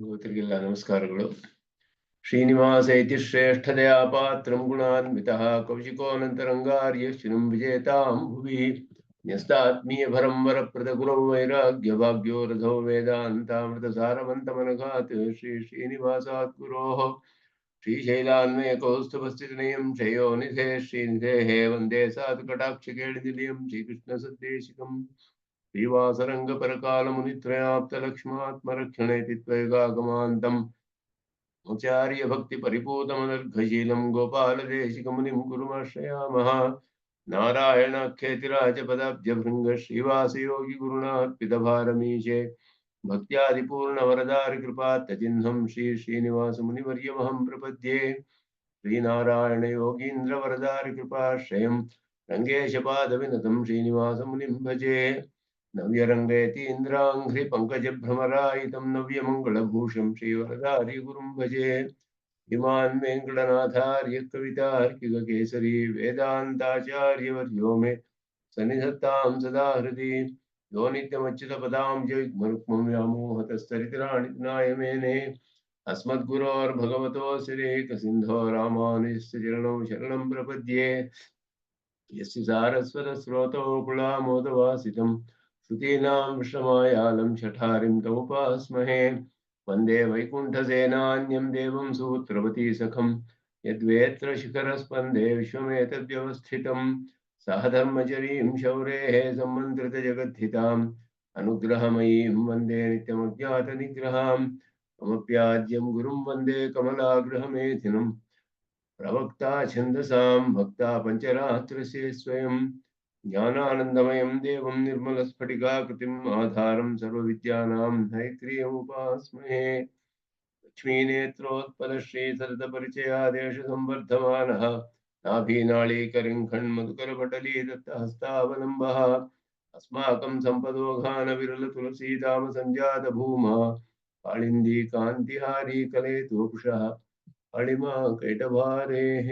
ಭಗವತರಿಗೆಲ್ಲ ನಮಸ್ಕಾರಗಳು. ಶ್ರೀನಿವಾಸ ಇತಿ ಶ್ರೇಷ್ಠದಯಾ ಪಾತ್ರಂ ಗುಣಾನ್ವಿತಃ ಕೌಶಿಕೋನಂತರಂಗಾರ್ಯಶ್ಚಿನುಂ ವಿಜೇತಾಂ ಭುವಿ ನ್ಯಸ್ತಾತ್ಮೀಯ ಭರಂ ವರಪ್ರದ ಗುರೌ ವೈರಾಗ್ಯ ಭಾಗ್ಯೋ ರಥೋ ವೇದಾಂತಾಮೃತ ಸಾರವಂತಮನಘಾತ್ ಶ್ರೀ ಶ್ರೀನಿವಾಸಾತ್ ಗುರೋಃ ಶ್ರೀಶೈಲಾನ್ವಯ ಕೌಸ್ತುಭಸ್ಥಿತನಯಂ ಶ್ರೇಯೋನಿಧೇ ಶ್ರೀನಿಧೇಃ ವಂದೇ ಸಾಧು ಕಟಾಕ್ಷಕೇಳಿನಿಲಯಂ ಶ್ರೀಕೃಷ್ಣ ಸದ್ದೇಶಿಕಂ ಶ್ರೀವಾಸರಂಗ ಪರಕಾಲ ಮುನಿತ್ರಯಾಪ್ತ ಲಕ್ಷ್ಮಾತ್ಮರಕ್ಷಣೇತಿ ತ್ವಯಗಾಗಮಾಂತಂ ಆಚಾರ್ಯ ಭಕ್ತಿ ಪರಿಪೂತಮನರ್ಘಶೀಲಂ ಗೋಪಾಲ ದೇಶಿಕ ಮುನಿಂ ಗುರುಮಾಶ್ರಯಾಮಃ. ನಾರಾಯಣಾಖ್ಯೇತಿರಾಜ ಪದಾಬ್ಜ ಭೃಂಗ ಶ್ರೀವಾಸ ಯೋಗಿ ಗುರುಣಾರ್ಪಿತ ಭಾರಮೀಶೆ ಭಕ್ತ್ಯಾದಿಪೂರ್ಣ ವರದಾರಿ ಕೃಪಾತ್ತಚಿಹ್ನಂ ಶ್ರೀ ಶ್ರೀನಿವಾಸ ಮುನಿವರ್ಯಮಹಂ ಪ್ರಪದ್ಯೆ. ಶ್ರೀನಾರಾಯಣ ಯೋಗೀಂದ್ರ ವರದಾರಿ ಕೃಪಾಶ್ರಯಂ ರಂಗೇಶ ಪಾದ ವಿನತಂ ಶ್ರೀನಿವಾಸ ಮುನಿಂ ಭಜೆ. ನವ್ಯರಂಗೇತೀಂದ್ರಾಂಘ್ರಿ ಪಂಕಜ ಭ್ರಮರಾಯಿತಂ ನವ್ಯಮಂಗಳಭೂಷಂ ಶ್ರೀವರದಾರಿ ಗುರುಂ ಭಜೆ. ಇಮಾನ್ ವೆಂಕಟನಾಥಾರ್ಯ ಕವಿತಾರ್ಕಿಕ ಕೇಸರಿ ವೇದಾಂತಾಚಾರ್ಯವರ್ಯೋ ಮೇ ಸನ್ನಿಧತ್ತಾಂ ಸದಾ ಹೃದಿ. ಯೋ ನಿತ್ಯಮಚ್ಯುತ ಪದಾಂಬ್ಜ ಯುಗ್ಮರುಕ್ಮಂ ವ್ಯಾಮೋಹತಸ್ತರಿತರಾಣಿ ನಾಯಮೇನೆ. ಅಸ್ಮದ್ಗುರೋರ್ಭಗವತೋऽಸ್ಯ ರೇಕಸಿಂಧೋ ರಾಮಾನುಜಸ್ಯ ಚರಣೌ ಶರಣಂ ಪ್ರಪದ್ಯೆ. ಯಸ್ಯ ಸಾರಸ್ವತ ಸ್ರೋತೋ ಕುಳಾಮೋದವಾಸಿತಂ ಶ್ರುತೀನಾಂ ವಿಶ್ರಮಾಯಾಲಂ ಶಠಾರಿಂ ತಮುಪಾಸ್ಮಹೇ. ವಂದೇ ವೈಕುಂಠಸೇನಾನ್ಯಂ ದೇವಂ ಸೂತ್ರವತಿ ಸಖಂ ಯದ್ವೇತ್ರ ಶಿಖರಸ್ಪಂದೇ ವಿಶ್ವಮೇತದ್ವ್ಯವಸ್ಥಿತಂ. ಸಹ ಧರ್ಮಚರೀಂ ಶೌರೇಃ ಸಂಮಂತ್ರಿತ ಜಗದ್ಧಿತಾಂ ಅನುಗ್ರಹಮಯೀಂ ವಂದೇ ನಿತ್ಯಮಜ್ಞಾತ ನಿಗ್ರಹಾಂ. ಮಮಪ್ಯಾಜ್ಯಂ ಗುರುಂ ವಂದೇ ಕಮಲಾಗೃಹಮೇಧಿನಂ ಪ್ರವಕ್ತಾ ಛಂದಸಾಂ ಭಕ್ತಾ ಪಂಚರಾತ್ರಸ್ಯ ಸ್ವಯಂ. ಜ್ಞಾನಾನಂದಮಯಂ ದೇವಂ ನಿರ್ಮಲಸ್ಫಟಿಕಾಕೃತಿಂ ಆಧಾರಂ ಸರ್ವವಿದ್ಯಾನಾಂ ಹಯಗ್ರೀವముపాస్మహే. ಲಕ್ಷ್ಮೀನೇತ್ರೋತ್ಪಲ ಶ್ರೀ ಸತತ ಪರಿಚಯಾದೇಶ ಸಂವರ್ಧಮಾನಃ ನಾಭೀನಾಳೀಕರಿಂ ಖಣ್ಮಧುಕರಪಟಲೀ ದತ್ತಹಸ್ತಾವಲಂಬಃ. ಅಸ್ಮಾಕಂ ಸಂಪದೋಘಾನ ವಿರಲ ತುಳಸೀಧಾಮ ಸಂಜಾತ ಭೂಮಃ ಕಾಳಿಂದಿ ಕಾಂತಿಹಾರಿ ಕಲೇತು ವಪುಷಃ ಅಳಿಮಾ ಕೈಟಭಾರೇಃ.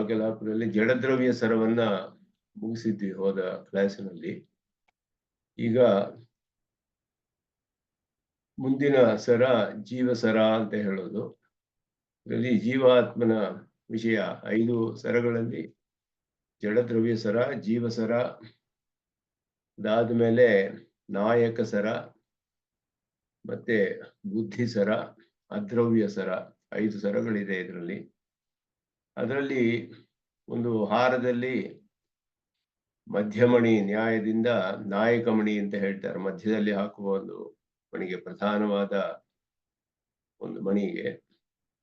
ಕೆಲಾಪುರಲ್ಲಿ ಜಡದ್ರವ್ಯ ಸರವನ್ನ ಮುಗಿಸಿದ್ವಿ ಹೋದ ಕ್ಲಾಸಿನಲ್ಲಿ. ಈಗ ಮುಂದಿನ ಸರ ಜೀವಸರ ಅಂತ ಹೇಳೋದು. ಇದರಲ್ಲಿ ಜೀವಾತ್ಮನ ವಿಷಯ 5 ಸರಗಳಲ್ಲಿ ಜಡದ್ರವ್ಯ ಸರ, ಜೀವಸರ, ಅದಾದ ಮೇಲೆ ನಾಯಕ ಸರ, ಮತ್ತೆ ಬುದ್ಧಿಸರ, ಅದ್ರವ್ಯ ಸರ, 5 ಸರಗಳಿದೆ ಇದರಲ್ಲಿ. ಅದರಲ್ಲಿ ಒಂದು ಹಾರದಲ್ಲಿ ಮಧ್ಯಮಣಿ, ನ್ಯಾಯದಿಂದ ನಾಯಕಮಣಿ ಅಂತ ಹೇಳ್ತಾರೆ. ಮಧ್ಯದಲ್ಲಿ ಹಾಕುವ ಒಂದು ಮಣಿಗೆ, ಪ್ರಧಾನವಾದ ಒಂದು ಮಣಿಗೆ.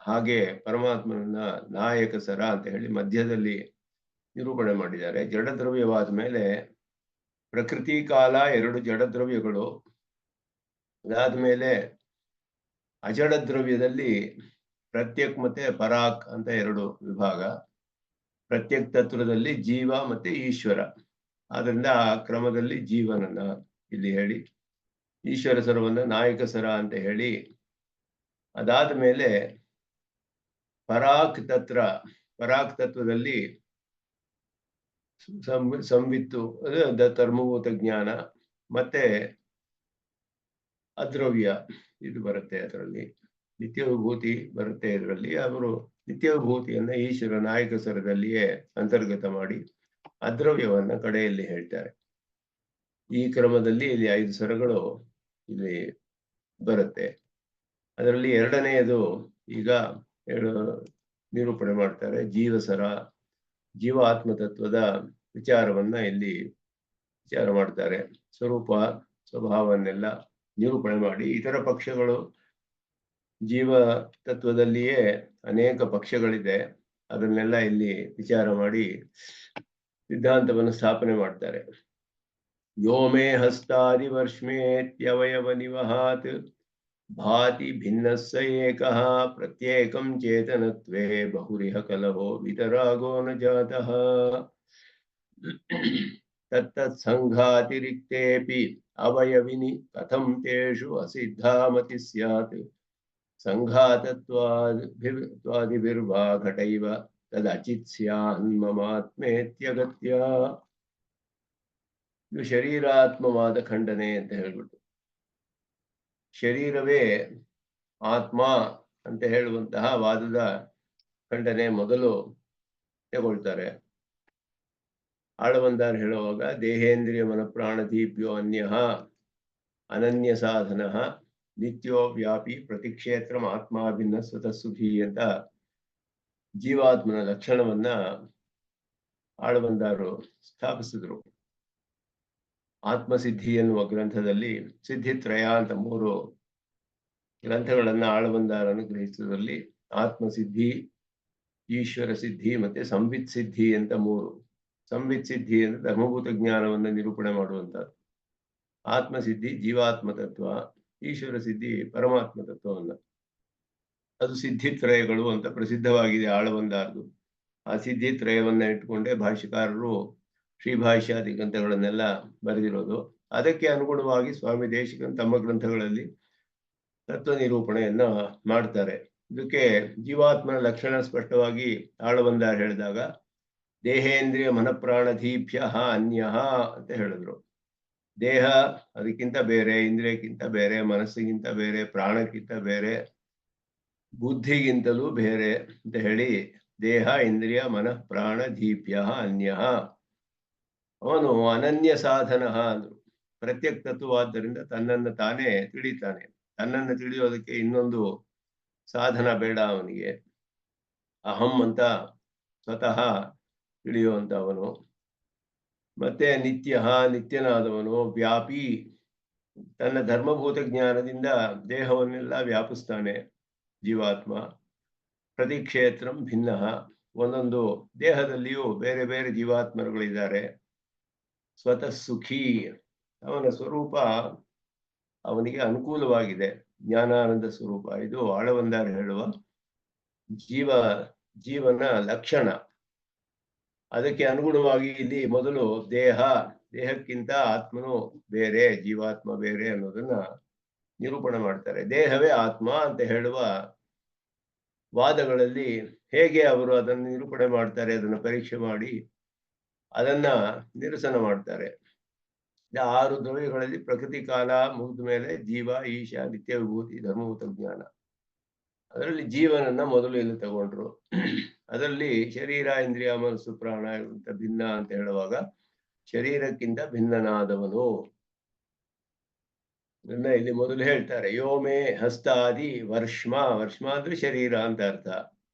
ಹಾಗೆ ಪರಮಾತ್ಮನನ್ನ ನಾಯಕ ಸರ ಅಂತ ಹೇಳಿ ಮಧ್ಯದಲ್ಲಿ ನಿರೂಪಣೆ ಮಾಡಿದ್ದಾರೆ. ಜಡದ್ರವ್ಯವಾದ ಮೇಲೆ ಪ್ರಕೃತಿ ಕಾಲ 2 ಜಡದ್ರವ್ಯಗಳು. ಅದಾದ್ಮೇಲೆ ಅಜಡ ದ್ರವ್ಯದಲ್ಲಿ ಪ್ರತ್ಯಕ್ ಮತ್ತೆ ಪರಾಕ್ ಅಂತ 2 ವಿಭಾಗ. ಪ್ರತ್ಯಕ್ ತತ್ವದಲ್ಲಿ ಜೀವ ಮತ್ತೆ ಈಶ್ವರ. ಆದ್ರಿಂದ ಆ ಕ್ರಮದಲ್ಲಿ ಜೀವನನ್ನ ಇಲ್ಲಿ ಹೇಳಿ ಈಶ್ವರ ಸರವನ್ನ ನಾಯಕ ಸರ ಅಂತ ಹೇಳಿ, ಅದಾದ ಮೇಲೆ ಪರಾಕ್ ತತ್ವದಲ್ಲಿ ಸಂವಿತ್ತು ಧರ್ಮಭೂತ ಜ್ಞಾನ ಮತ್ತೆ ಅದ್ರವ್ಯ ಇದು ಬರುತ್ತೆ. ಅದರಲ್ಲಿ ನಿತ್ಯ ವಿಭೂತಿ ಬರುತ್ತೆ. ಇದರಲ್ಲಿ ಅವರು ನಿತ್ಯ ವಿಭೂತಿಯನ್ನ ಈಶ್ವರ ನಾಯಕ ಸರದಲ್ಲಿಯೇ ಅಂತರ್ಗತ ಮಾಡಿ ಅದ್ರವ್ಯವನ್ನ ಕಡೆಯಲ್ಲಿ ಹೇಳ್ತಾರೆ. ಈ ಕ್ರಮದಲ್ಲಿ ಇಲ್ಲಿ 5 ಸರಗಳು ಇಲ್ಲಿ ಬರುತ್ತೆ. ಅದರಲ್ಲಿ ಎರಡನೆಯದು ಈಗ ನಿರೂಪಣೆ ಮಾಡ್ತಾರೆ. ಜೀವಸರ, ಜೀವ ಆತ್ಮತತ್ವದ ವಿಚಾರವನ್ನ ಇಲ್ಲಿ ವಿಚಾರ ಮಾಡ್ತಾರೆ. ಸ್ವರೂಪ ಸ್ವಭಾವನ್ನೆಲ್ಲ ನಿರೂಪಣೆ ಮಾಡಿ, ಇತರ ಪಕ್ಷಗಳು ಜೀವ ತತ್ವದಲ್ಲಿಯೇ ಅನೇಕ ಪಕ್ಷಗಳಿದೆ, ಅದನ್ನೆಲ್ಲ ಇಲ್ಲಿ ವಿಚಾರ ಮಾಡಿ ಸಿದ್ಧಾಂತವನ್ನು ಸ್ಥಾಪನೆ ಮಾಡ್ತಾರೆ. ಯೋಮೇ ಹಸ್ತಾದಿ ವರ್ಷಮೇತ್ಯವಯವ ನಿವಹಾತ್ ಭಾತಿ ಭಿನ್ನಸ್ಸ ಏಕಃ ಪ್ರತ್ಯೇಕಂ ಚೇತನತ್ವೇ ಬಹುರಿಹ ಕಲಹೋ ವಿತರಾಗೋ ನ ಜಾತಃ. ತತ್ತತ್ ಸಂಘಾತಿರಿಕ್ತೇಪಿ ಅವಯವಿನಿ ಕಥಂ ತೇಷು ಅಸಿದ್ಧಾಮತಿ ಸ್ಯಾತ್ ಸಂಘಾತತ್ವಾದಿರ್ವಾ ಘಟೈವ ತದಚಿತ್ ಸ್ಯಾನ್ಮಮಾತ್ಮೇತ್ಯಗತ್ಯ. ಇದು ಶರೀರಾತ್ಮವಾದ ಖಂಡನೆ ಅಂತ ಹೇಳ್ಬಿಟ್ಟು, ಶರೀರವೇ ಆತ್ಮ ಅಂತ ಹೇಳುವಂತಹ ವಾದದ ಖಂಡನೆ ಮೊದಲು ತಗೊಳ್ತಾರೆ. ಆಳವಂದಾರ್ ಹೇಳುವಾಗ ದೇಹೇಂದ್ರಿಯ ಮನಪ್ರಾಣದೀಪ್ಯೋ ಅನ್ಯಃ ಅನನ್ಯ ಸಾಧನ ನಿತ್ಯೋ ವ್ಯಾಪಿ ಪ್ರತಿಕ್ಷೇತ್ರ ಆತ್ಮಾಭಿನ್ನ ಸ್ವತಃ ಸುಖಿ ಅಂತ ಜೀವಾತ್ಮನ ಲಕ್ಷಣವನ್ನ ಆಳವಂದಾರು ಸ್ಥಾಪಿಸಿದ್ರು. ಆತ್ಮಸಿದ್ಧಿ ಎನ್ನುವ ಗ್ರಂಥದಲ್ಲಿ ಸಿದ್ಧಿತ್ರಯ ಅಂತ 3 ಗ್ರಂಥಗಳನ್ನ ಆಳವಂದಾರ ಅನುಗ್ರಹಿಸುವುದರಲ್ಲಿ ಆತ್ಮಸಿದ್ಧಿ, ಈಶ್ವರ ಸಿದ್ಧಿ ಮತ್ತೆ ಸಂವಿತ್ ಸಿದ್ಧಿ ಅಂತ 3. ಸಂವಿತ್ ಸಿದ್ಧಿ ಅಂದ್ರೆ ಧರ್ಮಭೂತ ಜ್ಞಾನವನ್ನು ನಿರೂಪಣೆ ಮಾಡುವಂತಹದ್ದು. ಆತ್ಮಸಿದ್ಧಿ ಜೀವಾತ್ಮ ತತ್ವ, ಈಶ್ವರ ಸಿದ್ಧಿ ಪರಮಾತ್ಮ ತತ್ವವನ್ನ. ಅದು ಸಿದ್ಧಿತ್ರಯಗಳು ಅಂತ ಪ್ರಸಿದ್ಧವಾಗಿದೆ ಆಳವಂದಾರದು. ಆ ಸಿದ್ಧಿತ್ರಯವನ್ನ ಇಟ್ಟುಕೊಂಡೇ ಭಾಷ್ಯಕಾರರು ಶ್ರೀಭಾಷ್ಯಾದಿ ಗ್ರಂಥಗಳನ್ನೆಲ್ಲ ಬರೆದಿರೋದು. ಅದಕ್ಕೆ ಅನುಗುಣವಾಗಿ ಸ್ವಾಮಿ ದೇಶಿಕನ್ ತಮ್ಮ ಗ್ರಂಥಗಳಲ್ಲಿ ತತ್ವ ನಿರೂಪಣೆಯನ್ನ ಮಾಡ್ತಾರೆ. ಇದಕ್ಕೆ ಜೀವಾತ್ಮನ ಲಕ್ಷಣ ಸ್ಪಷ್ಟವಾಗಿ ಆಳವಂದಾರ್ ಹೇಳಿದಾಗ ದೇಹೇಂದ್ರಿಯ ಮನಪ್ರಾಣಧೀಭ್ಯ ಅನ್ಯಃ ಅಂತ ಹೇಳಿದ್ರು. ದೇಹ ಅದಕ್ಕಿಂತ ಬೇರೆ, ಇಂದ್ರಿಯಕ್ಕಿಂತ ಬೇರೆ, ಮನಸ್ಸಿಗಿಂತ ಬೇರೆ, ಪ್ರಾಣಕ್ಕಿಂತ ಬೇರೆ, ಬುದ್ಧಿಗಿಂತಲೂ ಬೇರೆ ಅಂತ ಹೇಳಿ ದೇಹ ಇಂದ್ರಿಯ ಮನಃ ಪ್ರಾಣ ದೀಪ್ಯ ಅನ್ಯಃ. ಅವನು ಅನನ್ಯ ಸಾಧನ ಅಂದ್ರು. ಪ್ರತ್ಯಕ್ ತತ್ವವಾದ್ದರಿಂದ ತನ್ನನ್ನು ತಾನೇ ತಿಳಿತಾನೆ. ತನ್ನನ್ನು ತಿಳಿಯೋದಕ್ಕೆ ಇನ್ನೊಂದು ಸಾಧನ ಬೇಡ ಅವನಿಗೆ. ಅಹಂ ಅಂತ ಸ್ವತಃ ತಿಳಿಯುವಂತವನು. ಮತ್ತೆ ನಿತ್ಯನಾದವನು, ವ್ಯಾಪಿ, ತನ್ನ ಧರ್ಮಭೂತ ಜ್ಞಾನದಿಂದ ದೇಹವನ್ನೆಲ್ಲ ವ್ಯಾಪಿಸ್ತಾನೆ ಜೀವಾತ್ಮ. ಪ್ರತಿಕ್ಷೇತ್ರಂ ಭಿನ್ನ, ಒಂದೊಂದು ದೇಹದಲ್ಲಿಯೂ ಬೇರೆ ಬೇರೆ ಜೀವಾತ್ಮರುಗಳಿದ್ದಾರೆ. ಸ್ವತಃ ಸುಖಿ, ಅವನ ಸ್ವರೂಪ ಅವನಿಗೆ ಅನುಕೂಲವಾಗಿದೆ, ಜ್ಞಾನಾನಂದ ಸ್ವರೂಪ. ಇದು ಆಳವಂದಾರ ಹೇಳುವ ಜೀವನ ಲಕ್ಷಣ. ಅದಕ್ಕೆ ಅನುಗುಣವಾಗಿ ಇಲ್ಲಿ ಮೊದಲು ದೇಹಕ್ಕಿಂತ ಆತ್ಮನು ಬೇರೆ, ಜೀವಾತ್ಮ ಬೇರೆ ಅನ್ನೋದನ್ನ ನಿರೂಪಣೆ ಮಾಡ್ತಾರೆ. ದೇಹವೇ ಆತ್ಮ ಅಂತ ಹೇಳುವ ವಾದಗಳಲ್ಲಿ ಹೇಗೆ ಅವರು ಅದನ್ನು ನಿರೂಪಣೆ ಮಾಡ್ತಾರೆ, ಅದನ್ನು ಪರೀಕ್ಷೆ ಮಾಡಿ ಅದನ್ನ ನಿರಸನ ಮಾಡ್ತಾರೆ. 6 ದ್ರವ್ಯಗಳಲ್ಲಿ ಪ್ರಕೃತಿ ಕಾಲ ಮುಗಿದ ಮೇಲೆ ಜೀವ, ಈಶ, ನಿತ್ಯ ವಿಭೂತಿ, ಧರ್ಮಭೂತ ಜ್ಞಾನ. ಅದರಲ್ಲಿ ಜೀವನನ್ನ ಮೊದಲು ಇಲ್ಲಿ ತಗೊಂಡ್ರು. ಅದರಲ್ಲಿ ಶರೀರ, ಇಂದ್ರಿಯ, ಮನಸ್ಸು, ಪ್ರಾಣ ಅಂತ ಭಿನ್ನ ಅಂತ ಹೇಳುವಾಗ ಶರೀರಕ್ಕಿಂತ ಭಿನ್ನನಾದವನು ಅದನ್ನ ಇಲ್ಲಿ ಮೊದಲು ಹೇಳ್ತಾರೆ. ಯೋಮೇ ಹಸ್ತಾದಿ ವರ್ಷಮ ಅಂದ್ರೆ ಶರೀರ ಅಂತ ಅರ್ಥ.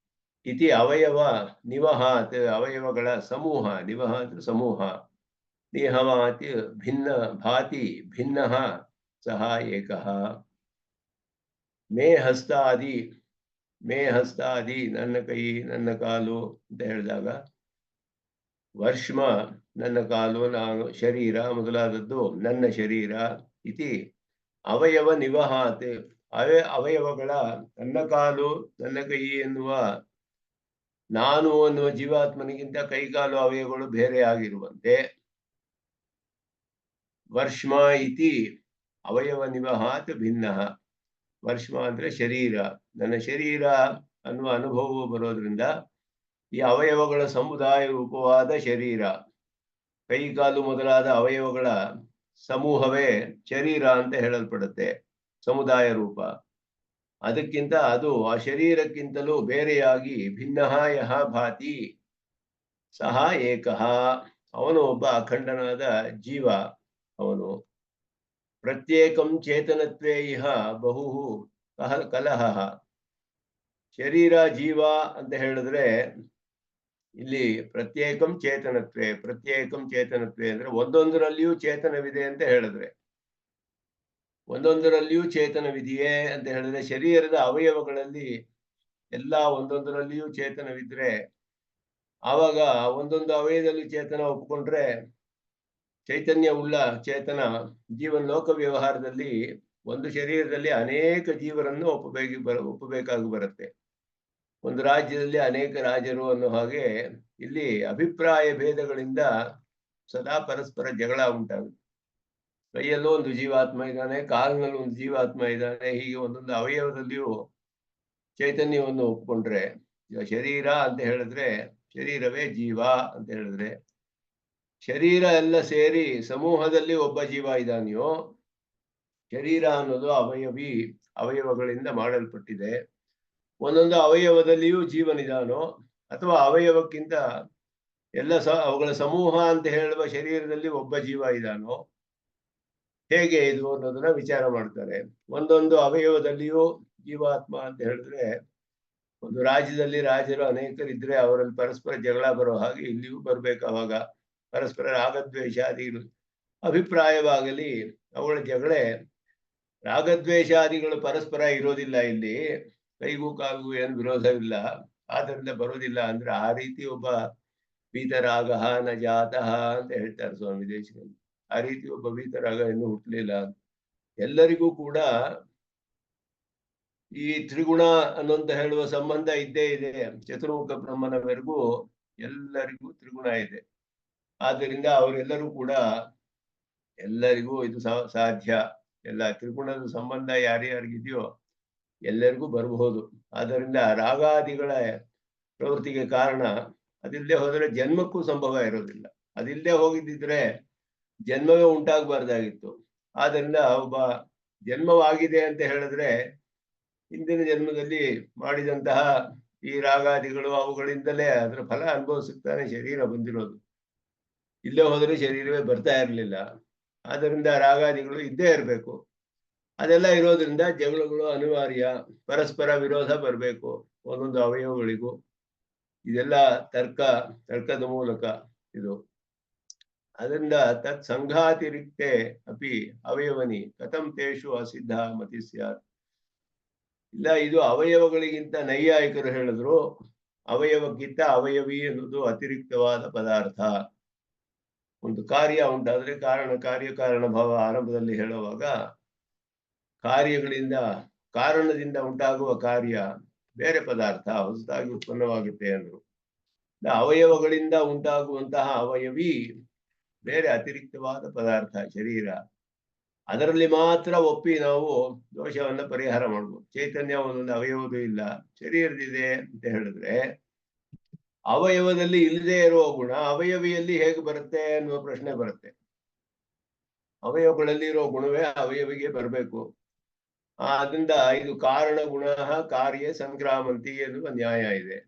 ಇತಿ ಅವಯವ ನಿವಹಾತ್, ಅವಯವಗಳ ಸಮೂಹ, ನಿವಹ ಅಂದ್ರೆ ಸಮೂಹ. ನಿಹವಾತಿ ಭಿನ್ನ ಭಾತಿ ಭಿನ್ನ ಸಹ ಏಕಃ. ಮೇ ಹಸ್ತಾದಿ ನನ್ನ ಕೈ, ನನ್ನ ಕಾಲು ಅಂತ ಹೇಳಿದಾಗ ವರ್ಷಮ ನನ್ನ ಕಾಲು, ನಾನು, ಶರೀರ ಮೊದಲಾದದ್ದು ನನ್ನ ಶರೀರ. ಇತಿ ಅವಯವ ನಿವಹಾತ್, ಅವಯವಗಳ ನನ್ನ ಕಾಲು ನನ್ನ ಕೈ ಎನ್ನುವ ನಾನು ಅನ್ನುವ ಜೀವಾತ್ಮನಿಗಿಂತ ಕೈಕಾಲು ಅವಯವಗಳು ಬೇರೆ ಆಗಿರುವಂತೆ ವರ್ಷಮ ಇತಿ ಅವಯವ ನಿವಹಾತ್ ಭಿನ್ನ. ವರ್ಷಮ ಅಂದ್ರೆ ಶರೀರ, ನನ್ನ ಶರೀರ ಅನ್ನುವ ಅನುಭವವು ಬರೋದ್ರಿಂದ ಈ ಅವಯವಗಳ ಸಮುದಾಯ ರೂಪವಾದ ಶರೀರ, ಕೈಕಾಲು ಮೊದಲಾದ ಅವಯವಗಳ ಸಮೂಹವೇ ಶರೀರ ಅಂತ ಹೇಳಲ್ಪಡುತ್ತೆ, ಸಮುದಾಯ ರೂಪ. ಅದಕ್ಕಿಂತ ಅದು ಆ ಶರೀರಕ್ಕಿಂತಲೂ ಬೇರೆಯಾಗಿ ಭಿನ್ನ ಯಹ ಭಾತಿ ಸಹ ಏಕಃ, ಅವನು ಒಬ್ಬ ಅಖಂಡನಾದ ಜೀವ. ಅವನು ಪ್ರತ್ಯೇಕಂ ಚೇತನತ್ವೇ ಇಹ ಬಹು ಕಲಹ. ಶರೀರ ಜೀವ ಅಂತ ಹೇಳಿದ್ರೆ ಇಲ್ಲಿ ಪ್ರತ್ಯೇಕಂ ಚೇತನತ್ವೇ ಅಂದ್ರೆ ಒಂದೊಂದರಲ್ಲಿಯೂ ಚೇತನವಿದೆ ಅಂತ ಹೇಳಿದ್ರೆ, ಒಂದೊಂದರಲ್ಲಿಯೂ ಚೇತನವಿದೆಯೇ ಅಂತ ಹೇಳಿದ್ರೆ ಶರೀರದ ಅವಯವಗಳಲ್ಲಿ ಎಲ್ಲ ಒಂದೊಂದರಲ್ಲಿಯೂ ಚೇತನವಿದ್ರೆ ಆವಾಗ ಒಂದೊಂದು ಅವಯವದಲ್ಲಿ ಚೇತನ ಒಪ್ಪಿಕೊಂಡ್ರೆ ಚೈತನ್ಯ ಉಳ್ಳ ಚೇತನ ಜೀವನ ಲೋಕ ವ್ಯವಹಾರದಲ್ಲಿ ಒಂದು ಶರೀರದಲ್ಲಿ ಅನೇಕ ಜೀವರನ್ನು ಒಪ್ಪಬೇಕಾಗಿ ಬರುತ್ತೆ. ಒಂದು ರಾಜ್ಯದಲ್ಲಿ ಅನೇಕ ರಾಜರು ಅನ್ನೋ ಹಾಗೆ ಇಲ್ಲಿ ಅಭಿಪ್ರಾಯ ಭೇದಗಳಿಂದ ಸದಾ ಪರಸ್ಪರ ಜಗಳ ಉಂಟಾಗುತ್ತೆ. ಕೈಯಲ್ಲೂ ಒಂದು ಜೀವಾತ್ಮ ಇದ್ದಾನೆ, ಕಾಲಿನಲ್ಲಿ ಒಂದು ಜೀವಾತ್ಮ ಇದ್ದಾನೆ. ಹೀಗೆ ಒಂದೊಂದು ಅವಯವದಲ್ಲಿಯೂ ಚೈತನ್ಯವನ್ನು ಒಪ್ಕೊಂಡ್ರೆ, ಈಗ ಶರೀರ ಅಂತ ಹೇಳಿದ್ರೆ ಶರೀರವೇ ಜೀವ ಅಂತ ಹೇಳಿದ್ರೆ, ಶರೀರ ಎಲ್ಲ ಸೇರಿ ಸಮೂಹದಲ್ಲಿ ಒಬ್ಬ ಜೀವ ಇದ್ದಾನೆಯೋ, ಶರೀರ ಅನ್ನೋದು ಅವಯವಗಳಿಂದ ಮಾಡಲ್ಪಟ್ಟಿದೆ. ಒಂದೊಂದು ಅವಯವದಲ್ಲಿಯೂ ಜೀವನಿದಾನೋ, ಅಥವಾ ಅವಯವಕ್ಕಿಂತ ಅವುಗಳ ಸಮೂಹ ಅಂತ ಹೇಳುವ ಶರೀರದಲ್ಲಿ ಒಬ್ಬ ಜೀವ ಇದ್ದಾನೋ, ಹೇಗೆ ಇದು ಅನ್ನೋದನ್ನ ವಿಚಾರ ಮಾಡ್ತಾರೆ. ಒಂದೊಂದು ಅವಯವದಲ್ಲಿಯೂ ಜೀವಾತ್ಮ ಅಂತ ಹೇಳಿದ್ರೆ, ಒಂದು ರಾಜ್ಯದಲ್ಲಿ ರಾಜರು ಅನೇಕರಿದ್ರೆ ಅವರಲ್ಲಿ ಪರಸ್ಪರ ಜಗಳ ಬರೋ ಹಾಗೆ ಇಲ್ಲಿಯೂ ಬರ್ಬೇಕು. ಅವಾಗ ಪರಸ್ಪರ ರಾಗದ್ವೇಷಾದಿಗಳು ಅಭಿಪ್ರಾಯವಾಗಲಿ, ಅವುಗಳ ಜಗಳೇ. ರಾಗದ್ವೇಷಾದಿಗಳು ಪರಸ್ಪರ ಇರೋದಿಲ್ಲ ಇಲ್ಲಿ, ಕೈಗೂ ಕಾಲ್ಗೂ ಏನು ವಿರೋಧವಿಲ್ಲ, ಆದ್ರಿಂದ ಬರೋದಿಲ್ಲ. ಅಂದ್ರೆ ಆ ರೀತಿ ಒಬ್ಬ ವೀತರಾಗ ನ ಜಾತಃ ಅಂತ ಹೇಳ್ತಾರೆ ಸ್ವಾಮಿ ದೇಶಿಕರು. ಆ ರೀತಿ ಒಬ್ಬ ವೀತರಾಗ ಇನ್ನೂ ಹುಟ್ಟಲಿಲ್ಲ. ಎಲ್ಲರಿಗೂ ಕೂಡ ಈ ತ್ರಿಗುಣ ಅನ್ನೊಂತ ಹೇಳುವ ಸಂಬಂಧ ಇದ್ದೇ ಇದೆ. ಚತುರ್ಮುಖ ಬ್ರಹ್ಮನವರೆಗೂ ಎಲ್ಲರಿಗೂ ತ್ರಿಗುಣ ಇದೆ. ಆದ್ದರಿಂದ ಅವರೆಲ್ಲರೂ ಕೂಡ, ಎಲ್ಲರಿಗೂ ಇದು ಸಾಧ್ಯ. ಎಲ್ಲ ತ್ರಿಗುಣದ ಸಂಬಂಧ ಯಾರ್ಯಾರಿಗಿದೆಯೋ ಎಲ್ಲರಿಗೂ ಬರಬಹುದು. ಆದ್ದರಿಂದ ರಾಗಾದಿಗಳ ಪ್ರವೃತ್ತಿಗೆ ಕಾರಣ ಅದಿಲ್ಲದೆ ಹೋದರೆ ಜನ್ಮಕ್ಕೂ ಸಂಭವ ಇರೋದಿಲ್ಲ. ಅದಿಲ್ಲದೆ ಹೋಗಿದ್ದಿದ್ರೆ ಜನ್ಮವೇ ಉಂಟಾಗಬಾರ್ದಾಗಿತ್ತು. ಆದ್ದರಿಂದ ಒಬ್ಬ ಜನ್ಮವಾಗಿದೆ ಅಂತ ಹೇಳಿದ್ರೆ ಹಿಂದಿನ ಜನ್ಮದಲ್ಲಿ ಮಾಡಿದಂತಹ ಈ ರಾಗಾದಿಗಳು ಅವುಗಳಿಂದಲೇ ಅದರ ಫಲ ಅನುಭವಿಸುತ್ತಾನೆ ಶರೀರ ಬಂದಿರೋದು. ಇಲ್ಲೇ ಹೋದರೆ ಶರೀರವೇ ಬರ್ತಾ ಇರಲಿಲ್ಲ. ಆದ್ದರಿಂದ ರಾಗಾದಿಗಳು ಇದ್ದೇ ಇರಬೇಕು. ಅದೆಲ್ಲ ಇರೋದ್ರಿಂದ ಜಗಳಗಳು ಅನಿವಾರ್ಯ. ಪರಸ್ಪರ ವಿರೋಧ ಬರಬೇಕು ಒಂದೊಂದು ಅವಯವಗಳಿಗೂ. ಇದೆಲ್ಲ ತರ್ಕದ ಮೂಲಕ ಇದು. ಅದರಿಂದ ತತ್ ಸಂಘಾತಿರಿಕ್ತೆ ಅಪಿ ಅವಯವನಿ ಕಥಂ ತೇಷು ಅಸಿದ್ಧ ಮತಿ ಸ್ಯಾತ್. ಇಲ್ಲ, ಇದು ಅವಯವಗಳಿಗಿಂತ ನೈಯಾಯಿಕರು ಹೇಳಿದ್ರು, ಅವಯವಕ್ಕಿಂತ ಅವಯವಿ ಎನ್ನುವುದು ಅತಿರಿಕ್ತವಾದ ಪದಾರ್ಥ. ಒಂದು ಕಾರ್ಯ ಉಂಟಾದ್ರೆ ಕಾರ್ಯ ಭಾವ ಆರಂಭದಲ್ಲಿ ಹೇಳುವಾಗ ಕಾರಣದಿಂದ ಉಂಟಾಗುವ ಕಾರ್ಯ ಬೇರೆ ಪದಾರ್ಥ, ಹೊಸದಾಗಿ ಉತ್ಪನ್ನವಾಗುತ್ತೆ ಅಂದ್ರು. ಅವಯವಗಳಿಂದ ಉಂಟಾಗುವಂತಹ ಅವಯವಿ ಬೇರೆ ಅತಿರಿಕ್ತವಾದ ಪದಾರ್ಥ ಶರೀರ. ಅದರಲ್ಲಿ ಮಾತ್ರ ಒಪ್ಪಿ ನಾವು ದೋಷವನ್ನ ಪರಿಹಾರ ಮಾಡ್ಬೋದು. ಚೈತನ್ಯ ಒಂದೊಂದು ಅವಯವದು ಇಲ್ಲ, ಶರೀರದಿದೆ ಅಂತ ಹೇಳಿದ್ರೆ ಅವಯವದಲ್ಲಿ ಇಲ್ಲದೆ ಇರುವ ಗುಣ ಅವಯವಿಯಲ್ಲಿ ಹೇಗೆ ಬರುತ್ತೆ ಅನ್ನುವ ಪ್ರಶ್ನೆ ಬರುತ್ತೆ. ಅವಯವಗಳಲ್ಲಿ ಇರೋ ಗುಣವೇ ಅವಯವಿಗೆ ಬರಬೇಕು. ಆದ್ರಿಂದ ಇದು ಕಾರಣ ಗುಣ ಕಾರ್ಯ ಸಂಕ್ರಾಮಂತಿ ಎನ್ನುವ ನ್ಯಾಯ ಇದೆ.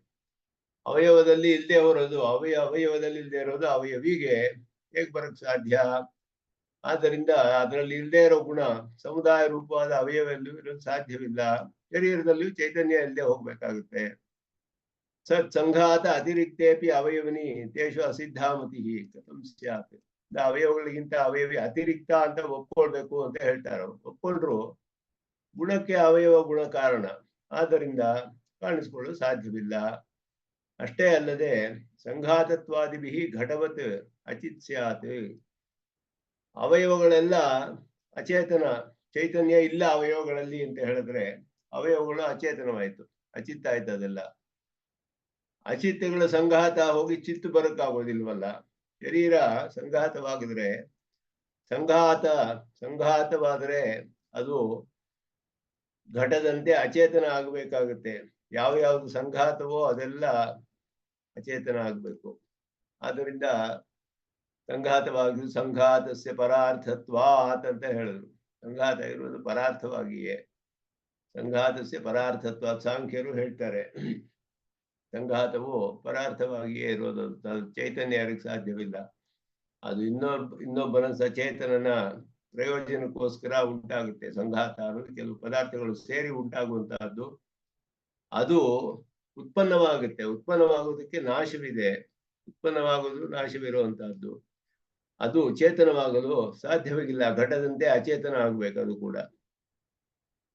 ಅವಯವದಲ್ಲಿ ಇಲ್ಲದೆ ಇರೋದು ಅವಯವದಲ್ಲಿ ಇಲ್ಲದೆ ಇರೋದು ಅವಯವಿಗೆ ಹೇಗೆ ಬರಕ್ ಸಾಧ್ಯ? ಆದ್ದರಿಂದ ಅದರಲ್ಲಿ ಇಲ್ಲದೆ ಇರೋ ಗುಣ ಸಮುದಾಯ ರೂಪವಾದ ಅವಯವಲ್ಲೂ ಇರೋದು ಸಾಧ್ಯವಿಲ್ಲ. ಶರೀರದಲ್ಲಿಯೂ ಚೈತನ್ಯ ಇಲ್ಲದೆ ಹೋಗ್ಬೇಕಾಗುತ್ತೆ. ಸತ್ ಸಂಘಾತ ಅತಿರಿಕ್ತೇಪಿ ಅವಯವನಿ ತೇಷು ಅಸಿದ್ಧಾಮತಿ ಕಥಂ ಸ್ಯಾತ್. ಅವಯವಗಳಿಗಿಂತ ಅವಯವಿ ಅತಿರಿಕ್ತ ಅಂತ ಒಪ್ಕೊಳ್ಬೇಕು ಅಂತ ಹೇಳ್ತಾರೆ. ಒಪ್ಕೊಂಡ್ರು ಗುಣಕ್ಕೆ ಅವಯವ ಗುಣ ಕಾರಣ, ಆದ್ದರಿಂದ ಕಾಣಿಸ್ಕೊಳ್ಳಲು ಸಾಧ್ಯವಿಲ್ಲ. ಅಷ್ಟೇ ಅಲ್ಲದೆ ಸಂಘಾತತ್ವಾದಿಭಿ ಘಟವತ್ ಅಚಿತ್ ಸ್ಯಾತ್. ಅವಯವಗಳೆಲ್ಲ ಅಚೇತನ, ಚೈತನ್ಯ ಇಲ್ಲ ಅವಯವಗಳಲ್ಲಿ ಅಂತ ಹೇಳಿದ್ರೆ ಅವಯವಗಳು ಅಚೇತನವಾಯ್ತು, ಅಚಿತ್ತ ಆಯ್ತು. ಅದೆಲ್ಲ ಅಚಿತ್ತಗಳ ಸಂಘಾತ ಹೋಗಿ ಚಿತ್ತು ಬರಕ್ಕಾಗೋದಿಲ್ವಲ್ಲ. ಶರೀರ ಸಂಘಾತವಾಗಿದ್ರೆ ಸಂಘಾತವಾದರೆ ಅದು ಘಟದಂತೆ ಅಚೇತನ ಆಗ್ಬೇಕಾಗುತ್ತೆ. ಯಾವ್ದು ಸಂಘಾತವೋ ಅದೆಲ್ಲ ಅಚೇತನ ಆಗ್ಬೇಕು. ಆದ್ದರಿಂದ ಸಂಘಾತವಾಗಿ ಸಂಘಾತಸ್ಯ ಪರಾರ್ಥತ್ವಾತ್ ಅಂತ ಹೇಳಿದ್ರು. ಸಂಘಾತ ಇರುವುದು ಪರಾರ್ಥವಾಗಿಯೇ. ಸಂಘಾತಸ್ಯ ಪರಾರ್ಥತ್ವಾತ್ ಸಾಂಖ್ಯರು ಹೇಳ್ತಾರೆ. ಸಂಘಾತವು ಪರಾರ್ಥವಾಗಿಯೇ ಇರೋದು, ಚೈತನ್ಯ ಯಾರಿಗೆ ಸಾಧ್ಯವಿಲ್ಲ. ಅದು ಇನ್ನೊಬ್ಬನ ಸಚೇತನನ ಪ್ರಯೋಜನಕ್ಕೋಸ್ಕರ ಉಂಟಾಗುತ್ತೆ. ಸಂಘಾತ ಅನ್ನೋದು ಕೆಲವು ಪದಾರ್ಥಗಳು ಸೇರಿ ಉಂಟಾಗುವಂತಹದ್ದು. ಅದು ಉತ್ಪನ್ನವಾಗುತ್ತೆ. ಉತ್ಪನ್ನವಾಗುವುದಕ್ಕೆ ನಾಶವಿದೆ. ಉತ್ಪನ್ನವಾಗುವುದು ನಾಶವಿರುವಂತಹದ್ದು. ಅದು ಚೇತನವಾಗಲು ಸಾಧ್ಯವಾಗಿಲ್ಲ. ಘಟದಂತೆ ಅಚೇತನ ಆಗ್ಬೇಕು. ಅದು ಕೂಡ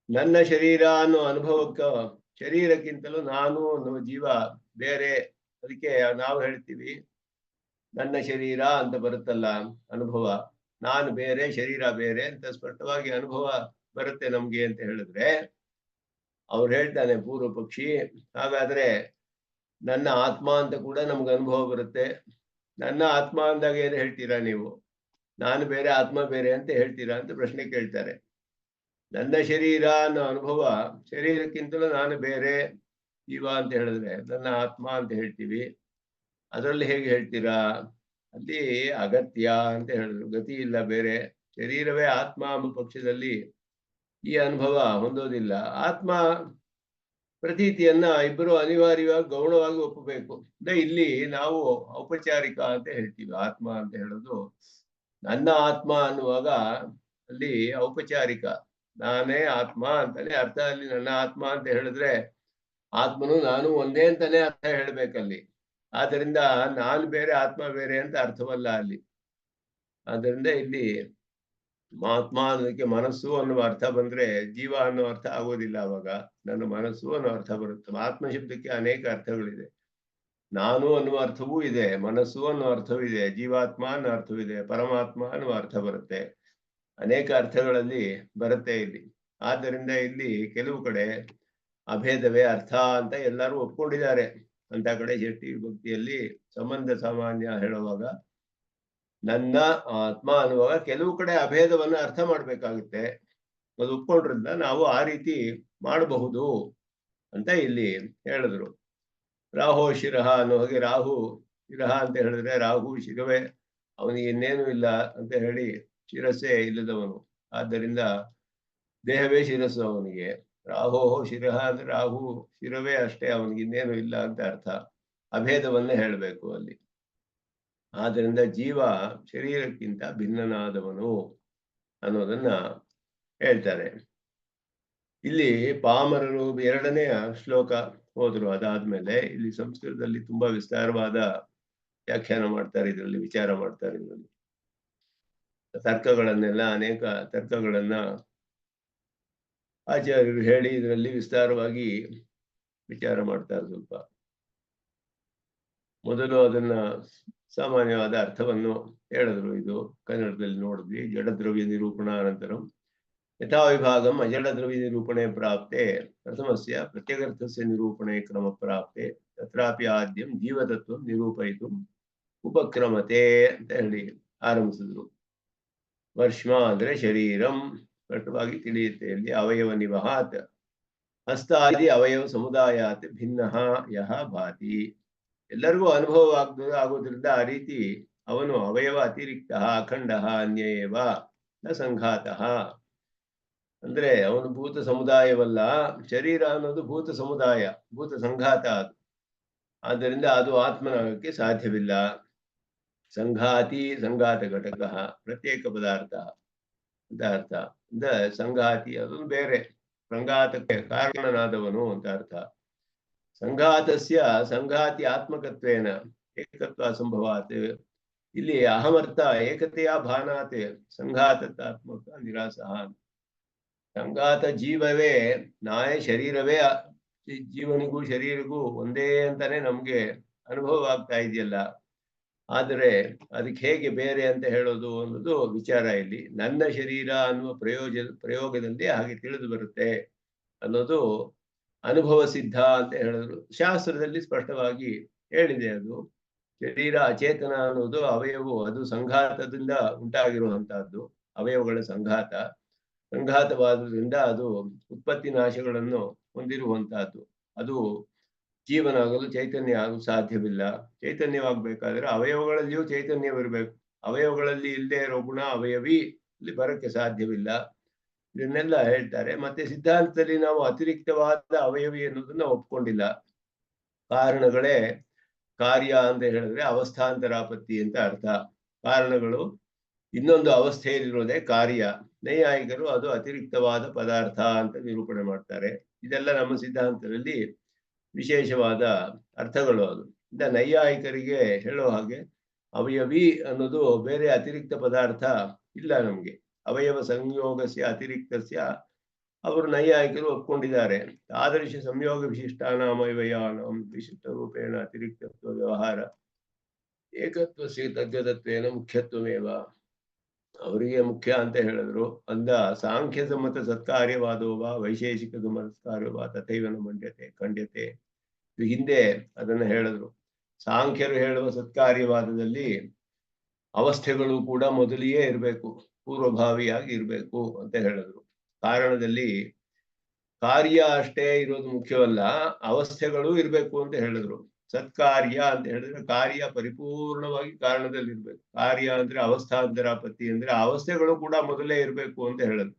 ನನ್ನ ಶರೀರ ಅನ್ನೋ ಅನುಭವಕ್ಕ, ಶರೀರಕ್ಕಿಂತಲೂ ನಾನು ಅನ್ನೋ ಜೀವ ಬೇರೆ. ಅದಕ್ಕೆ ನಾವು ಹೇಳ್ತೀವಿ ನನ್ನ ಶರೀರ ಅಂತ ಬರುತ್ತಲ್ಲ ಅನುಭವ, ನಾನು ಬೇರೆ ಶರೀರ ಬೇರೆ ಅಂತ ಸ್ಪಷ್ಟವಾಗಿ ಅನುಭವ ಬರುತ್ತೆ ನಮ್ಗೆ ಅಂತ ಹೇಳಿದ್ರೆ, ಅವ್ರು ಹೇಳ್ತಾನೆ ಪೂರ್ವ ಪಕ್ಷಿ, ಹಾಗಾದ್ರೆ ನನ್ನ ಆತ್ಮ ಅಂತ ಕೂಡ ನಮ್ಗೆ ಅನುಭವ ಬರುತ್ತೆ. ನನ್ನ ಆತ್ಮ ಅಂದಾಗ ಏನು ಹೇಳ್ತೀರಾ ನೀವು? ನಾನು ಬೇರೆ ಆತ್ಮ ಬೇರೆ ಅಂತ ಹೇಳ್ತೀರಾ ಅಂತ ಪ್ರಶ್ನೆ ಕೇಳ್ತಾರೆ. ನನ್ನ ಶರೀರ ಅನ್ನೋ ಅನುಭವ, ಶರೀರಕ್ಕಿಂತಲೂ ನಾನು ಬೇರೆ ಜೀವ ಅಂತ ಹೇಳಿದ್ರೆ ನನ್ನ ಆತ್ಮ ಅಂತ ಹೇಳ್ತೀವಿ. ಅದರಲ್ಲಿ ಹೇಗೆ ಹೇಳ್ತೀರಾ? ಅಲ್ಲಿ ಅಗತ್ಯ ಅಂತ ಹೇಳಿದ್ರು. ಗತಿ ಇಲ್ಲ ಬೇರೆ. ಶರೀರವೇ ಆತ್ಮ ಎಂಬ ಪಕ್ಷದಲ್ಲಿ ಈ ಅನುಭವ ಹೊಂದೋದಿಲ್ಲ. ಆತ್ಮ ಪ್ರತೀತಿಯನ್ನ ಇಬ್ಬರು ಅನಿವಾರ್ಯವಾಗಿ ಗೌಣವಾಗಿ ಒಪ್ಪಬೇಕು. ಇಲ್ಲಿ ನಾವು ಔಪಚಾರಿಕ ಅಂತ ಹೇಳ್ತೀವಿ. ಆತ್ಮ ಅಂತ ಹೇಳೋದು ನನ್ನ ಆತ್ಮ ಅನ್ನುವಾಗ ಅಲ್ಲಿ ಔಪಚಾರಿಕ, ನಾನೇ ಆತ್ಮ ಅಂತಾನೆ ಅರ್ಥ. ಅಲ್ಲಿ ನನ್ನ ಆತ್ಮ ಅಂತ ಹೇಳಿದ್ರೆ ಆತ್ಮನು ನಾನು ಒಂದೇ ಅಂತಾನೆ ಅರ್ಥ ಹೇಳ್ಬೇಕಲ್ಲಿ. ಆದ್ದರಿಂದ ನಾನು ಬೇರೆ ಆತ್ಮ ಬೇರೆ ಅಂತ ಅರ್ಥವಲ್ಲ ಅಲ್ಲಿ. ಆದ್ದರಿಂದ ಇಲ್ಲಿ ಆತ್ಮ ಅನ್ನೋದಕ್ಕೆ ಮನಸ್ಸು ಅನ್ನುವ ಅರ್ಥ ಬಂದ್ರೆ ಜೀವ ಅನ್ನೋ ಅರ್ಥ ಆಗೋದಿಲ್ಲ. ಅವಾಗ ನನ್ನ ಮನಸ್ಸು ಅನ್ನೋ ಅರ್ಥ ಬರುತ್ತೆ. ಆತ್ಮ ಶಬ್ದಕ್ಕೆ ಅನೇಕ ಅರ್ಥಗಳಿದೆ. ನಾನು ಅನ್ನುವ ಅರ್ಥವೂ ಇದೆ, ಮನಸ್ಸು ಅನ್ನೋ ಅರ್ಥವೂ ಇದೆ, ಜೀವಾತ್ಮ ಅನ್ನೋ ಅರ್ಥವಿದೆ, ಪರಮಾತ್ಮ ಅನ್ನುವ ಅರ್ಥ ಬರುತ್ತೆ. ಅನೇಕ ಅರ್ಥಗಳಲ್ಲಿ ಬರುತ್ತೆ ಇಲ್ಲಿ. ಆದ್ದರಿಂದ ಇಲ್ಲಿ ಕೆಲವು ಕಡೆ ಅಭೇದವೇ ಅರ್ಥ ಅಂತ ಎಲ್ಲರೂ ಒಪ್ಕೊಂಡಿದ್ದಾರೆ. ಅಂತ ಕಡೆ ಷಷ್ಠಿ ಭಕ್ತಿಯಲ್ಲಿ ಸಂಬಂಧ ಸಾಮಾನ್ಯ ಹೇಳುವಾಗ ನನ್ನ ಆತ್ಮ ಅನ್ನುವಾಗ ಕೆಲವು ಕಡೆ ಅಭೇದವನ್ನ ಅರ್ಥ ಮಾಡ್ಬೇಕಾಗುತ್ತೆ. ಅದು ಒಪ್ಕೊಂಡ್ರಿಂದ ನಾವು ಆ ರೀತಿ ಮಾಡಬಹುದು ಅಂತ ಇಲ್ಲಿ ಹೇಳಿದ್ರು. ರಾಹು ಶಿರಹ ಅನ್ನೋ ಹಾಗೆ, ರಾಹು ಶಿರಹ ಅಂತ ಹೇಳಿದ್ರೆ ರಾಹು ಶಿರವೇ, ಅವನಿಗೆ ಇನ್ನೇನು ಇಲ್ಲ ಅಂತ ಹೇಳಿ ಶಿರಸ್ಸೇ ಇಲ್ಲದವನು. ಆದ್ದರಿಂದ ದೇಹವೇ ಶಿರಸ್ಸು ಅವನಿಗೆ. ರಾಹೋ ಶಿರಹ ಅಂದ್ರೆ ರಾಹು ಶಿರವೇ ಅಷ್ಟೇ, ಅವನಿಗೆ ಇನ್ನೇನು ಇಲ್ಲ ಅಂತ ಅರ್ಥ. ಅಭೇದವನ್ನೇ ಹೇಳಬೇಕು ಅಲ್ಲಿ. ಆದ್ದರಿಂದ ಜೀವ ಶರೀರಕ್ಕಿಂತ ಭಿನ್ನನಾದವನು ಅನ್ನೋದನ್ನ ಹೇಳ್ತಾರೆ. ಇಲ್ಲಿ ಪಾಮರರು ಎರಡನೆಯ ಶ್ಲೋಕ ಹೋದ್ರು. ಅದಾದ್ಮೇಲೆ ಇಲ್ಲಿ ಸಂಸ್ಕೃತದಲ್ಲಿ ತುಂಬಾ ವಿಸ್ತಾರವಾದ ವ್ಯಾಖ್ಯಾನ ಮಾಡ್ತಾರೆ, ಇದರಲ್ಲಿ ವಿಚಾರ ಮಾಡ್ತಾರೆ. ಇದರಲ್ಲಿ ತರ್ಕಗಳನ್ನೆಲ್ಲ, ಅನೇಕ ತರ್ಕಗಳನ್ನ ಆಚಾರ್ಯರು ಹೇಳಿ ಇದರಲ್ಲಿ ವಿಸ್ತಾರವಾಗಿ ವಿಚಾರ ಮಾಡ್ತಾರೆ. ಸ್ವಲ್ಪ ಮೊದಲು ಅದನ್ನ ಸಾಮಾನ್ಯವಾದ ಅರ್ಥವನ್ನು ಹೇಳಿದ್ರು. ಇದು ಕನ್ನಡದಲ್ಲಿ ನೋಡಿದ್ವಿ. ಜಡದ್ರವ್ಯ ನಿರೂಪಣಾ ಅನಂತರಂ ಯಥಾ ವಿಭಾಗಂ ಅಜಡದ್ರವ್ಯ ನಿರೂಪಣೆ ಪ್ರಾಪ್ತೆ ಪ್ರಥಮಸ್ಯ ಪ್ರತ್ಯಗರ್ಥಸ್ಯ ನಿರೂಪಣೆ ಕ್ರಮ ಪ್ರಾಪ್ತೆ ತತ್ರಾಪಿ ಆದ್ಯಂ ಜೀವತತ್ವ ನಿರೂಪಯಿತು ಉಪಕ್ರಮತೆ ಅಂತ ಹೇಳಿ ಆರಂಭಿಸಿದ್ರು. ವರ್ಷ್ಮ ಅಂದ್ರೆ ಶರೀರಂ ಸ್ಪಷ್ಟವಾಗಿ ತಿಳಿಯುತ್ತೆ ಇಲ್ಲಿ. ಅವಯವ ನಿವಹಾತ್ ಹಸ್ತಾದಿ ಅವಯವ ಸಮುದಾಯಾತ್ ಭಿನ್ನ ಯಹ ಭಾತಿ. ಎಲ್ಲರಿಗೂ ಅನುಭವ ಆಗೋದ್ರಿಂದ ಆ ರೀತಿ ಅವನು ಅವಯವ ಅತಿರಿಕ್ತ ಅಖಂಡ ಅನ್ಯೇವ ನ ಸಂಘಾತಃ. ಅಂದ್ರೆ ಅವನು ಭೂತ ಸಮುದಾಯವಲ್ಲ. ಶರೀರ ಅನ್ನೋದು ಭೂತ ಸಮುದಾಯ, ಭೂತ ಸಂಘಾತ ಅದು. ಆದ್ದರಿಂದ ಅದು ಆತ್ಮನಾಗಕ್ಕೆ ಸಾಧ್ಯವಿಲ್ಲ. ಸಂಘಾತಿ ಸಂಘಾತ ಘಟಕ ಪ್ರತ್ಯೇಕ ಪದಾರ್ಥ ಅಂತ ಅರ್ಥ. ಅಂದ್ರೆ ಸಂಘಾತಿ ಅದೊಂದು ಬೇರೆ, ಸಂಘಾತಕ್ಕೆ ಕಾರಣನಾದವನು ಅಂತ ಅರ್ಥ. ಸಂಘಾತಸ್ಯ ಸಂಘಾತಿ ಆತ್ಮಕತ್ವೇನ ಏಕತ್ವ ಅಸಂಭವಾತ್. ಇಲ್ಲಿ ಅಹಮರ್ಥ ಏಕತೆಯ ಭಾನಾತ್ ಸಂಘಾತಾತ್ಮಕ ನಿರಾಸಹ. ಸಂಘಾತ ಜೀವವೇ, ನಾಳೆ ಶರೀರವೇ ಜೀವನಿಗೂ ಶರೀರಿಗೂ ಒಂದೇ ಅಂತಾನೆ ನಮ್ಗೆ ಅನುಭವ ಆಗ್ತಾ ಇದೆಯಲ್ಲ. ಆದರೆ ಅದಕ್ಕೆ ಹೇಗೆ ಬೇರೆ ಅಂತ ಹೇಳೋದು ಅನ್ನೋದು ವಿಚಾರ ಇಲ್ಲಿ. ನನ್ನ ಶರೀರ ಅನ್ನುವ ಪ್ರಯೋಗದಲ್ಲಿ ಹಾಗೆ ತಿಳಿದು ಬರುತ್ತೆ ಅನ್ನೋದು ಅನುಭವ ಸಿದ್ಧ ಅಂತ ಹೇಳಿದ್ರು. ಶಾಸ್ತ್ರದಲ್ಲಿ ಸ್ಪಷ್ಟವಾಗಿ ಹೇಳಿದೆ. ಅದು ಶರೀರ ಅಚೇತನ ಅನ್ನೋದು ಅವಯವು, ಅದು ಸಂಘಾತದಿಂದ ಉಂಟಾಗಿರುವಂತಹದ್ದು. ಅವಯವಗಳ ಸಂಘಾತವಾದ್ರಿಂದ ಅದು ಉತ್ಪತ್ತಿ ನಾಶಗಳನ್ನು ಹೊಂದಿರುವಂತಹದ್ದು. ಅದು ಜೀವನಾಗಲು ಚೈತನ್ಯ ಆಗಲು ಸಾಧ್ಯವಿಲ್ಲ. ಚೈತನ್ಯವಾಗಬೇಕಾದ್ರೆ ಅವಯವಗಳಲ್ಲಿಯೂ ಚೈತನ್ಯವಿರಬೇಕು. ಅವಯವಗಳಲ್ಲಿ ಇಲ್ಲದೆ ಇರೋ ಗುಣ ಅವಯವಿ ಇಲ್ಲಿ ಬರಕ್ಕೆ ಸಾಧ್ಯವಿಲ್ಲ. ಇದನ್ನೆಲ್ಲ ಹೇಳ್ತಾರೆ. ಮತ್ತೆ ಸಿದ್ಧಾಂತದಲ್ಲಿ ನಾವು ಅತಿರಿಕ್ತವಾದ ಅವಯವಿ ಅನ್ನೋದನ್ನ ಒಪ್ಕೊಂಡಿಲ್ಲ. ಕಾರಣಗಳೇ ಕಾರ್ಯ ಅಂತ ಹೇಳಿದ್ರೆ ಅವಸ್ಥಾಂತರಾಪತ್ತಿ ಅಂತ ಅರ್ಥ. ಕಾರಣಗಳು ಇನ್ನೊಂದು ಅವಸ್ಥೆಯಲ್ಲಿರೋದೇ ಕಾರ್ಯ. ನೈಯಾಯಿಕರು ಅದು ಅತಿರಿಕ್ತವಾದ ಪದಾರ್ಥ ಅಂತ ನಿರೂಪಣೆ ಮಾಡ್ತಾರೆ. ಇದೆಲ್ಲ ನಮ್ಮ ಸಿದ್ಧಾಂತದಲ್ಲಿ ವಿಶೇಷವಾದ ಅರ್ಥಗಳು. ಅದು ನೈಯಾಯಿಕರಿಗೆ ಹೇಳೋ ಹಾಗೆ ಅವಯವಿ ಅನ್ನೋದು ಬೇರೆ ಅತಿರಿಕ್ತ ಪದಾರ್ಥ ಇಲ್ಲ ನಮ್ಗೆ. ಅವಯವ ಸಂಯೋಗಸ್ಯ ಅತಿರಿಕ್ತಸ್ಯ ಅವರು ನೈಯಾಯಿಕರು ಒಪ್ಕೊಂಡಿದ್ದಾರೆ. ಆದರ್ಶ ಸಂಯೋಗ ವಿಶಿಷ್ಟಾನಾಮಯವಯಾನಂ ವಿಶಿಷ್ಟ ರೂಪೇಣ ಅತಿರಿಕ್ತತ್ವ ವ್ಯವಹಾರ ಏಕತ್ವಸ್ಯ ತದ್ಗತತ್ವೇನ ಮುಖ್ಯತ್ವಮೇವ. ಅವರಿಗೆ ಮುಖ್ಯ ಅಂತ ಹೇಳಿದ್ರು. ಅಂದ ಸಾಂಖ್ಯ ಸಮ್ಮತ ಸತ್ಕಾರ್ಯವಾದೋವಾ ವೈಶೇಷಿಕ ಸತ್ಕಾರ್ಯವಾ ತಥೈವನ ಖಂಡ್ಯತೆ. ಇದು ಹಿಂದೆ ಅದನ್ನ ಹೇಳಿದ್ರು. ಸಾಂಖ್ಯರು ಹೇಳುವ ಸತ್ಕಾರ್ಯವಾದದಲ್ಲಿ ಅವಸ್ಥೆಗಳು ಕೂಡ ಮೊದಲಿಯೇ ಇರಬೇಕು, ಪೂರ್ವಭಾವಿಯಾಗಿ ಇರಬೇಕು ಅಂತ ಹೇಳಿದ್ರು. ಕಾರಣದಲ್ಲಿ ಕಾರ್ಯ ಅಷ್ಟೇ ಇರೋದು ಮುಖ್ಯವಲ್ಲ, ಅವಸ್ಥೆಗಳು ಇರಬೇಕು ಅಂತ ಹೇಳಿದ್ರು. ಸತ್ಕಾರ್ಯ ಅಂತ ಹೇಳಿದ್ರೆ ಕಾರ್ಯ ಪರಿಪೂರ್ಣವಾಗಿ ಕಾರಣದಲ್ಲಿ ಇರ್ಬೇಕು. ಕಾರ್ಯ ಅಂದ್ರೆ ಅವಸ್ಥಾಂತರಾಪತ್ತಿ ಅಂದ್ರೆ ಅವಸ್ಥೆಗಳು ಕೂಡ ಮೊದಲೇ ಇರಬೇಕು ಅಂತ ಹೇಳಿದ್ರು.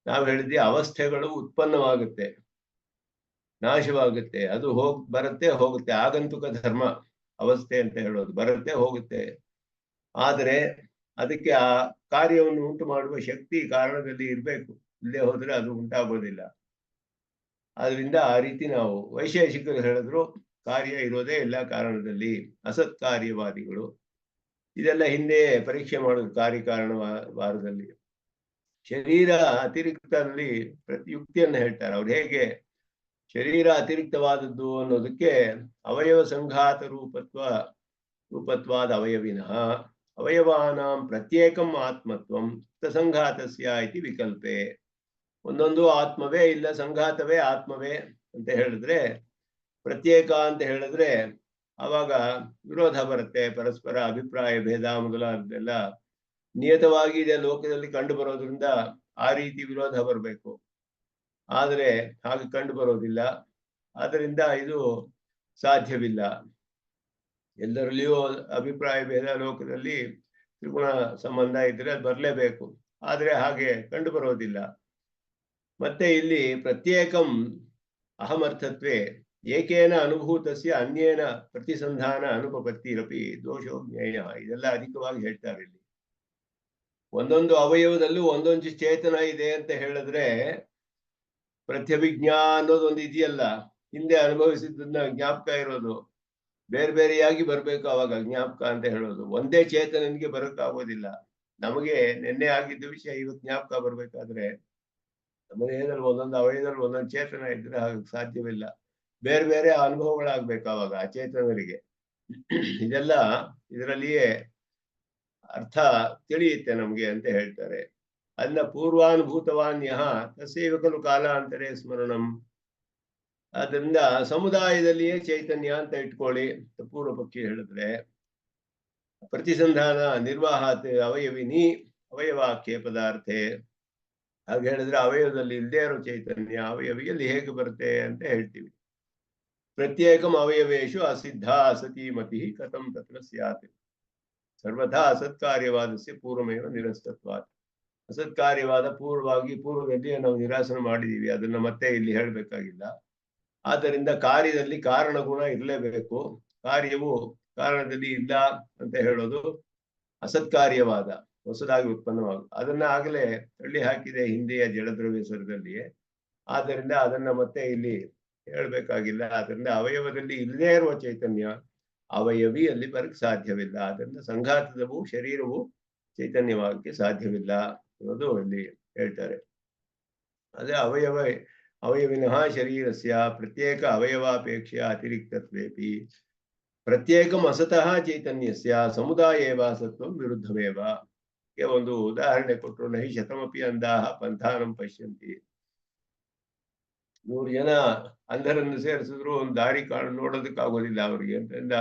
ನಾವು ಹೇಳಿದ್ವಿ ಅವಸ್ಥೆಗಳು ಉತ್ಪನ್ನವಾಗುತ್ತೆ, ನಾಶವಾಗುತ್ತೆ, ಅದು ಬರುತ್ತೆ ಹೋಗುತ್ತೆ, ಆಗಂತುಕ ಧರ್ಮ ಅವಸ್ಥೆ ಅಂತ ಹೇಳೋದು, ಬರುತ್ತೆ ಹೋಗುತ್ತೆ. ಆದರೆ ಅದಕ್ಕೆ ಆ ಕಾರ್ಯವನ್ನು ಉಂಟು ಮಾಡುವ ಶಕ್ತಿ ಕಾರಣದಲ್ಲಿ ಇರಬೇಕು, ಇಲ್ಲೇ ಹೋದ್ರೆ ಅದು ಉಂಟಾಗೋದಿಲ್ಲ. ಆದ್ರಿಂದ ಆ ರೀತಿ ನಾವು ವೈಶೇಷಿಕರು ಹೇಳಿದ್ರು ಕಾರ್ಯ ಇರೋದೇ ಇಲ್ಲ ಕಾರಣದಲ್ಲಿ, ಅಸತ್ಕಾರ್ಯವಾದಿಗಳು. ಇದೆಲ್ಲ ಹಿಂದೆ ಪರೀಕ್ಷೆ ಮಾಡೋದು ಕಾರ್ಯಕಾರಣ ವಾರದಲ್ಲಿ. ಶರೀರ ಅತಿರಿಕ್ತದಲ್ಲಿ ಯುಕ್ತಿಯನ್ನು ಹೇಳ್ತಾರೆ. ಅವ್ರು ಹೇಗೆ ಶರೀರ ಅತಿರಿಕ್ತವಾದದ್ದು ಅನ್ನೋದಕ್ಕೆ ಅವಯವ ಸಂಘಾತ ರೂಪತ್ವಾದ ಅವಯವಿನಃ ಅವಯವಾನಾಂ ಪ್ರತ್ಯೇಕಂ ಆತ್ಮತ್ವಂ ಸಂಘಾತಸ್ಯ ಇತಿ ವಿಕಲ್ಪೆ. ಒಂದೊಂದು ಆತ್ಮವೇ ಇಲ್ಲ, ಸಂಘಾತವೇ ಆತ್ಮವೇ ಅಂತ ಹೇಳಿದ್ರೆ, ಪ್ರತ್ಯೇಕ ಅಂತ ಹೇಳಿದ್ರೆ ಆವಾಗ ವಿರೋಧ ಬರುತ್ತೆ, ಪರಸ್ಪರ ಅಭಿಪ್ರಾಯ ಭೇದ ಮೊದಲಾದೆಲ್ಲ ನಿಯತವಾಗಿ ಇದೆ ಲೋಕದಲ್ಲಿ ಕಂಡು ಬರೋದ್ರಿಂದ ಆ ರೀತಿ ವಿರೋಧ ಬರಬೇಕು. ಆದರೆ ಹಾಗೆ ಕಂಡು ಬರೋದಿಲ್ಲ, ಆದ್ದರಿಂದ ಇದು ಸಾಧ್ಯವಿಲ್ಲ. ಎಲ್ಲರಲ್ಲಿಯೂ ಅಭಿಪ್ರಾಯ ಭೇದ ಲೋಕದಲ್ಲಿ ತ್ರಿಗುಣ ಸಂಬಂಧ ಇದ್ರೆ ಅದು ಬರಲೇಬೇಕು, ಆದರೆ ಹಾಗೆ ಕಂಡು ಬರೋದಿಲ್ಲ. ಮತ್ತೆ ಇಲ್ಲಿ ಪ್ರತ್ಯೇಕಂ ಅಹಮರ್ಥತ್ವೇ ಏಕೇನ ಅನುಭೂತಸ್ಯ ಅನ್ಯೇನ ಪ್ರತಿಸಂಧಾನ ಅನುಪಪತ್ತಿರಪಿ ದೋಷೋ ಜ್ಞೇಯ. ಇದೆಲ್ಲ ಅಧಿಕವಾಗಿ ಹೇಳ್ತಾರೆ ಇಲ್ಲಿ. ಒಂದೊಂದು ಅವಯವದಲ್ಲೂ ಒಂದೊಂದು ಚೇತನ ಇದೆ ಅಂತ ಹೇಳಿದ್ರೆ ಪ್ರತ್ಯಭಿಜ್ಞಾ ಅನ್ನೋದೊಂದು ಇದೆಯಲ್ಲ, ಹಿಂದೆ ಅನುಭವಿಸಿದ್ದನ್ನ ಜ್ಞಾಪಕ ಇರೋದು, ಬೇರೆ ಬೇರೆಯಾಗಿ ಬರ್ಬೇಕು ಅವಾಗ ಜ್ಞಾಪಕ ಅಂತ ಹೇಳೋದು. ಒಂದೇ ಚೇತನನಿಗೆ ಬರೋಕ್ಕಾಗೋದಿಲ್ಲ. ನಮಗೆ ನಿನ್ನೆ ಆಗಿದ್ದ ವಿಷಯ ಇವತ್ತು ಜ್ಞಾಪಕ ಬರ್ಬೇಕಾದ್ರೆ ನಮ್ಮ ದೇಹದಲ್ಲಿ ಒಂದೊಂದು ಅವಯವದಲ್ಲಿ ಒಂದೊಂದು ಚೇತನ ಇದ್ರೆ ಹಾಗೆ ಸಾಧ್ಯವಿಲ್ಲ. ಬೇರೆ ಬೇರೆ ಅನುಭವಗಳಾಗ್ಬೇಕು ಅವಾಗ ಆ ಚೇತನರಿಗೆ. ಇದೆಲ್ಲ ಇದರಲ್ಲಿಯೇ ಅರ್ಥ ತಿಳಿಯುತ್ತೆ ನಮ್ಗೆ ಅಂತ ಹೇಳ್ತಾರೆ. ಅದನ್ನ ಪೂರ್ವಾನುಭೂತವಾನ್ಯ ತಸ್ಯೈವ ಖಲು ಕಾಲಾಂತರೇ ಸ್ಮರಣಂ. ಅದರಿಂದ ಸಮುದಾಯದಲ್ಲಿಯೇ ಚೈತನ್ಯ ಅಂತ ಇಟ್ಕೊಳ್ಳಿ ಪೂರ್ವ ಪಕ್ಷಿ ಹೇಳಿದ್ರೆ. ಪ್ರತಿಸಂಧಾನ ನಿರ್ವಾಹಾತ್ ಅವಯವಿನಿ ಅವಯವಾಕ್ಯ ಪದಾರ್ಥೆ. ಹಾಗೆ ಹೇಳಿದ್ರೆ ಅವಯವದಲ್ಲಿ ಇಲ್ಲದೆ ಇರೋ ಚೈತನ್ಯ ಅವಯವಿಯಲ್ಲಿ ಹೇಗೆ ಬರುತ್ತೆ ಅಂತ ಹೇಳ್ತೀವಿ. ಪ್ರತ್ಯೇಕಂ ಅವಯವೇಶು ಅಸಿದ್ಧ ಅಸತಿ ಮತಿ ಕಥಂ ತತ್ರ ಸ್ಯಾತ್. ಸರ್ವಥಾ ಅಸತ್ಕಾರ್ಯವಾದಸ್ಯ ಪೂರ್ವಮೇವ ನಿರಸ್ತತ್ವಾತ್. ಅಸತ್ಕಾರ್ಯವಾದ ಪೂರ್ವದಲ್ಲಿ ನಾವು ನಿರಾಸನ ಮಾಡಿದೀವಿ, ಅದನ್ನ ಮತ್ತೆ ಇಲ್ಲಿ ಹೇಳ್ಬೇಕಾಗಿಲ್ಲ. ಆದ್ದರಿಂದ ಕಾರ್ಯದಲ್ಲಿ ಕಾರಣ ಗುಣ ಇರಲೇಬೇಕು. ಕಾರ್ಯವು ಕಾರಣದಲ್ಲಿ ಇಲ್ಲ ಅಂತ ಹೇಳೋದು ಅಸತ್ಕಾರ್ಯವಾದ, ಹೊಸದಾಗಿ ಉತ್ಪನ್ನವಾಗುವುದು. ಅದನ್ನ ಆಗಲೇ ತಳ್ಳಿ ಹಾಕಿದೆ ಹಿಂದೆಯ ಜಡದ್ರವ್ಯ ಸ್ವರದಲ್ಲಿಯೇ. ಆದ್ದರಿಂದ ಅದನ್ನ ಮತ್ತೆ ಇಲ್ಲಿ ಹೇಳ್ಬೇಕಾಗಿಲ್ಲ. ಅದರಿಂದ ಅವಯವದಲ್ಲಿ ಇಲ್ಲದೇ ಇರುವ ಚೈತನ್ಯ ಅವಯವಿಯಲ್ಲಿ ಬರಕ್ ಸಾಧ್ಯವಿಲ್ಲ. ಅದರಿಂದ ಸಂಘಾತದವು ಶರೀರವು ಚೈತನ್ಯವಾಗಕ್ಕೆ ಸಾಧ್ಯವಿಲ್ಲ ಅನ್ನೋದು ಇಲ್ಲಿ ಹೇಳ್ತಾರೆ. ಅದೇ ಅವಯವಿನಃ ಶರೀರಸ್ಯ ಪ್ರತ್ಯೇಕ ಅವಯವಾಪೇಕ್ಷೆಯ ಅತಿರಿಕ್ತತ್ವೇಪಿ ಪ್ರತ್ಯೇಕಂ ಅಸತಃ ಚೈತನ್ಯಸ್ಯ ಸಮುದಾಯೇವ ಸತ್ವಂ ವಿರುದ್ಧಮೇವ. ಒಂದು ಉದಾಹರಣೆ ಕೊಟ್ಟರು. ನಹಿ ಶತಮಪಿ ಅಂಧಾಹ ಪಂಥಾನಂ ಪಶ್ಯಂತಿ. 100 ಜನ ಅಂಧರನ್ನು ಸೇರಿಸಿದ್ರು ಒಂದು ದಾರಿ ನೋಡೋದಕ್ಕಾಗೋದಿಲ್ಲ ಅವರಿಗೆ. ಅಂತಂದ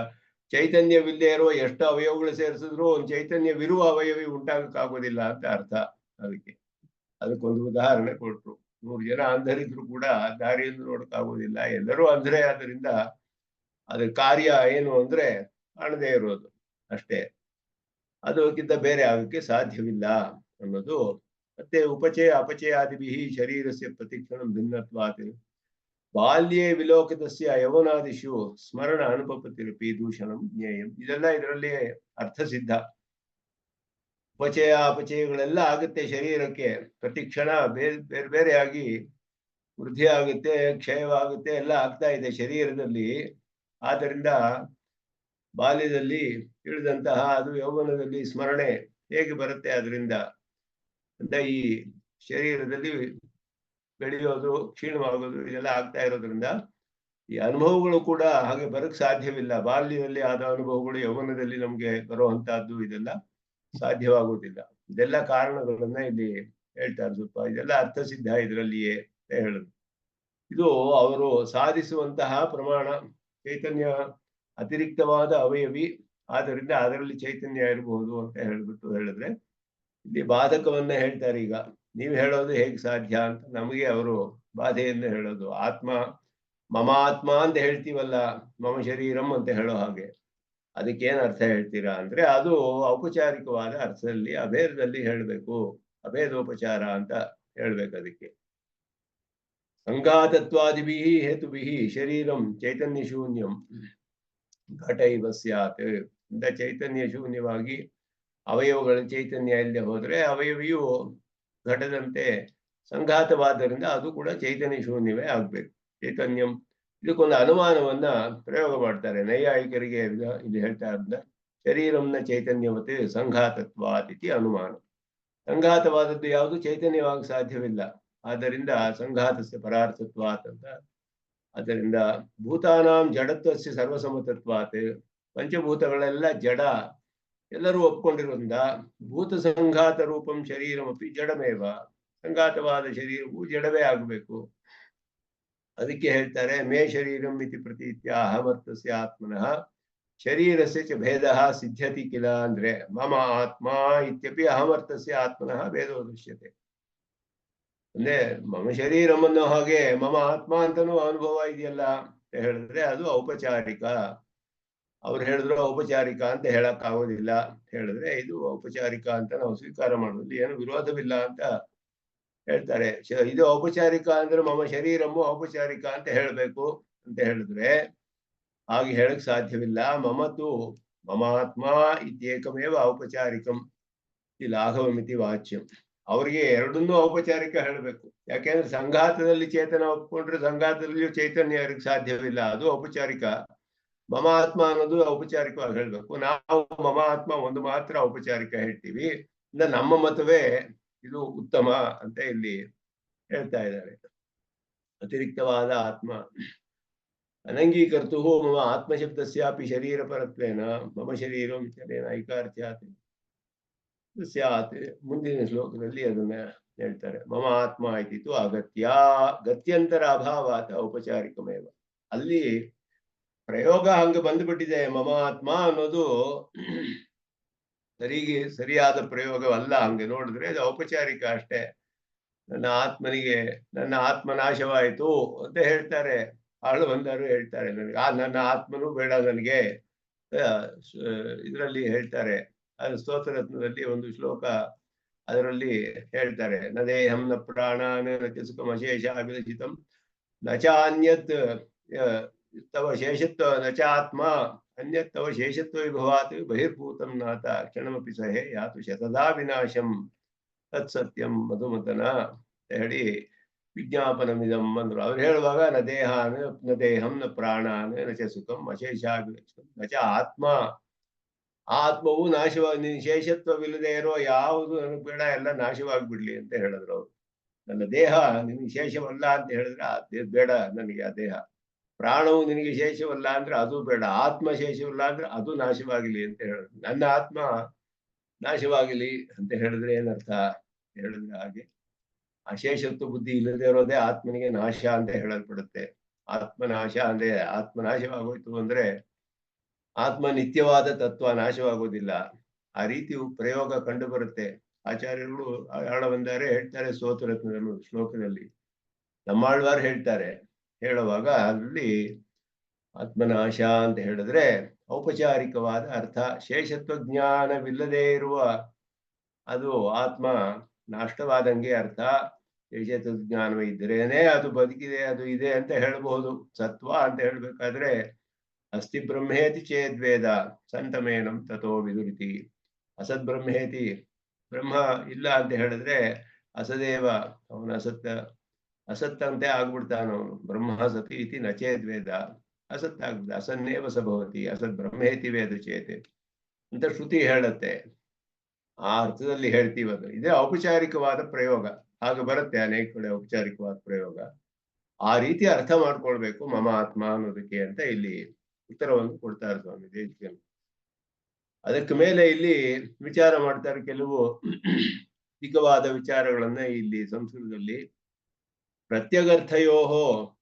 ಚೈತನ್ಯವಿಲ್ಲದೆ ಇರುವ ಎಷ್ಟು ಅವಯವಗಳು ಸೇರಿಸಿದ್ರು ಒಂದು ಚೈತನ್ಯವಿರುವ ಅವಯವಿ ಉಂಟಾಗಕ್ಕಾಗೋದಿಲ್ಲ ಅಂತ ಅರ್ಥ. ಅದಕ್ಕೊಂದು ಉದಾಹರಣೆ ಕೊಟ್ರು. 100 ಜನ ಅಂಧರಿದ್ರು ಕೂಡ ದಾರಿಯನ್ನು ನೋಡಕ್ಕಾಗೋದಿಲ್ಲ, ಎಲ್ಲರೂ ಅಂಧರೇ. ಆದ್ರಿಂದ ಅದ್ರ ಕಾರ್ಯ ಏನು ಅಂದ್ರೆ ಕಾಣದೇ ಇರೋದು ಅಷ್ಟೇ, ಅದಕ್ಕಿಂತ ಬೇರೆ ಆಗಕ್ಕೆ ಸಾಧ್ಯವಿಲ್ಲ ಅನ್ನೋದು. ಮತ್ತೆ ಉಪಚಯ ಅಪಚಯಾದಿಭಿ ಶರೀರಸ್ಯ ಪ್ರತಿಕ್ಷಣ ಭಿನ್ನತ್ವಾತ್ ಬಾಲ್ಯೇ ವಿಲೋಕಿತಸ್ಯ ಯೌವನಾದಿಷು ಸ್ಮರಣ ಅನುಪಪತ್ತಿರಪಿ ದೂಷಣಂ ಜ್ಞೇಯಂ. ಇದೆಲ್ಲ ಇದರಲ್ಲಿ ಅರ್ಥ ಸಿದ್ಧ. ಉಪಚಯ ಅಪಚಯಗಳೆಲ್ಲ ಆಗುತ್ತೆ ಶರೀರಕ್ಕೆ, ಪ್ರತಿಕ್ಷಣ ಬೇರೆ ಬೇರೆಯಾಗಿ ವೃದ್ಧಿ ಆಗುತ್ತೆ, ಕ್ಷಯವಾಗುತ್ತೆ, ಎಲ್ಲ ಆಗ್ತಾ ಇದೆ ಶರೀರದಲ್ಲಿ. ಆದ್ದರಿಂದ ಬಾಲ್ಯದಲ್ಲಿ ತಿಳಿದಂತಹ ಅದು ಯೌವನದಲ್ಲಿ ಸ್ಮರಣೆ ಹೇಗೆ ಬರುತ್ತೆ ಅದರಿಂದ ಅಂತ ಈ ಶರೀರದಲ್ಲಿ ಬೆಳೆಯೋದು ಕ್ಷೀಣವಾಗೋದು ಇದೆಲ್ಲ ಆಗ್ತಾ ಇರೋದ್ರಿಂದ ಈ ಅನುಭವಗಳು ಕೂಡ ಹಾಗೆ ಬರಕ್ ಸಾಧ್ಯವಿಲ್ಲ. ಬಾಲ್ಯದಲ್ಲಿ ಆದ ಅನುಭವಗಳು ಯೌವನದಲ್ಲಿ ನಮ್ಗೆ ಬರುವಂತಹದ್ದು ಇದೆಲ್ಲ ಸಾಧ್ಯವಾಗುವುದಿಲ್ಲ. ಇದೆಲ್ಲ ಕಾರಣಗಳನ್ನ ಇಲ್ಲಿ ಹೇಳ್ತಾರೆ. ಸ್ವಲ್ಪ ಇದೆಲ್ಲ ಅರ್ಥಸಿದ್ಧ ಇದರಲ್ಲಿಯೇ ಹೇಳುದು. ಇದು ಅವರು ಸಾಧಿಸುವಂತಹ ಪ್ರಮಾಣ. ಚೈತನ್ಯ ಅತಿರಿಕ್ತವಾದ ಅವಯವಿ, ಆದ್ದರಿಂದ ಅದರಲ್ಲಿ ಚೈತನ್ಯ ಇರಬಹುದು ಅಂತ ಹೇಳಿದ್ರೆ ಇಲ್ಲಿ ಬಾಧಕವನ್ನ ಹೇಳ್ತಾರೆ. ಈಗ ನೀವು ಹೇಳೋದು ಹೇಗೆ ಸಾಧ್ಯ ಅಂತ ನಮಗೆ ಅವರು ಬಾಧೆಯನ್ನು ಹೇಳೋದು. ಆತ್ಮ ಮಮ ಆತ್ಮ ಅಂತ ಹೇಳ್ತೀವಲ್ಲ, ಮಮ ಶರೀರಂ ಅಂತ ಹೇಳೋ ಹಾಗೆ ಅದಕ್ಕೇನ್ ಅರ್ಥ ಹೇಳ್ತೀರಾ ಅಂದ್ರೆ ಅದು ಔಪಚಾರಿಕವಾದ ಅರ್ಥದಲ್ಲಿ ಅಭೇದದಲ್ಲಿ ಹೇಳ್ಬೇಕು, ಅಭೇದೋಪಚಾರ ಅಂತ ಹೇಳ್ಬೇಕು. ಅದಕ್ಕೆ ಸಂಘಾತತ್ವಾದಿಭಿ ಹೇತುಭಿ ಶರೀರಂ ಚೈತನ್ಯ ಶೂನ್ಯಂ ಘಟ ಇವ ಸ್ಯಾತ್ ಅಂತ ಚೈತನ್ಯ ಶೂನ್ಯವಾಗಿ ಅವಯವಗಳ ಚೈತನ್ಯ ಇಲ್ಲದೆ ಹೋದ್ರೆ ಅವಯವಿಯು ಘಟದಂತೆ ಸಂಘಾತವಾದ್ದರಿಂದ ಅದು ಕೂಡ ಚೈತನ್ಯ ಶೂನ್ಯವೇ ಆಗ್ಬೇಕು. ಚೈತನ್ಯಂ ಇದಕ್ಕೊಂದು ಅನುಮಾನವನ್ನ ಪ್ರಯೋಗ ಮಾಡ್ತಾರೆ ನೈಯಾಯಿಕರಿಗೆ. ಇಲ್ಲಿ ಹೇಳ್ತಾ ಇದ್ದ ಶರೀರಂನ ಚೈತನ್ಯವತೆ ಸಂಘಾತತ್ವಾತ್ ಇತಿ ಅನುಮಾನ. ಸಂಘಾತವಾದದ್ದು ಯಾವುದು ಚೈತನ್ಯವಾಗಿ ಸಾಧ್ಯವಿಲ್ಲ, ಆದ್ದರಿಂದ ಸಂಘಾತಸ್ಯ ಪರಾರ್ಥತ್ವಾತ್ ಅಂತ. ಆದ್ದರಿಂದ ಭೂತಾನಾಂ ಜಡತ್ವಸ್ಯ ಸರ್ವಸಮತತ್ವಾತ್, ಪಂಚಭೂತಗಳೆಲ್ಲ ಜಡ ಎಲ್ಲರೂ ಒಪ್ಕೊಂಡಿರೋದ್ರಿಂದ ಭೂತ ಸಂಘಾತ ರೂಪಂ ಶರೀರಮಪಿ ಜಡಮೇವ, ಸಂಘಾತವಾದ ಶರೀರವು ಜಡವೇ ಆಗಬೇಕು. ಅದಕ್ಕೆ ಹೇಳ್ತಾರೆ ಮೇ ಶರೀರಂ ಇತಿ ಪ್ರತೀತ್ಯ ಅಹಮರ್ಥಸ್ಯ ಆತ್ಮನಃ ಶರೀರಸ್ಯ ಚ ಭೇದಃ ಸಿದ್ಧ್ಯತಿ ಕಿಲ ಅಂದ್ರೆ ಮಮ ಆತ್ಮ ಇತ್ಯಪಿ ಅಹಮರ್ಥಸ್ಯ ಆತ್ಮನಃ ಭೇದೋ ದೃಶ್ಯತೆ. ಅಂದ್ರೆ ಮಮ ಶರೀರಂ ಅನ್ನೋ ಹಾಗೆ ಮಮ ಆತ್ಮ ಅಂತನೂ ಅನುಭವ ಇದೆಯಲ್ಲ ಅಂತ ಹೇಳಿದ್ರೆ ಅದು ಔಪಚಾರಿಕ. ಅವ್ರು ಹೇಳಿದ್ರು ಔಪಚಾರಿಕ ಅಂತ ಹೇಳಕ್ ಆಗೋದಿಲ್ಲ ಅಂತ ಹೇಳಿದ್ರೆ ಇದು ಔಪಚಾರಿಕ ಅಂತ ನಾವು ಸ್ವೀಕಾರ ಮಾಡೋದು ಏನು ವಿರೋಧವಿಲ್ಲ ಅಂತ ಹೇಳ್ತಾರೆ. ಇದು ಔಪಚಾರಿಕ ಅಂದ್ರೆ ಮಮ ಶರೀರಮು ಔಪಚಾರಿಕ ಅಂತ ಹೇಳ್ಬೇಕು ಅಂತ ಹೇಳಿದ್ರೆ ಹಾಗೆ ಹೇಳಕ್ ಸಾಧ್ಯವಿಲ್ಲ. ಮಮತು ಮಮಾತ್ಮ ಇತ್ಯೇಕಮೇವ ಔಪಚಾರಿಕಂ ಈ ಲಾಘವಮಿತಿ ವಾಚ್ಯಂ. ಅವ್ರಿಗೆ ಎರಡನ್ನೂ ಔಪಚಾರಿಕ ಹೇಳಬೇಕು. ಯಾಕೆಂದ್ರೆ ಸಂಘಾತದಲ್ಲಿ ಚೇತನ ಒಪ್ಕೊಂಡ್ರೆ ಸಂಘಾತದಲ್ಲಿಯೂ ಚೈತನ್ಯ ಇರಕ್ಕೆ ಸಾಧ್ಯವಿಲ್ಲ, ಅದು ಔಪಚಾರಿಕ. ಮಮ ಆತ್ಮ ಅನ್ನೋದು ಔಪಚಾರಿಕವಾಗಿ ಹೇಳ್ಬೇಕು. ನಾವು ಮಮ ಆತ್ಮ ಒಂದು ಮಾತ್ರ ಔಪಚಾರಿಕ ಹೇಳ್ತೀವಿ. ನಮ್ಮ ಮತವೇ ಇದು ಉತ್ತಮ ಅಂತ ಇಲ್ಲಿ ಹೇಳ್ತಾ ಇದ್ದಾರೆ. ಅತಿರಿಕ್ತವಾದ ಆತ್ಮ ಅನಂಗೀಕರ್ತು ಮಮ ಆತ್ಮಶಬ್ದಸ್ಯಾಪಿ ಶರೀರ ಪರತ್ವೇನ ಮಮ ಶರೀರಂ ಇತ್ಯನೇನ ಐಕಾರ್ಥ್ಯಾತ್ ಸ್ಯಾತ್. ಮುಂದಿನ ಶ್ಲೋಕದಲ್ಲಿ ಅದನ್ನ ಹೇಳ್ತಾರೆ. ಮಮ ಆತ್ಮ ಇತಿತು ಅಗತ್ಯ ಗತ್ಯಂತರ ಅಭಾವಾತ್ ಔಪಚಾರಿಕಮೇವ. ಅಲ್ಲಿ ಪ್ರಯೋಗ ಹಂಗೆ ಬಂದುಬಿಟ್ಟಿದೆ. ಮಮ ಆತ್ಮ ಅನ್ನೋದು ಸರಿಯಾದ ಪ್ರಯೋಗವಲ್ಲ. ಹಂಗೆ ನೋಡಿದ್ರೆ ಅದು ಔಪಚಾರಿಕ ಅಷ್ಟೇ. ನನ್ನ ಆತ್ಮನಿಗೆ ನನ್ನ ಆತ್ಮ ನಾಶವಾಯಿತು ಅಂತ ಹೇಳ್ತಾರೆ. ಆಳು ಬಂದರು ಹೇಳ್ತಾರೆ ನನಗೆ ನನ್ನ ಆತ್ಮನೂ ಬೇಡ ನನಗೆ. ಇದರಲ್ಲಿ ಹೇಳ್ತಾರೆ ಸ್ತೋತ್ರರತ್ನದಲ್ಲಿ ಒಂದು ಶ್ಲೋಕ, ಅದರಲ್ಲಿ ಹೇಳ್ತಾರೆ ನ ದೇಹಂ ನ ಪ್ರಾಣಾನ್ ನ ಸುಖಂ ಅಶೇಷ ಅಭಿಲಷಿತಂ ನ ಚ ಅನ್ಯತ್ ತವ ಶೇಷತ್ವ ನ ಚ ಆತ್ಮ ಅನ್ಯತ್ ತವ ಶೇಷತ್ವ ವಿಭವಾತ್ ಬಹಿರ್ಭೂತಂ ನಾಥ ಕ್ಷಣಮಪಿ ಸಹೇ ಯಾತು ಶತದಾ ವಿನಾಶಂ ತತ್ಸತ್ಯಂ ಮಧುಮತನ ಹೇಳಿ ವಿಜ್ಞಾಪನಮಿದಂ ಅಂದ್ರು. ಅವ್ರು ಹೇಳುವಾಗ ನ ದೇಹಾನ್ ನ ದೇಹಂ ನ ಪ್ರಾಣಾನ್ ನ ಚ ಸುಖಂ ಅಶೇಷಾಭಿಲಷಿತಂ ನ ಚ ಆತ್ಮ. ಆತ್ಮವು ನಾಶವಾಗಿ ಶೇಷತ್ವವಿಲ್ಲದೆ ಇರೋ ಯಾವುದು ನನಗೆ ಬೇಡ, ಎಲ್ಲ ನಾಶವಾಗಿಬಿಡ್ಲಿ ಅಂತ ಹೇಳಿದ್ರು ಅವರು. ನನ್ನ ದೇಹ ನಿನಗೆ ಶೇಷವಲ್ಲ ಅಂತ ಹೇಳಿದ್ರೆ ಅದೇ ಬೇಡ ನನಗೆ ಆ ದೇಹ. ಪ್ರಾಣವು ನಿನಗೆ ಶೇಷವಲ್ಲ ಅಂದ್ರೆ ಅದು ಬೇಡ. ಆತ್ಮ ಶೇಷವಲ್ಲ ಅಂದ್ರೆ ಅದು ನಾಶವಾಗಲಿ ಅಂತ ಹೇಳಿದ್ರು. ನನ್ನ ಆತ್ಮ ನಾಶವಾಗಲಿ ಅಂತ ಹೇಳಿದ್ರೆ ಏನರ್ಥ ಹೇಳಿದ್ರೆ ಹಾಗೆ ಅಶೇಷತ್ವ ಬುದ್ಧಿ ಇಲ್ಲದೆ ಇರೋದೇ ಆತ್ಮನಿಗೆ ನಾಶ ಅಂತ ಹೇಳಲ್ಪಡುತ್ತೆ. ಆತ್ಮನಾಶ ಅಂದ್ರೆ ಆತ್ಮನಾಶವಾಗೋಯ್ತು ಅಂದ್ರೆ ಆತ್ಮ ನಿತ್ಯವಾದ ತತ್ವ ನಾಶವಾಗೋದಿಲ್ಲ. ಆ ರೀತಿ ಪ್ರಯೋಗ ಕಂಡು ಬರುತ್ತೆ. ಆಚಾರ್ಯರು ಆಳ ಬಂದರೆ ಹೇಳ್ತಾರೆ ಸ್ತೋತ್ರರತ್ನದಲ್ಲೂ ಶ್ಲೋಕದಲ್ಲಿ. ನಮ್ಮಾಳ್ವಾರ್ ಹೇಳ್ತಾರೆ ಹೇಳುವಾಗ ಅಲ್ಲಿ ಆತ್ಮನಾಶ ಅಂತ ಹೇಳಿದ್ರೆ ಔಪಚಾರಿಕವಾದ ಅರ್ಥ. ಶೇಷತ್ವ ಜ್ಞಾನವಿಲ್ಲದೆ ಇರುವ ಅದು ಆತ್ಮ ನಷ್ಟವಾದಂಗೆ ಅರ್ಥ. ಶೇಷತ್ವ ಜ್ಞಾನ ಇದ್ರೇನೆ ಅದು ಬದುಕಿದೆ, ಅದು ಇದೆ ಅಂತ ಹೇಳ್ಬಹುದು. ಸತ್ವ ಅಂತ ಹೇಳ್ಬೇಕಾದ್ರೆ ಅಸ್ತಿ ಬ್ರಹ್ಮೇತಿ ಚೇದ್ವೇದ ಸಂತಮೇನಂ ತಥೋ ವಿದುರಿತಿ. ಅಸದ್ ಬ್ರಹ್ಮೇತಿ, ಬ್ರಹ್ಮ ಇಲ್ಲ ಅಂತ ಹೇಳಿದ್ರೆ ಅಸದೇವ, ಅವನ ಅಸತ್ತಂತೆ ಆಗ್ಬಿಡ್ತಾನವನು. ಬ್ರಹ್ಮ ಸತಿ ಇತಿ ನ ಚೇದ್ವೇದ, ಅಸತ್ ಆಗ್ಬಿಡ ಅಸನ್ನೇವ ಸಭವತಿ ಅಸದ್ ಬ್ರಹ್ಮೇತಿ ವೇದ ಚೇತೆ ಅಂತ ಶ್ರುತಿ ಹೇಳುತ್ತೆ. ಆ ಅರ್ಥದಲ್ಲಿ ಹೇಳ್ತೀವಿ. ಅದು ಇದೇ ಔಪಚಾರಿಕವಾದ ಪ್ರಯೋಗ. ಹಾಗೆ ಬರುತ್ತೆ ಅನೇಕ ಕಡೆ ಔಪಚಾರಿಕವಾದ ಪ್ರಯೋಗ. ಆ ರೀತಿ ಅರ್ಥ ಮಾಡ್ಕೊಳ್ಬೇಕು ಮಮ ಆತ್ಮ ಅನ್ನೋದಕ್ಕೆ ಅಂತ ಇಲ್ಲಿ ಉತ್ತರವನ್ನು ಕೊಡ್ತಾರೆ ಸ್ವಾಮಿ ದೇಶಿಕನು. ಅದಕ್ಕೆ ಮೇಲೆ ಇಲ್ಲಿ ವಿಚಾರ ಮಾಡ್ತಾರೆ ಕೆಲವು ಅಧಿಕವಾದ ವಿಚಾರಗಳನ್ನ ಇಲ್ಲಿ ಸಂಸ್ಕೃತದಲ್ಲಿ ಪ್ರತ್ಯಗರ್ಥಯೋಃ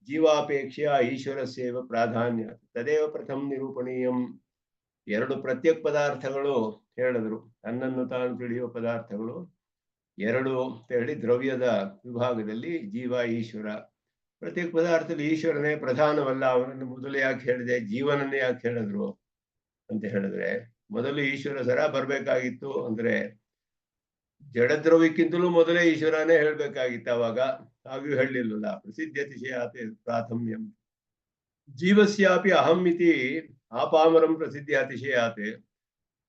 ಜೀವಾಪೇಕ್ಷೆಯ ಈಶ್ವರಸ್ಯೇವ ಪ್ರಾಧಾನ್ಯ ತದೇವ ಪ್ರಥಮ ನಿರೂಪಣೀಯಂ. ಎರಡು ಪ್ರತ್ಯಕ್ ಪದಾರ್ಥಗಳು ಹೇಳಿದ್ರು, ತನ್ನನ್ನು ತಾನು ತಿಳಿಯುವ ಪದಾರ್ಥಗಳು ಎರಡು ಅಂತ ಹೇಳಿ ದ್ರವ್ಯದ ವಿಭಾಗದಲ್ಲಿ ಜೀವ ಈಶ್ವರ. ಪ್ರತ್ಯೇಕ ಪದಾರ್ಥದಲ್ಲಿ ಈಶ್ವರನೇ ಪ್ರಧಾನವಲ್ಲ, ಅವನನ್ನು ಮೊದಲು ಯಾಕೆ ಹೇಳಿದೆ, ಜೀವನನ್ನೇ ಯಾಕೆ ಹೇಳಿದ್ರು ಅಂತ ಹೇಳಿದ್ರೆ, ಮೊದಲು ಈಶ್ವರ ಸರ ಬರ್ಬೇಕಾಗಿತ್ತು. ಅಂದ್ರೆ ಜಡದ್ರವ್ಯಕ್ಕಿಂತಲೂ ಮೊದಲೇ ಈಶ್ವರನೇ ಹೇಳ್ಬೇಕಾಗಿತ್ತು. ಅವಾಗ ಹಾಗೂ ಹೇಳಲಿಲ್ಲ. ಪ್ರಸಿದ್ಧತಿಶಯಾತೆ ಪ್ರಾಥಮ್ಯಂ ಜೀವಸ್ಯಾಪಿ ಅಹಂ ಇತಿ ಆಪಾಮರಂ ಪ್ರಸಿದ್ಧಿ ಅತಿಶಯಾತೆ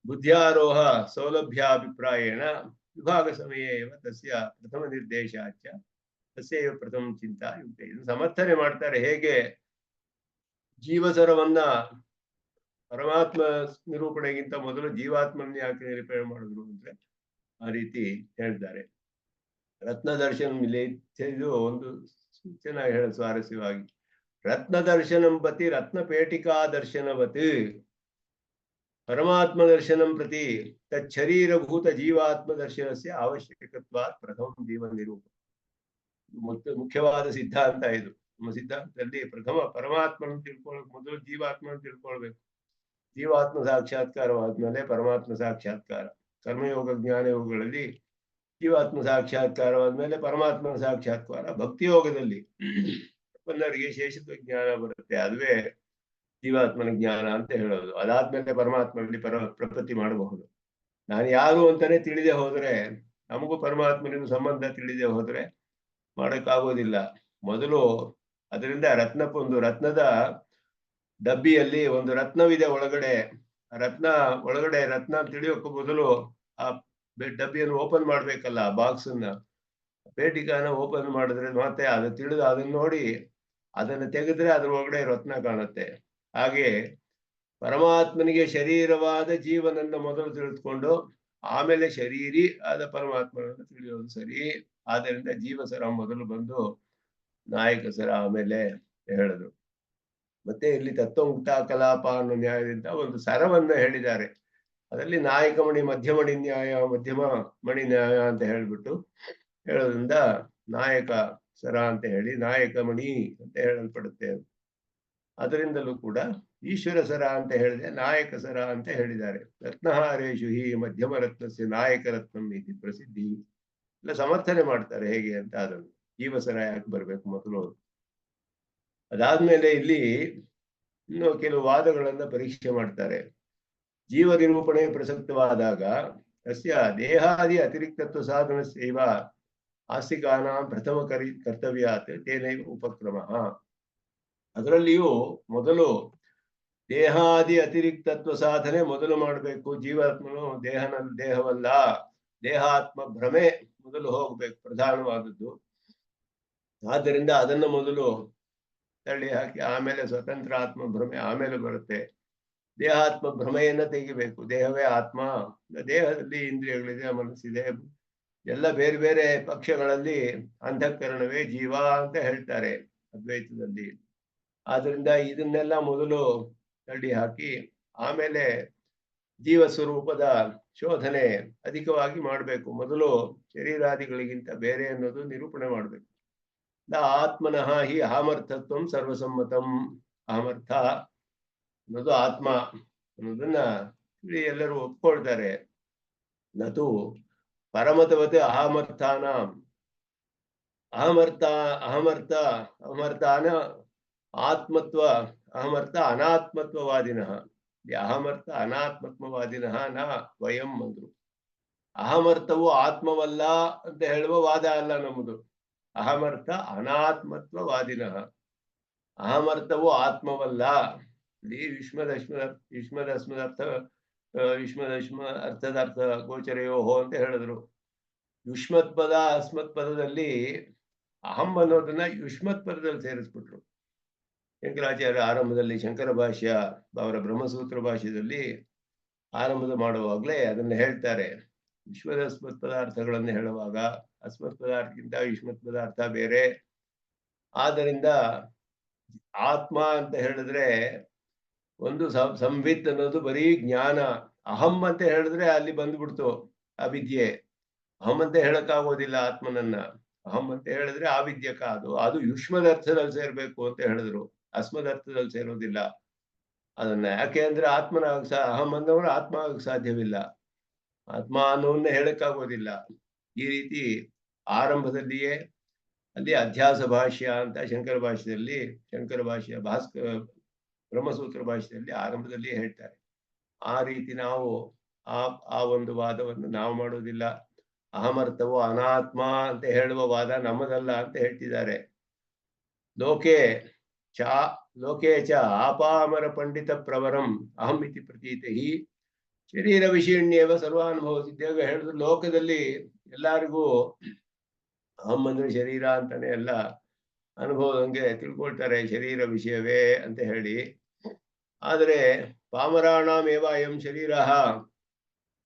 ಬುದ್ಧ್ಯಾರೋಹ ಸೌಲಭ್ಯಾಭಿಪ್ರಾಯೇಣ ವಿಭಾಗ ಸಮಯೇ ತಸ್ಯ ಪ್ರಥಮ ನಿರ್ದೇಶಾಚ ತಸ್ಯೈವ ಪ್ರಥಮ ಚಿಂತಾ ಯುಕ್ತ. ಇದು ಸಮರ್ಥನೆ ಮಾಡ್ತಾರೆ. ಹೇಗೆ ಜೀವಸರವನ್ನ ಪರಮಾತ್ಮ ನಿರೂಪಣೆಗಿಂತ ಮೊದಲು ಜೀವಾತ್ಮನ ಯಾಕೆ ನಿರೂಪಣೆ ಮಾಡಿದ್ರು ಅಂದ್ರೆ ಆ ರೀತಿ ಹೇಳ್ತಾರೆ. ರತ್ನ ದರ್ಶನ ಇದು ಒಂದು ಚೆನ್ನಾಗಿ ಹೇಳ ಸ್ವಾರಸ್ಯವಾಗಿ, ರತ್ನ ದರ್ಶನಂ ಪ್ರತಿ ರತ್ನ ಪೇಟಿಕಾ ದರ್ಶನವತ್ ಪರಮಾತ್ಮ ದರ್ಶನಂ ಪ್ರತಿ ತರೀರಭೂತ ಜೀವಾತ್ಮ ದರ್ಶನಸ್ಯ ಅವಶ್ಯಕತ್ವಾತ್ ಪ್ರಥಮ ಜೀವ ನಿರೂಪ. ಮುಖ್ಯವಾದ ಸಿದ್ಧಾಂತ ಇದು. ನಮ್ಮ ಸಿದ್ಧಾಂತದಲ್ಲಿ ಪ್ರಥಮ ಪರಮಾತ್ಮನ ತಿಳ್ಕೊಳಕ್ ಮೊದಲು ಜೀವಾತ್ಮನ ತಿಳ್ಕೊಳ್ಬೇಕು. ಜೀವಾತ್ಮ ಸಾಕ್ಷಾತ್ಕಾರವಾದ್ಮೇಲೆ ಪರಮಾತ್ಮ ಸಾಕ್ಷಾತ್ಕಾರ. ಕರ್ಮಯೋಗ ಜ್ಞಾನಯೋಗಗಳಲ್ಲಿ ಜೀವಾತ್ಮ ಸಾಕ್ಷಾತ್ಕಾರವಾದ್ಮೇಲೆ ಪರಮಾತ್ಮನ ಸಾಕ್ಷಾತ್ಕಾರ. ಭಕ್ತಿಯೋಗದಲ್ಲಿ ಎಲ್ಲರಿಗೆ ಶೇಷತ್ವ ಜ್ಞಾನ ಬರುತ್ತೆ, ಅದುವೇ ಜೀವಾತ್ಮನ ಜ್ಞಾನ ಅಂತ ಹೇಳೋದು. ಅದಾದ್ಮೇಲೆ ಪರಮಾತ್ಮನಲ್ಲಿ ಪ್ರಪತ್ತಿ ಮಾಡಬಹುದು. ನಾನು ಯಾರು ಅಂತಾನೆ ತಿಳಿದೇ ಹೋದ್ರೆ, ನಮಗೂ ಪರಮಾತ್ಮನಿಗೂ ಸಂಬಂಧ ತಿಳಿದೇ ಹೋದ್ರೆ ಮಾಡಕ್ಕಾಗೋದಿಲ್ಲ. ಮೊದಲು ಅದರಿಂದ ಒಂದು ರತ್ನದ ಡಬ್ಬಿಯಲ್ಲಿ ಒಂದು ರತ್ನವಿದೆ ಒಳಗಡೆ. ರತ್ನ ತಿಳಿಯೋಕೆ ಮೊದಲು ಆ ಡಬ್ಬಿಯನ್ನು ಓಪನ್ ಮಾಡ್ಬೇಕಲ್ಲ, ಬಾಕ್ಸ್ ಅನ್ನ, ಪೇಟಿಕಾನ ಓಪನ್ ಮಾಡಿದ್ರೆ ಮತ್ತೆ ಅದು ತಿಳಿದು ಅದನ್ನ ನೋಡಿ ಅದನ್ನ ತೆಗೆದ್ರೆ ಅದ್ರ ಒಳಗಡೆ ರತ್ನ ಕಾಣುತ್ತೆ. ಹಾಗೆ ಪರಮಾತ್ಮನಿಗೆ ಶರೀರವಾದ ಜೀವನನ್ನ ಮೊದಲು ತಿಳಿದುಕೊಂಡು ಆಮೇಲೆ ಶರೀರಿ ಆದ ಪರಮಾತ್ಮನನ್ನು ತಿಳಿಯೋದು ಸರಿ. ಆದ್ದರಿಂದ ಜೀವಸರ ಮೊದಲು ಬಂದು ನಾಯಕ ಸರ ಆಮೇಲೆ ಹೇಳಿದ್ರು. ಮತ್ತೆ ಇಲ್ಲಿ ತತ್ವ ಮುಕ್ತಾ ಕಲಾಪ ಅನ್ನೋ ನ್ಯಾಯದಿಂದ ಒಂದು ಸರವನ್ನ ಹೇಳಿದ್ದಾರೆ. ಅದರಲ್ಲಿ ನಾಯಕ ಮಣಿ, ಮಧ್ಯಮಣಿ ನ್ಯಾಯ, ಮಧ್ಯಮ ಮಣಿ ನ್ಯಾಯ ಅಂತ ಹೇಳ್ಬಿಟ್ಟು ಹೇಳೋದ್ರಿಂದ ನಾಯಕ ಸರ ಅಂತ ಹೇಳಿ ನಾಯಕ ಮಣಿ ಅಂತ ಹೇಳಲ್ಪಡುತ್ತೆ. ಅದರಿಂದಲೂ ಕೂಡ ಈಶ್ವರ ಸರ ಅಂತ ಹೇಳಿದೆ, ನಾಯಕ ಸರ ಅಂತ ಹೇಳಿದ್ದಾರೆ. ರತ್ನಹಾರೇಶು ಹಿ ಮಧ್ಯಮ ರತ್ನಸ್ಯ ನಾಯಕ ರತ್ನಂ ಇತಿ ಪ್ರಸಿದ್ಧಿ. ಇಲ್ಲ ಸಮರ್ಥನೆ ಮಾಡ್ತಾರೆ ಹೇಗೆ ಅಂತ. ಅದನ್ನು ಜೀವಸರ ಯಾಕೆ ಬರ್ಬೇಕು ಮೊದಲು. ಅದಾದ್ಮೇಲೆ ಇಲ್ಲಿ ಇನ್ನು ಕೆಲವು ವಾದಗಳನ್ನ ಪರೀಕ್ಷೆ ಮಾಡ್ತಾರೆ. ಜೀವ ನಿರೂಪಣೆ ಪ್ರಸಕ್ತವಾದಾಗ ತಸ್ಯ ದೇಹಾದಿ ಅತಿರಿಕ್ತತ್ವ ಸಾಧನಸ್ಯೈವ ಆಸ್ತಿಕಾನಾಂ ಪ್ರಥಮ ಕರ್ತವ್ಯಾತ್ ತೇನೈವ ಉಪಕ್ರಮ. ಅದರಲ್ಲಿಯೂ ಮೊದಲು ದೇಹಾದಿ ಅತಿರಿಕ್ತತ್ವ ಸಾಧನೆ ಮೊದಲು ಮಾಡಬೇಕು. ಜೀವಾತ್ಮನು ದೇಹವಲ್ಲ, ದೇಹಾತ್ಮ ಭ್ರಮೆ ಮೊದಲು ಹೋಗ್ಬೇಕು, ಪ್ರಧಾನವಾದದ್ದು. ಆದ್ದರಿಂದ ಅದನ್ನು ಮೊದಲು ತಳ್ಳಿ ಹಾಕಿ ಆಮೇಲೆ ಸ್ವತಂತ್ರ ಆತ್ಮ ಭ್ರಮೆ ಆಮೇಲೆ ಬರುತ್ತೆ. ದೇಹಾತ್ಮ ಭ್ರಮೆಯನ್ನ ತೆಗಿಬೇಕು. ದೇಹವೇ ಆತ್ಮ, ದೇಹದಲ್ಲಿ ಇಂದ್ರಿಯಗಳಿದೆ, ಮನಸ್ಸಿದೆ, ಎಲ್ಲ ಬೇರೆ ಬೇರೆ ಪಕ್ಷಗಳಲ್ಲಿ ಅಂತಃಕರಣವೇ ಜೀವ ಅಂತ ಹೇಳ್ತಾರೆ ಅದ್ವೈತದಲ್ಲಿ. ಆದ್ರಿಂದ ಇದನ್ನೆಲ್ಲ ಮೊದಲು ತಳ್ಳಿ ಹಾಕಿ ಆಮೇಲೆ ಜೀವ ಸ್ವರೂಪದ ಶೋಧನೆ ಅಧಿಕವಾಗಿ ಮಾಡಬೇಕು. ಮೊದಲು ಶರೀರಾದಿಗಳಿಗಿಂತ ಬೇರೆ ಅನ್ನೋದು ನಿರೂಪಣೆ ಮಾಡಬೇಕು. ಆತ್ಮನಃ ಹಿ ಅಹಮರ್ಥತ್ವಂ ಸರ್ವಸಮ್ಮತಂ. ಅಹಮರ್ಥ ಅನ್ನೋದು ಆತ್ಮ ಅನ್ನೋದನ್ನ ಎಲ್ಲರೂ ಒಪ್ಕೊಳ್ತಾರೆ. ನತು ಪರಮತವತ್ ಅಹಮರ್ಥಾನಾಂ ಅಹಮರ್ಥಾನ ಆತ್ಮತ್ವ ಅಹಮರ್ಥ ಅನಾತ್ಮತ್ವವಾದಿನಃ. ಅಹಮರ್ಥ ಅನಾತ್ಮತ್ವವಾದಿನಃ ನ ವಯಂ ಅಂದ್ರು. ಅಹಮರ್ಥವು ಆತ್ಮವಲ್ಲ ಅಂತ ಹೇಳುವ ವಾದ ಅಲ್ಲ ನಮ್ಮದು. ಅಹಮರ್ಥ ಅನಾತ್ಮತ್ವವಾದಿನಃ. ಅಹಮರ್ಥವು ಆತ್ಮವಲ್ಲ. ಇಲ್ಲಿ ಯುಷ್ಮದಸ್ಮದ ಅರ್ಥದಾರ್ಥ ಗೋಚರಯೋಹೋ ಅಂತ ಹೇಳಿದ್ರು. ಯುಷ್ಮತ್ ಪದ ಅಸ್ಮತ್ ಪದದಲ್ಲಿ ಅಹಂ ಅನ್ನೋದನ್ನ ಯುಷ್ಮತ್ ಪದದಲ್ಲಿ ಸೇರಿಸ್ಬಿಟ್ರು. ಶಂಕರಾಚಾರ್ಯ ಆರಂಭದಲ್ಲಿ ಶಂಕರ ಭಾಷ್ಯ, ಅವರ ಬ್ರಹ್ಮಸೂತ್ರ ಭಾಷ್ಯದಲ್ಲಿ ಆರಂಭದ ಮಾಡುವಾಗಲೇ ಅದನ್ನ ಹೇಳ್ತಾರೆ. ವಿಶ್ವದ ಅಸ್ಮತ್ ಪದಾರ್ಥಗಳನ್ನು ಹೇಳುವಾಗ ಅಸ್ಮತ್ ಪದಾರ್ಥಕ್ಕಿಂತ ಯುಷ್ಮತ್ ಪದಾರ್ಥ ಬೇರೆ. ಆದ್ದರಿಂದ ಆತ್ಮ ಅಂತ ಹೇಳಿದ್ರೆ ಒಂದು ಸಂವಿತ್ ಅನ್ನೋದು ಬರೀ ಜ್ಞಾನ. ಅಹಂ ಅಂತ ಹೇಳಿದ್ರೆ ಅಲ್ಲಿ ಬಂದ್ಬಿಡ್ತು ಅವಿದ್ಯೆ. ಅಹಂ ಅಂತ ಹೇಳಕ್ಕಾಗೋದಿಲ್ಲ ಆತ್ಮನನ್ನ. ಅಹಂ ಅಂತ ಹೇಳಿದ್ರೆ ಆವಿದ್ಯಕ, ಅದು ಯುಷ್ಮದ ಅರ್ಥದಲ್ಲಿ ಸೇರ್ಬೇಕು ಅಂತ ಹೇಳಿದ್ರು, ಅಸ್ಮದ ಅರ್ಥದಲ್ಲಿ ಸೇರೋದಿಲ್ಲ. ಅದನ್ನ ಯಾಕೆ ಅಂದ್ರೆ ಆತ್ಮನ ಅಹಂ ಅಂದವರು ಆತ್ಮ ಆಗಕ್ಕೆ ಸಾಧ್ಯವಿಲ್ಲ, ಆತ್ಮ ಅನ್ನೋನ್ನ ಹೇಳಕ್ಕಾಗೋದಿಲ್ಲ. ಈ ರೀತಿ ಆರಂಭದಲ್ಲಿಯೇ ಅಲ್ಲಿ ಅಧ್ಯಾಸ ಭಾಷ್ಯ ಅಂತ ಶಂಕರ ಭಾಷ್ಯದಲ್ಲಿ, ಶಂಕರ ಭಾಷ್ಯ ಬ್ರಹ್ಮಸೂತ್ರ ಭಾಷ್ಯದಲ್ಲಿ ಆರಂಭದಲ್ಲಿಯೇ ಹೇಳ್ತಾರೆ. ಆ ರೀತಿ ನಾವು ಆ ಒಂದು ವಾದವನ್ನು ನಾವು ಮಾಡೋದಿಲ್ಲ. ಅಹಮರ್ಥವು ಅನಾತ್ಮ ಅಂತ ಹೇಳುವ ವಾದ ನಮ್ಮದಲ್ಲ ಅಂತ ಹೇಳ್ತಿದ್ದಾರೆ. ಲೋಕೆ ಚ ಆಪಾಮರ ಪಂಡಿತ ಪ್ರವರಂ ಅಹಂ ಇತಿ ಪ್ರತೀತಿ ಶರೀರ ವಿಷೀಣ್ಯವ ಸರ್ವಾನುಭವ ಸಿದ್ಧಾಗ ಹೇಳಿದ್ರು. ಲೋಕದಲ್ಲಿ ಎಲ್ಲರಿಗೂ ಅಹಂ ಅಂದ್ರೆ ಶರೀರ ಅಂತಾನೆ ಎಲ್ಲ ಅನುಭವದಂಗೆ ತಿಳ್ಕೊಳ್ತಾರೆ, ಶರೀರ ವಿಷಯವೇ ಅಂತ ಹೇಳಿ. ಆದರೆ ಪಾಮರಾಣಾಮೇವ ಅಯಂ ಶರೀರ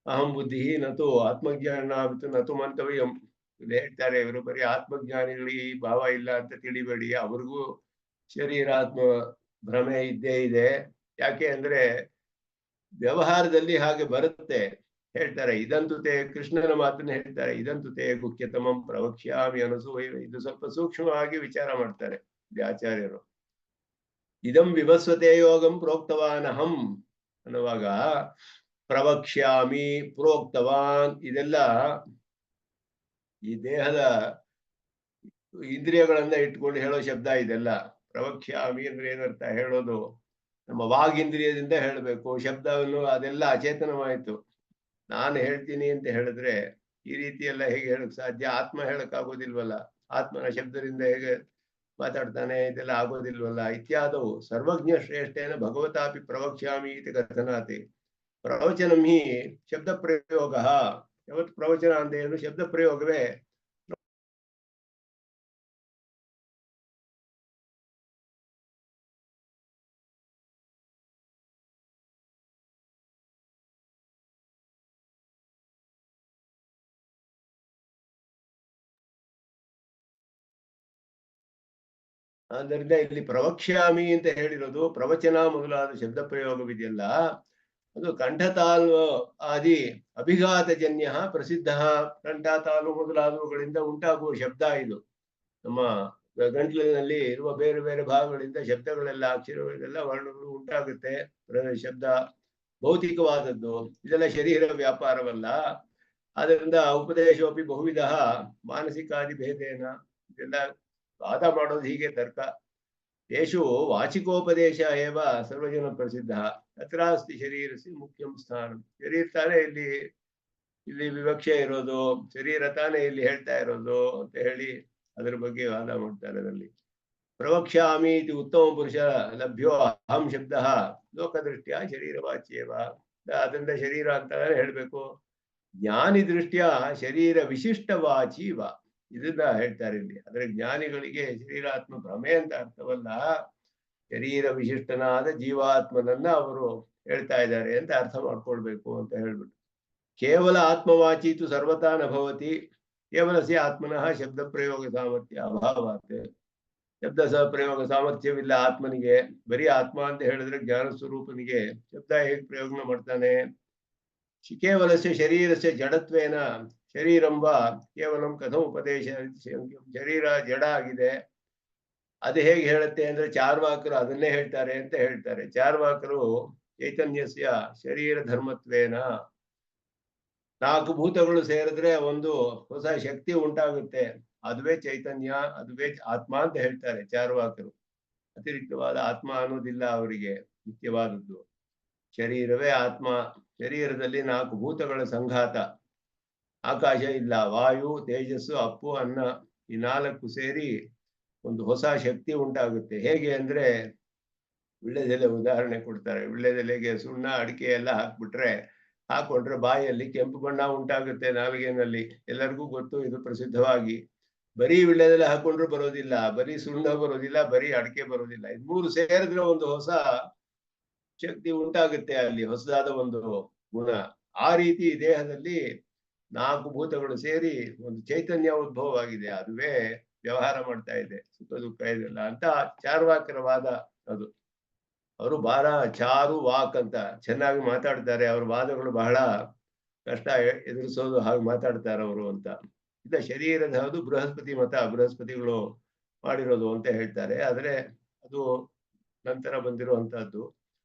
ಅಹಂ ಬುದ್ಧಿ ನತು ಆತ್ಮಜ್ಞಾನ ನತು ಮಂತವ್ಯಂ ಇದು ಹೇಳ್ತಾರೆ. ಇವರು ಬರೀ ಆತ್ಮಜ್ಞಾನಿಗಳಿಗೆ ಈ ಭಾವ ಇಲ್ಲ ಅಂತ ತಿಳಿಬೇಡಿ, ಅವ್ರಿಗೂ ಶರೀರಾತ್ಮ ಭ್ರಮೆ ಇದ್ದೇ ಇದೆ. ಯಾಕೆ ಅಂದ್ರೆ ವ್ಯವಹಾರದಲ್ಲಿ ಹಾಗೆ ಬರುತ್ತೆ. ಹೇಳ್ತಾರೆ ಇದಂತು ತೇ, ಕೃಷ್ಣನ ಮಾತನ್ನ ಹೇಳ್ತಾರೆ, ಇದಂತು ತೇ ಗುಖ್ಯತಮಂ ಪ್ರವಕ್ಷ್ಯಾಮಿ ಅನಸೂಯ. ಇದು ಸ್ವಲ್ಪ ಸೂಕ್ಷ್ಮವಾಗಿ ವಿಚಾರ ಮಾಡ್ತಾರೆ ಇಲ್ಲಿ ಆಚಾರ್ಯರು. ಇದಂ ವಿವಸ್ವತೆ ಯೋಗಂ ಪ್ರೋಕ್ತವಾನಹಂ ಅನ್ನುವಾಗ ಪ್ರವಕ್ಷ್ಯಾಮಿ, ಪ್ರೋಕ್ತವಾನ್, ಇದೆಲ್ಲ ಈ ದೇಹದ ಇಂದ್ರಿಯಗಳನ್ನ ಇಟ್ಕೊಂಡು ಹೇಳೋ ಶಬ್ದ ಇದೆಲ್ಲ. ಪ್ರವಕ್ಷ್ಯಾಮಿ ಅಂದ್ರೆ ಏನರ್ಥ? ಹೇಳೋದು ನಮ್ಮ ವಾಗೀಂದ್ರಿಯದಿಂದ ಹೇಳಬೇಕು. ಶಬ್ದವನ್ನು ಅದೆಲ್ಲ ಅಚೇತನವಾಯಿತು. ನಾನು ಹೇಳ್ತೀನಿ ಅಂತ ಹೇಳಿದ್ರೆ ಈ ರೀತಿ ಎಲ್ಲ ಹೇಗೆ ಹೇಳಕ್ ಸಾಧ್ಯ? ಆತ್ಮ ಹೇಳಕ್ ಆಗೋದಿಲ್ವಲ್ಲ, ಆತ್ಮನ ಶಬ್ದದಿಂದ ಹೇಗೆ ಮಾತಾಡ್ತಾನೆ? ಇದೆಲ್ಲ ಆಗೋದಿಲ್ವಲ್ಲ. ಇತ್ಯಾದವು ಸರ್ವಜ್ಞ ಶ್ರೇಷ್ಠೇನ ಭಗವತಾಪಿ ಪ್ರವಕ್ಷ್ಯಾಮಿ ಇತಿ ಕಥನಾತಿ. ಪ್ರವಚನಂ ಹಿ ಶಬ್ದ ಪ್ರಯೋಗ. ಯಾವತ್ತು ಪ್ರವಚನ ಅಂತ ಏನು? ಶಬ್ದ ಪ್ರಯೋಗವೇ. ಆದ್ದರಿಂದ ಇಲ್ಲಿ ಪ್ರವಕ್ಷ್ಯಾಮಿ ಅಂತ ಹೇಳಿರೋದು ಪ್ರವಚನ ಮೊದಲಾದ ಶಬ್ದ ಪ್ರಯೋಗವಿದೆಯಲ್ಲ, ಅದು ಕಂಠತಾಲು ಆದಿ ಅಭಿಘಾತಜನ್ಯ ಪ್ರಸಿದ್ಧ. ಕಂಠತಾಲು ಮೊದಲಾದವುಗಳಿಂದ ಉಂಟಾಗುವ ಶಬ್ದ ಇದು. ನಮ್ಮ ಗಂಟ್ಲಿನಲ್ಲಿ ಇರುವ ಬೇರೆ ಬೇರೆ ಭಾಗಗಳಿಂದ ಶಬ್ದಗಳೆಲ್ಲ, ಅಕ್ಷರಗಳೆಲ್ಲ ವರ್ಣಗಳು ಉಂಟಾಗುತ್ತೆ. ಶಬ್ದ ಭೌತಿಕವಾದದ್ದು, ಇದೆಲ್ಲ ಶರೀರ ವ್ಯಾಪಾರವಲ್ಲ. ಆದ್ದರಿಂದ ಉಪದೇಶೋಪಿ ಬಹುವಿಧ ಮಾನಸಿಕಾದಿ ಭೇದೇನ. ಇದೆಲ್ಲ ವಾದ ಮಾಡೋದು ಹೀಗೆ ತರ್ಕ. ಯೇಷು ವಾಚಿಕೋಪದೇಶ ಏವ ಸರ್ವಜನ ಪ್ರಸಿದ್ಧ. ಅತ್ರ ಅಸ್ತಿ ಶರೀರಸಿ ಮುಖ್ಯಂ ಸ್ಥಾನ. ಶರೀರ ತಾನೇ ಇಲ್ಲಿ ವಿವಕ್ಷೆ ಇರೋದು, ಶರೀರ ತಾನೇ ಇಲ್ಲಿ ಹೇಳ್ತಾ ಇರೋದು ಅಂತ ಹೇಳಿ ಅದರ ಬಗ್ಗೆ ವಾದ ಮಾಡ್ತಾರೆ. ಅದರಲ್ಲಿ ಪ್ರವಕ್ಷ್ಯಾಮಿ ಇದು ಉತ್ತಮ ಪುರುಷ ಲಭ್ಯೋ ಅಹಂ ಶಬ್ದ ಲೋಕದೃಷ್ಟ್ಯ ಶರೀರವಾಚ್ಯೇವ. ಅದರಿಂದ ಶರೀರ ಅಂತಾನೆ ಹೇಳ್ಬೇಕು. ಜ್ಞಾನಿ ದೃಷ್ಟ್ಯ ಶರೀರ ವಿಶಿಷ್ಟವಾಚೀವ. ಇದನ್ನ ಹೇಳ್ತಾರೆ ಇಲ್ಲಿ. ಆದ್ರೆ ಜ್ಞಾನಿಗಳಿಗೆ ಶರೀರಾತ್ಮ ಭ್ರಮೆ ಅಂತ ಅರ್ಥವಲ್ಲ, ಶರೀರ ವಿಶಿಷ್ಟನಾದ ಜೀವಾತ್ಮನನ್ನ ಅವರು ಹೇಳ್ತಾ ಇದ್ದಾರೆ ಅಂತ ಅರ್ಥ ಮಾಡ್ಕೊಳ್ಬೇಕು ಅಂತ ಹೇಳ್ಬಿಟ್ಟು. ಕೇವಲ ಆತ್ಮವಾಚೀತು ಸರ್ವತಾ ನ ಭವತಿ ಕೇವಲಸ್ಯ ಆತ್ಮನಃ ಶಬ್ದ ಪ್ರಯೋಗ ಸಾಮರ್ಥ್ಯ ಅಭಾವಾತ್. ಶಬ್ದ ಪ್ರಯೋಗ ಸಾಮರ್ಥ್ಯವಿಲ್ಲ ಆತ್ಮನಿಗೆ. ಬರೀ ಆತ್ಮ ಅಂತ ಹೇಳಿದ್ರೆ ಜ್ಞಾನ ಸ್ವರೂಪನಿಗೆ ಶಬ್ದ ಹೇಗೆ ಪ್ರಯೋಗ ಮಾಡ್ತಾನೆ? ಕೇವಲಸ್ಯ ಶರೀರಸ್ಯ ಜಡತ್ವೇನ ಶರೀರಂಬ ಕೇವಲಂ ಕಥಂ ಉಪದೇಶ. ಶರೀರ ಜಡ ಆಗಿದೆ, ಅದು ಹೇಗೆ ಹೇಳುತ್ತೆ ಅಂದ್ರೆ ಚಾರ್ವಾಕರು ಅದನ್ನೇ ಹೇಳ್ತಾರೆ ಅಂತ ಹೇಳ್ತಾರೆ. ಚಾರ್ವಾಕರು ಚೈತನ್ಯಸ್ಯ ಶರೀರ ಧರ್ಮತ್ವೇನ, 4 ಭೂತಗಳು ಸೇರಿದ್ರೆ ಒಂದು ಹೊಸ ಶಕ್ತಿ ಉಂಟಾಗುತ್ತೆ, ಅದುವೇ ಚೈತನ್ಯ, ಅದುವೇ ಆತ್ಮ ಅಂತ ಹೇಳ್ತಾರೆ ಚಾರ್ವಾಕರು. ಅತಿರಿಕ್ತವಾದ ಆತ್ಮ ಅನ್ನೋದಿಲ್ಲ ಅವರಿಗೆ, ನಿತ್ಯವಾದದ್ದು ಶರೀರವೇ ಆತ್ಮ. ಶರೀರದಲ್ಲಿ 4 ಭೂತಗಳ ಸಂಘಾತ, ಆಕಾಶ ಇಲ್ಲ, ವಾಯು, ತೇಜಸ್ಸು, ಅಪ್ಪು, ಅನ್ನ, ಈ 4 ಸೇರಿ ಒಂದು ಹೊಸ ಶಕ್ತಿ ಉಂಟಾಗುತ್ತೆ. ಹೇಗೆ ಅಂದ್ರೆ ವಿಳ್ಳೆದೆಲೆ ಉದಾಹರಣೆ ಕೊಡ್ತಾರೆ. ವಿಳ್ಳೆದೆಲೆಗೆ ಸುಣ್ಣ ಅಡಿಕೆ ಎಲ್ಲ ಹಾಕೊಂಡ್ರೆ ಬಾಯಲ್ಲಿ ಕೆಂಪು ಬಣ್ಣ ಉಂಟಾಗುತ್ತೆ ನಾಲಿಗೆನಲ್ಲಿ. ಎಲ್ಲರಿಗೂ ಗೊತ್ತು ಇದು ಪ್ರಸಿದ್ಧವಾಗಿ. ಬರೀ ವಿಳ್ಳೆದೆಲೆ ಹಾಕೊಂಡ್ರು ಬರೋದಿಲ್ಲ, ಬರೀ ಸುಣ್ಣ ಬರೋದಿಲ್ಲ, ಬರೀ ಅಡಿಕೆ ಬರೋದಿಲ್ಲ. ಇದು 3 ಸೇರಿದ್ರೆ ಒಂದು ಹೊಸ ಶಕ್ತಿ ಉಂಟಾಗುತ್ತೆ, ಅಲ್ಲಿ ಹೊಸದಾದ ಒಂದು ಗುಣ. ಆ ರೀತಿ ದೇಹದಲ್ಲಿ 4 ಭೂತಗಳು ಸೇರಿ ಒಂದು ಚೈತನ್ಯ ಉದ್ಭವವಾಗಿದೆ, ಅದುವೇ ವ್ಯವಹಾರ ಮಾಡ್ತಾ ಇದೆ, ಸುಖ ದುಃಖ ಇದೆಲ್ಲ ಅಂತ ಚಾರ್ವಾಕರ ವಾದ. ಅದು ಅವರು ಬಹಳ ಚಾರು ವಾಕ್ ಅಂತ ಚೆನ್ನಾಗಿ ಮಾತಾಡ್ತಾರೆ. ಅವ್ರ ವಾದಗಳು ಬಹಳ ಕಷ್ಟ ಎದುರಿಸೋದು, ಹಾಗೆ ಮಾತಾಡ್ತಾರೆ ಅವರು ಅಂತ. ಶರೀರದ ಅದು ಬೃಹಸ್ಪತಿ ಮತ, ಬೃಹಸ್ಪತಿಗಳು ಮಾಡಿರೋದು ಅಂತ ಹೇಳ್ತಾರೆ. ಆದ್ರೆ ಅದು ನಂತರ ಬಂದಿರುವಂತಹದ್ದು.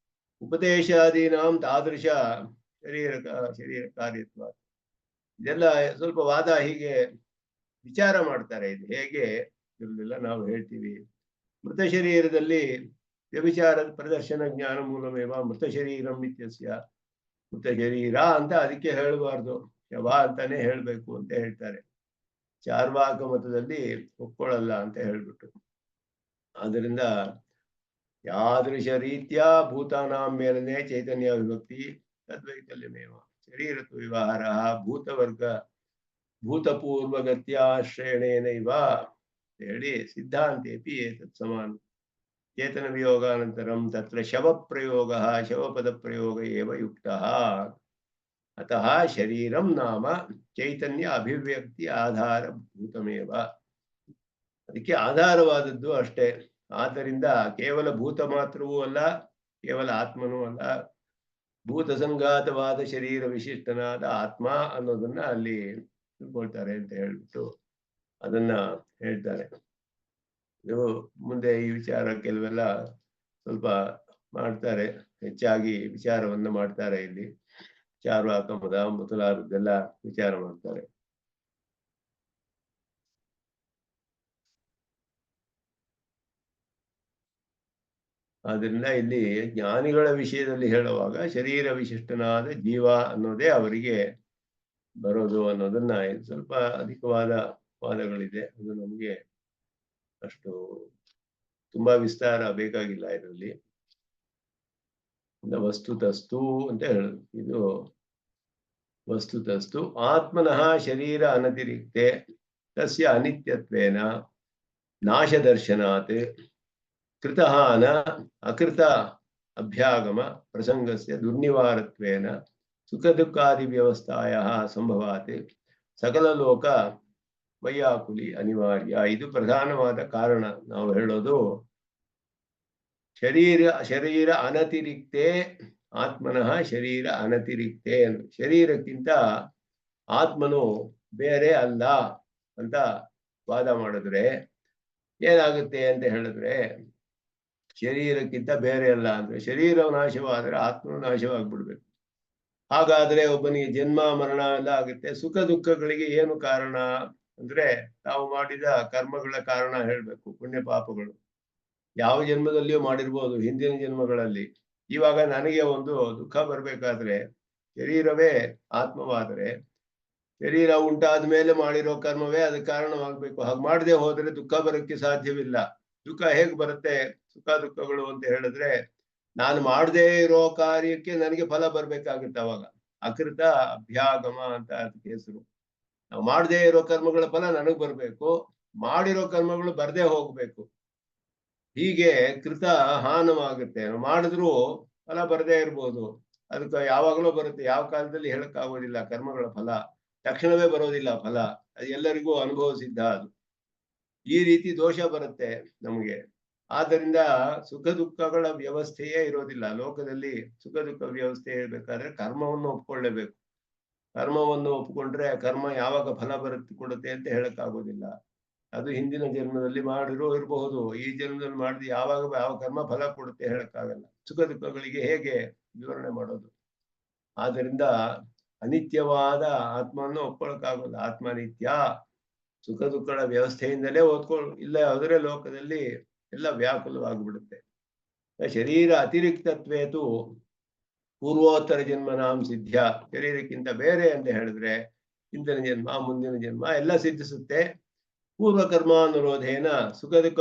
ಉಪದೇಶಾದೀನಾಂ ತಾದೃಶ ಶರೀರ ಕಾರ್ಯತ್ವ. ಇದೆಲ್ಲ ಸ್ವಲ್ಪ ವಾದ ಹೀಗೆ ವಿಚಾರ ಮಾಡ್ತಾರೆ. ಇದು ಹೇಗೆ ಇದನ್ನೆಲ್ಲ ನಾವು ಹೇಳ್ತೀವಿ. ಮೃತ ಶರೀರದಲ್ಲಿ ವ್ಯಭಿಚಾರದ ಪ್ರದರ್ಶನ ಜ್ಞಾನ ಮೂಲಮೇವ ಮೃತ ಶರೀರಂ ಇತ್ಯಸ್ಯ. ಮೃತ ಶರೀರ ಅಂತ ಅದಕ್ಕೆ ಹೇಳಬಾರ್ದು, ಶವ ಅಂತಾನೆ ಹೇಳ್ಬೇಕು ಅಂತ ಹೇಳ್ತಾರೆ. ಚಾರ್ವಾಕ ಮತದಲ್ಲಿ ಒಪ್ಕೊಳ್ಳಲ್ಲ ಅಂತ ಹೇಳ್ಬಿಟ್ಟು. ಆದ್ದರಿಂದ ಯಾದೃಶ ರೀತ್ಯ ಭೂತಾನಾಂ ಮೇಲನೆ ಚೈತನ್ಯ ವಿಭಕ್ತಿ ತದ್ವೈಕಲ್ಯಮೇವ ಶರೀರತ್ವ ವ್ಯವಹಾರ ಭೂತವರ್ಗ ಭೂತಪೂರ್ವಗತ್ಯಾಶ್ರಯಣೇನೈವ ಹೇಳಿ ಸಿದ್ಧಾಂತೇಪಿ ಏತತ್ ಸಮಾನ ಚೇತನ ವಿಯೋಗಾನಂತರಂ ತತ್ರ ಶವಪ್ರಯೋಗ ಶವಪದಪ್ರಯೋಗ ಏವ ಯುಕ್ತಃ. ಅತಃ ಶರೀರಂ ನಾಮ ಚೈತನ್ಯ ಅಭಿವ್ಯಕ್ತಿ ಆಧಾರಭೂತಮೇವ. ಅದಕ್ಕೆ ಆಧಾರವಾದದ್ದು ಅಷ್ಟೇ. ಆದ್ದರಿಂದ ಕೇವಲ ಭೂತ ಮಾತ್ರವೂ ಅಲ್ಲ, ಕೇವಲ ಆತ್ಮನೂ ಅಲ್ಲ, ಭೂತ ಸಂಘಾತವಾದ ಶರೀರ ವಿಶಿಷ್ಟನಾದ ಆತ್ಮ ಅನ್ನೋದನ್ನ ಅಲ್ಲಿ ತಿಳ್ಕೊಳ್ತಾರೆ ಅಂತ ಹೇಳ್ಬಿಟ್ಟು ಅದನ್ನ ಹೇಳ್ತಾರೆ. ಇದು ಮುಂದೆ ಈ ವಿಚಾರ ಕೆಲವೆಲ್ಲ ಸ್ವಲ್ಪ ಮಾಡ್ತಾರೆ, ಹೆಚ್ಚಾಗಿ ವಿಚಾರವನ್ನ ಮಾಡ್ತಾರೆ. ಇಲ್ಲಿ ಚಾರ್ವಾಕ ಮತ ಮೊದಲಾದದ್ದೆಲ್ಲ ವಿಚಾರ ಮಾಡ್ತಾರೆ. ಆದ್ರಿಂದ ಇಲ್ಲಿ ಜ್ಞಾನಿಗಳ ವಿಷಯದಲ್ಲಿ ಹೇಳುವಾಗ ಶರೀರ ವಿಶಿಷ್ಟನಾದ ಜೀವ ಅನ್ನೋದೇ ಅವರಿಗೆ ಬರೋದು ಅನ್ನೋದನ್ನ ಸ್ವಲ್ಪ ಅಧಿಕವಾದ ವಾದಗಳಿದೆ. ಅದು ನಮಗೆ ಅಷ್ಟು ತುಂಬಾ ವಿಸ್ತಾರ ಬೇಕಾಗಿಲ್ಲ ಇದರಲ್ಲಿ. ವಸ್ತುತಸ್ತು ಅಂತ ಹೇಳುದು. ಇದು ವಸ್ತುತಸ್ತು ಆತ್ಮನಃ ಶರೀರ ಅನತಿರಿಕ್ತೆ ತಸ್ಯ ಅನಿತ್ಯತ್ವೇನ ನಾಶದರ್ಶನಾತ್ ಕೃತಃ ನ ಅಕೃತ ಅಭ್ಯಾಗಮ ಪ್ರಸಂಗಸ್ಯ ದುರ್ನಿವಾರತ್ವೇನ ಸುಖ ದುಃಖಾದಿ ವ್ಯವಸ್ಥಾಯಾಃ ಸಂಭವಾತ್ ಸಕಲ ಲೋಕ ವೈಯಾಕುಲಿ ಅನಿವಾರ್ಯ. ಇದು ಪ್ರಧಾನವಾದ ಕಾರಣ. ನಾವು ಹೇಳೋದು ಶರೀರ ಅನತಿರಿಕ್ತೆ ಆತ್ಮನಃ ಶರೀರ ಅನತಿರಿಕ್ತೆ. ಶರೀರಕ್ಕಿಂತ ಆತ್ಮನು ಬೇರೆ ಅಲ್ಲ ಅಂತ ವಾದ ಮಾಡಿದ್ರೆ ಏನಾಗುತ್ತೆ ಅಂತ ಹೇಳಿದ್ರೆ, ಶರೀರಕ್ಕಿಂತ ಬೇರೆ ಅಲ್ಲ ಅಂದ್ರೆ ಶರೀರ ನಾಶವಾದ್ರೆ ಆತ್ಮ ನಾಶವಾಗ್ಬಿಡ್ಬೇಕು. ಹಾಗಾದ್ರೆ ಒಬ್ಬನಿಗೆ ಜನ್ಮ ಮರಣ ಎಲ್ಲ ಆಗುತ್ತೆ. ಸುಖ ದುಃಖಗಳಿಗೆ ಏನು ಕಾರಣ ಅಂದ್ರೆ ತಾವು ಮಾಡಿದ ಕರ್ಮಗಳ ಕಾರಣ ಹೇಳ್ಬೇಕು. ಪುಣ್ಯ ಪಾಪಗಳು ಯಾವ ಜನ್ಮದಲ್ಲಿಯೂ ಮಾಡಿರ್ಬೋದು, ಹಿಂದಿನ ಜನ್ಮಗಳಲ್ಲಿ. ಇವಾಗ ನನಗೆ ಒಂದು ದುಃಖ ಬರ್ಬೇಕಾದ್ರೆ ಶರೀರವೇ ಆತ್ಮವಾದರೆ ಶರೀರ ಉಂಟಾದ ಮೇಲೆ ಮಾಡಿರೋ ಕರ್ಮವೇ ಅದಕ್ಕೆ ಕಾರಣವಾಗ್ಬೇಕು. ಹಾಗೆ ಮಾಡದೆ ಹೋದ್ರೆ ದುಃಖ ಬರೋಕ್ಕೆ ಸಾಧ್ಯವಿಲ್ಲ. ದುಃಖ ಹೇಗ್ ಬರುತ್ತೆ ಸುಖ ದುಃಖಗಳು ಅಂತ ಹೇಳಿದ್ರೆ, ನಾನು ಮಾಡದೇ ಇರೋ ಕಾರ್ಯಕ್ಕೆ ನನಗೆ ಫಲ ಬರ್ಬೇಕಾಗುತ್ತೆ. ಅವಾಗ ಅಕೃತ ಅಭ್ಯಾಗಮ ಅಂತ ಅದಕ್ಕೆ ಹೆಸರು. ನಾವು ಮಾಡದೇ ಇರೋ ಕರ್ಮಗಳ ಫಲ ನನಗ್ ಬರ್ಬೇಕು, ಮಾಡಿರೋ ಕರ್ಮಗಳು ಬರ್ದೇ ಹೋಗ್ಬೇಕು. ಹೀಗೆ ಕೃತ ಹಾನವಾಗುತ್ತೆ. ಮಾಡಿದ್ರು ಫಲ ಬರದೇ ಇರ್ಬೋದು, ಅದಕ್ಕೆ ಯಾವಾಗಲೂ ಬರುತ್ತೆ. ಯಾವ ಕಾಲದಲ್ಲಿ ಹೇಳಕ್ಕಾಗೋದಿಲ್ಲ. ಕರ್ಮಗಳ ಫಲ ತಕ್ಷಣವೇ ಬರೋದಿಲ್ಲ. ಫಲ ಅದು ಎಲ್ಲರಿಗೂ ಅನುಭವ ಸಿದ್ಧ. ಅದು ಈ ರೀತಿ ದೋಷ ಬರುತ್ತೆ ನಮಗೆ. ಆದ್ದರಿಂದ ಸುಖ ದುಃಖಗಳ ವ್ಯವಸ್ಥೆಯೇ ಇರೋದಿಲ್ಲ ಲೋಕದಲ್ಲಿ. ಸುಖ ದುಃಖ ವ್ಯವಸ್ಥೆ ಇರಬೇಕಾದ್ರೆ ಕರ್ಮವನ್ನು ಒಪ್ಕೊಳ್ಳೇಬೇಕು. ಕರ್ಮವನ್ನು ಒಪ್ಕೊಂಡ್ರೆ ಕರ್ಮ ಯಾವಾಗ ಫಲ ಬರುತ್ತೆ ಕೊಡುತ್ತೆ ಅಂತ ಹೇಳಕ್ಕಾಗೋದಿಲ್ಲ. ಅದು ಹಿಂದಿನ ಜನ್ಮದಲ್ಲಿ ಮಾಡಿರೋ ಇರಬಹುದು, ಈ ಜನ್ಮದಲ್ಲಿ ಮಾಡಿದ ಯಾವಾಗ ಯಾವ ಕರ್ಮ ಫಲ ಕೊಡುತ್ತೆ ಹೇಳಕ್ಕಾಗಲ್ಲ. ಸುಖ ದುಃಖಗಳಿಗೆ ಹೇಗೆ ವಿವರಣೆ ಮಾಡೋದು? ಆದ್ದರಿಂದ ಅನಿತ್ಯವಾದ ಆತ್ಮವನ್ನು ಒಪ್ಕೊಳಕ್ಕಾಗಲ್ಲ. ಆತ್ಮ ನಿತ್ಯ. ಸುಖ ದುಃಖಗಳ ವ್ಯವಸ್ಥೆಯಿಂದಲೇ ಇಲ್ಲ ಹೋದ್ರೆ ಲೋಕದಲ್ಲಿ ಎಲ್ಲ ವ್ಯಾಕುಲವಾಗ್ಬಿಡುತ್ತೆ. ಶರೀರ ಅತಿರಿಕ್ತತ್ವೇತು ಪೂರ್ವೋತ್ತರ ಜನ್ಮನಾಂ ಸಿದ್ಧ. ಶರೀರಕ್ಕಿಂತ ಬೇರೆ ಅಂತ ಹೇಳಿದ್ರೆ ಹಿಂದಿನ ಜನ್ಮ ಮುಂದಿನ ಜನ್ಮ ಎಲ್ಲ ಸಿದ್ಧಿಸುತ್ತೆ. ಪೂರ್ವ ಕರ್ಮಾನುರೋಧೇನ ಸುಖ ದುಃಖ